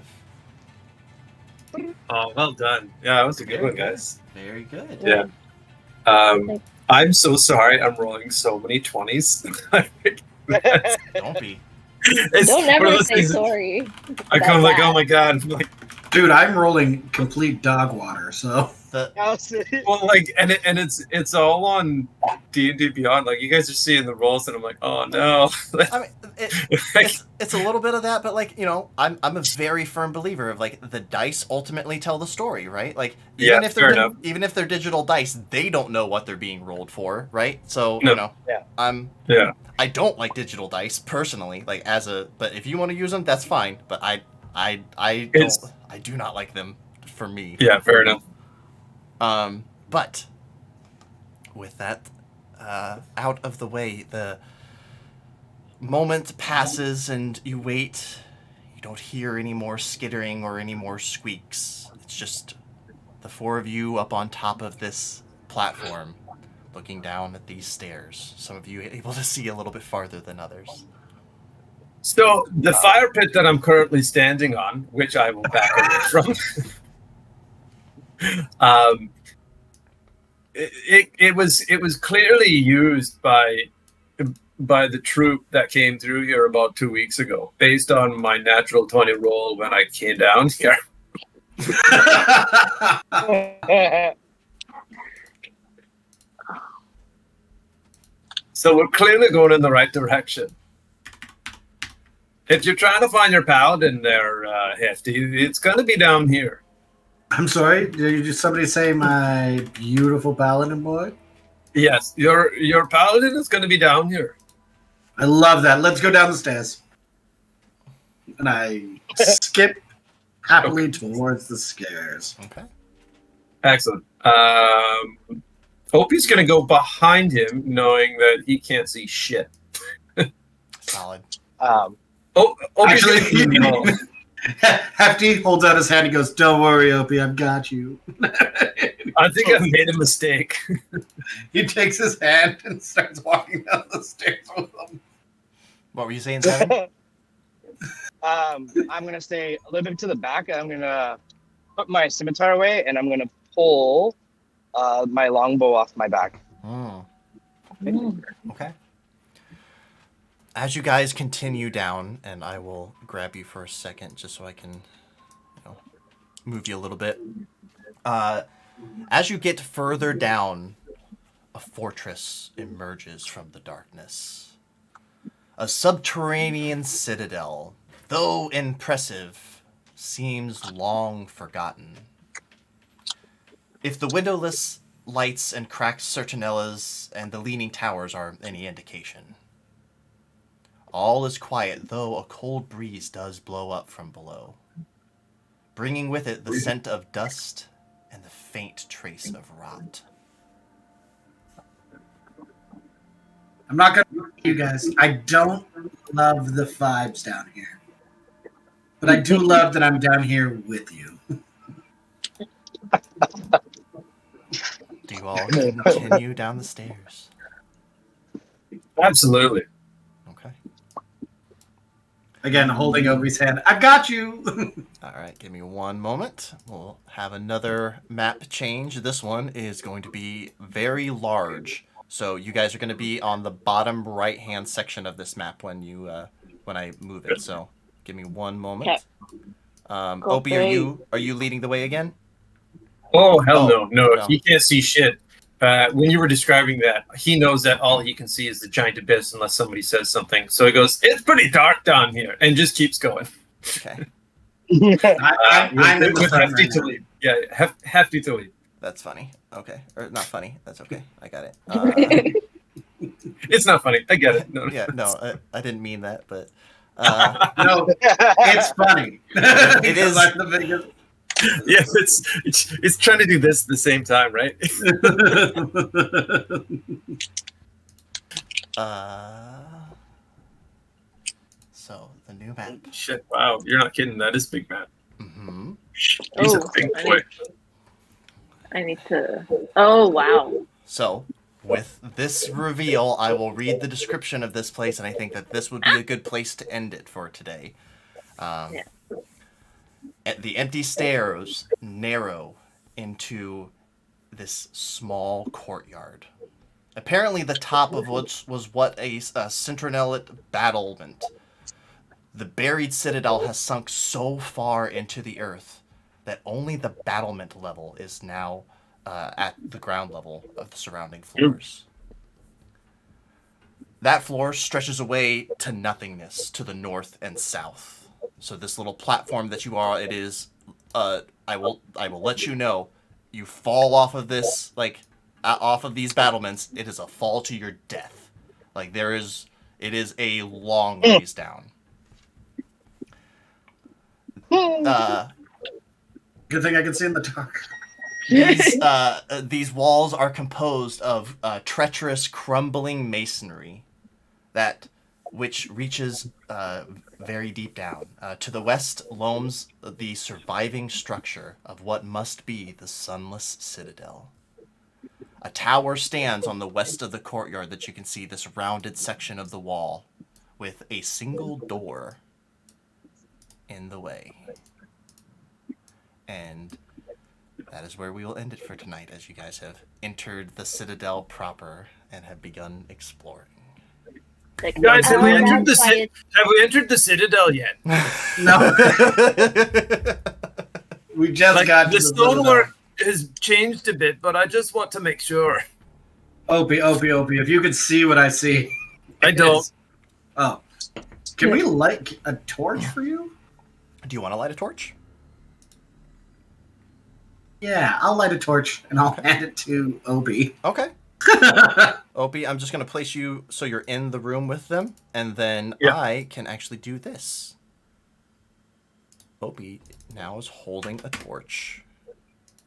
Oh, well done. Yeah, that was a good one, guys. Very good. Yeah. I'm so sorry. I'm rolling so many 20s. Don't be. It's Don't one of ever those say things that sorry. I about come like, that. oh my god. I'm like, Dude, I'm rolling complete dog water, so. well, like, and it's all on D&D Beyond. Like, you guys are seeing the rolls, and I'm like, oh no. I mean, it's a little bit of that, but like, you know, I'm a very firm believer of like the dice ultimately tell the story, right? Like, even if fair enough. even if they're digital dice, they don't know what they're being rolled for, right? So No. you know, Yeah. I don't like digital dice personally, like but if you want to use them, that's fine. But I do not like them for me. Yeah, fair enough. But with that out of the way, the moment passes and you wait. You don't hear any more skittering or any more squeaks. It's just the 4 of you up on top of this platform looking down at these stairs. Some of you able to see a little bit farther than others. So the fire pit that I'm currently standing on, which I will back away from, it was clearly used by the troop that came through here about 2 weeks ago, based on my natural 20 roll when I came down here. So we're clearly going in the right direction. If you're trying to find your paladin there, Hefty, it's going to be down here. I'm sorry, did somebody say my beautiful paladin boy? Yes, your paladin is going to be down here. I love that. Let's go down the stairs. And I skip happily towards the stairs. Okay. Excellent. Opie's going to go behind him, knowing that he can't see shit. Solid. Opie's Actually, gonna know. Hefty holds out his hand and goes, "Don't worry, Opie, I've got you." I think I've made a mistake. He takes his hand and starts walking down the stairs with him. What were you saying, Seven? I'm gonna stay a little bit to the back. I'm gonna put my scimitar away, and I'm gonna pull my longbow off my back. Okay. As you guys continue down, and I will grab you for a second just so I can, move you a little bit. As you get further down, a fortress emerges from the darkness. A subterranean citadel, though impressive, seems long forgotten. If the windowless lights and cracked sertanellas and the leaning towers are any indication. All is quiet, though a cold breeze does blow up from below, bringing with it the scent of dust and the faint trace of rot. I'm not gonna lie to you guys. I don't love the vibes down here, but I do love that I'm down here with you. Do you all continue down the stairs? Absolutely. Okay. Again, holding Opie's hand. I've got you. All right, give me one moment. We'll have another map change. This one is going to be very large. So you guys are going to be on the bottom right-hand section of this map when I move it. So give me one moment. Opie, are you leading the way again? Oh, hell no. no. He can't see shit. When you were describing that, he knows that all he can see is the giant abyss unless somebody says something. So he goes, "It's pretty dark down here," and just keeps going. Okay. I'm in the front Hefty right to now. lead. Yeah, Hefty to lead. That's funny. Okay. Or not funny. That's okay. I got it. It's not funny. I get it. No. Yeah, no, I didn't mean that, but... No, it's funny. It is. I'm the biggest. Yeah, it's trying to do this at the same time, right? So, the new map. Shit, wow. You're not kidding. That is big, man. Mm-hmm. He's a big boy. I need to. Oh, wow. So, with this reveal, I will read the description of this place, and I think that this would be a good place to end it for today. Yeah. The empty stairs narrow into this small courtyard. Apparently, the top of which was what a centinel battlement. The buried citadel has sunk so far into the earth that only the battlement level is now at the ground level of the surrounding floors. That floor stretches away to nothingness to the north and south. So this little platform that you are, it is. I will let you know. You fall off of this, off of these battlements. It is a fall to your death. It is a long ways down. Good thing I can see in the dark. These walls are composed of treacherous, crumbling masonry which reaches very deep down. To the west looms the surviving structure of what must be the Sunless Citadel. A tower stands on the west of the courtyard that you can see, this rounded section of the wall, with a single door in the way. And that is where we will end it for tonight, as you guys have entered the Citadel proper and have begun exploring. Guys, have we entered the Citadel yet? No. We just got to the stonework has changed a bit, but I just want to make sure. Opie, if you could see what I see. I don't. Oh. Can we light a torch for you? Do you want to light a torch? Yeah, I'll light a torch and I'll hand it to Opie. Okay. Opie, I'm just going to place you so you're in the room with them, and then I can actually do this. Opie now is holding a torch.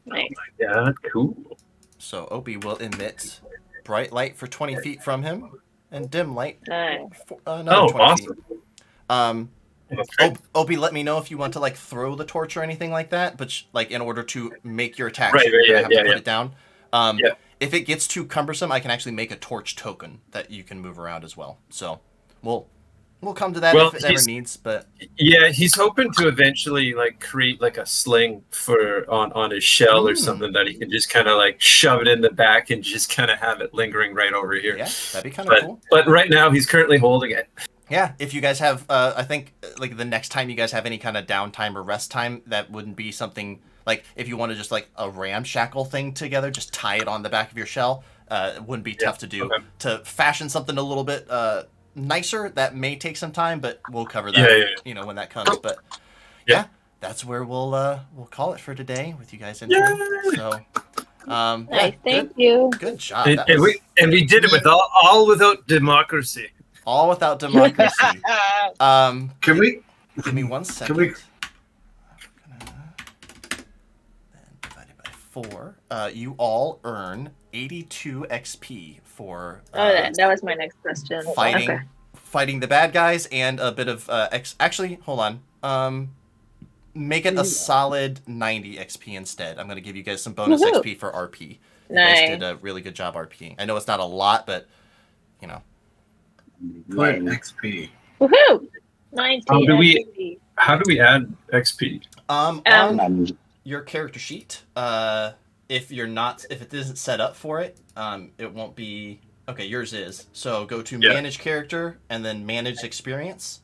Nice. Yeah, cool. So Opie will emit bright light for 20 feet from him, and dim light Nice. for another 20 awesome. feet. Opie, let me know if you want to like throw the torch or anything like that. But like in order to make your attacks, Right, you're gonna yeah, have to put yeah. it down. Yeah. If it gets too cumbersome, I can actually make a torch token that you can move around as well. So we'll come to that Well, if it ever needs. But Yeah, he's hoping to eventually like create like a sling for on his shell or something that he can just kind of like shove it in the back and just kind of have it lingering right over here. yeah, that'd be kind of cool. But right now he's currently holding it. Yeah, if you guys have, I think like the next time you guys have any kind of downtime or rest time, that wouldn't be something like if you want to just like a ramshackle thing together, just tie it on the back of your shell. It wouldn't be tough to do. Okay. To fashion something a little bit nicer, that may take some time, but we'll cover that. You know when that comes. But yeah, that's where we'll call it for today with you guys in. So. Nice, thank you. Good job. And we did it with all without democracy. All without democracy. Can we? Give me 1 second. Can we? Then divided by 4. You all earn 82 XP for. That was my next question. Fighting the bad guys and a bit of Actually, hold on. Make it a solid 90 XP instead. I'm going to give you guys some bonus XP for RP. You guys did a really good job RPing. I know it's not a lot, but you know. Put XP. Woohoo! 90 XP. How do we add XP? On your character sheet, if it isn't set up for it, it won't be. Okay, yours is. So go to manage character and then manage experience.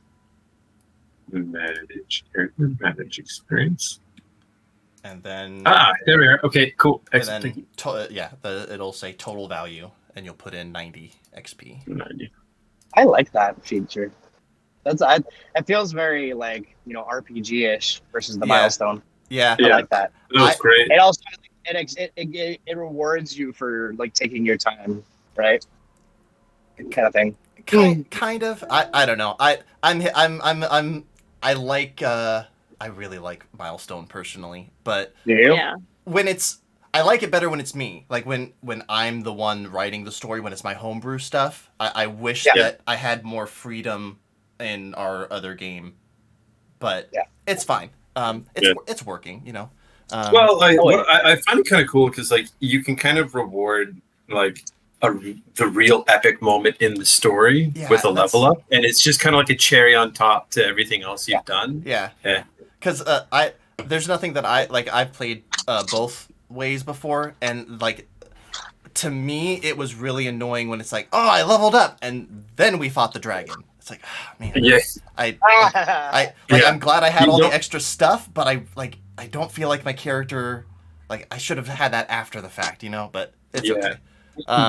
Manage character, manage experience. And then there we are. Okay, cool. Excellent. And then it'll say total value, and you'll put in 90 XP. 90. I like that feature. It feels very like RPG-ish versus the milestone. Yeah, I like that. That was great. It also it rewards you for like taking your time, right? Kind of thing. Kind of. I don't know. I really like milestone personally, but when I like it better when it's me. Like when I'm the one writing the story, when it's my homebrew stuff. I wish that I had more freedom in our other game, but it's fine. It's working, you know. I find it kind of cool because like you can kind of reward like the real epic moment in the story with a level up, and it's just kind of like a cherry on top to everything else you've done. Yeah. Because there's nothing that I've played both ways before, and like to me it was really annoying when it's like, oh, I leveled up and then we fought the dragon. It's like, man. Yes. I'm glad I had all the extra stuff, but I don't feel like my character, like I should have had that after the fact, you know. But it's okay.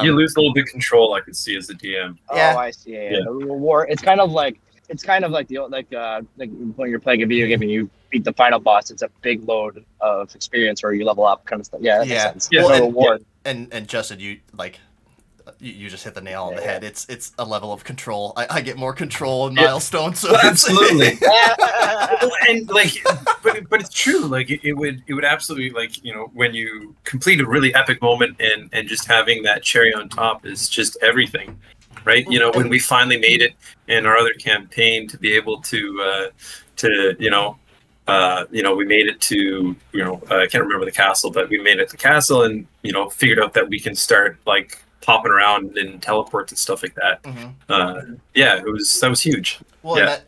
You lose a little bit of control, I could see, as a DM. Oh, I see. Yeah. The reward. It's kind of like the when you're playing a video game and you beat the final boss. It's a big load of experience where you level up, kind of stuff. Yeah, that makes sense. Yeah. Well, reward. And Justin, you just hit the nail on the head. It's a level of control. I get more control in milestones. So absolutely. And like, but it's true. Like it would absolutely, like, when you complete a really epic moment and just having that cherry on top is just everything, right? When we finally made it in our other campaign to be able to we made it to, I can't remember the castle, but we made it to the castle and, figured out that we can start like popping around and teleports and stuff like that. Mm-hmm. That was huge. Well, that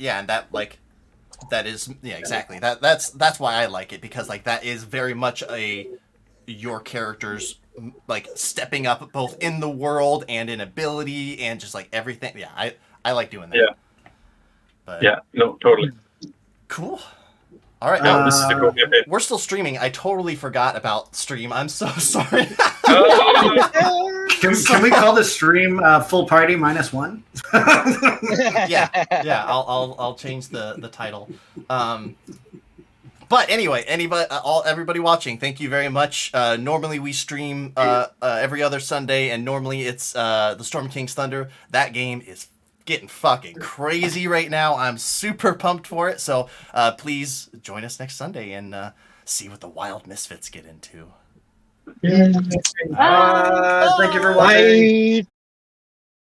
is exactly. That's why I like it, because like that is very much your character's like stepping up both in the world and in ability and just like everything. Yeah, I like doing that. Yeah. But, no, totally. Cool. All right, this is a cool campaign. We're still streaming. I totally forgot about stream. I'm so sorry. Can we call the stream full party -1? Yeah. I'll change the title. But anyway, everybody watching, thank you very much. Normally we stream every other Sunday, and normally it's the Storm King's Thunder. That game is getting fucking crazy right now. I'm super pumped for it. So please join us next Sunday and see what the wild Misfits get into. Thank you for watching. Bye.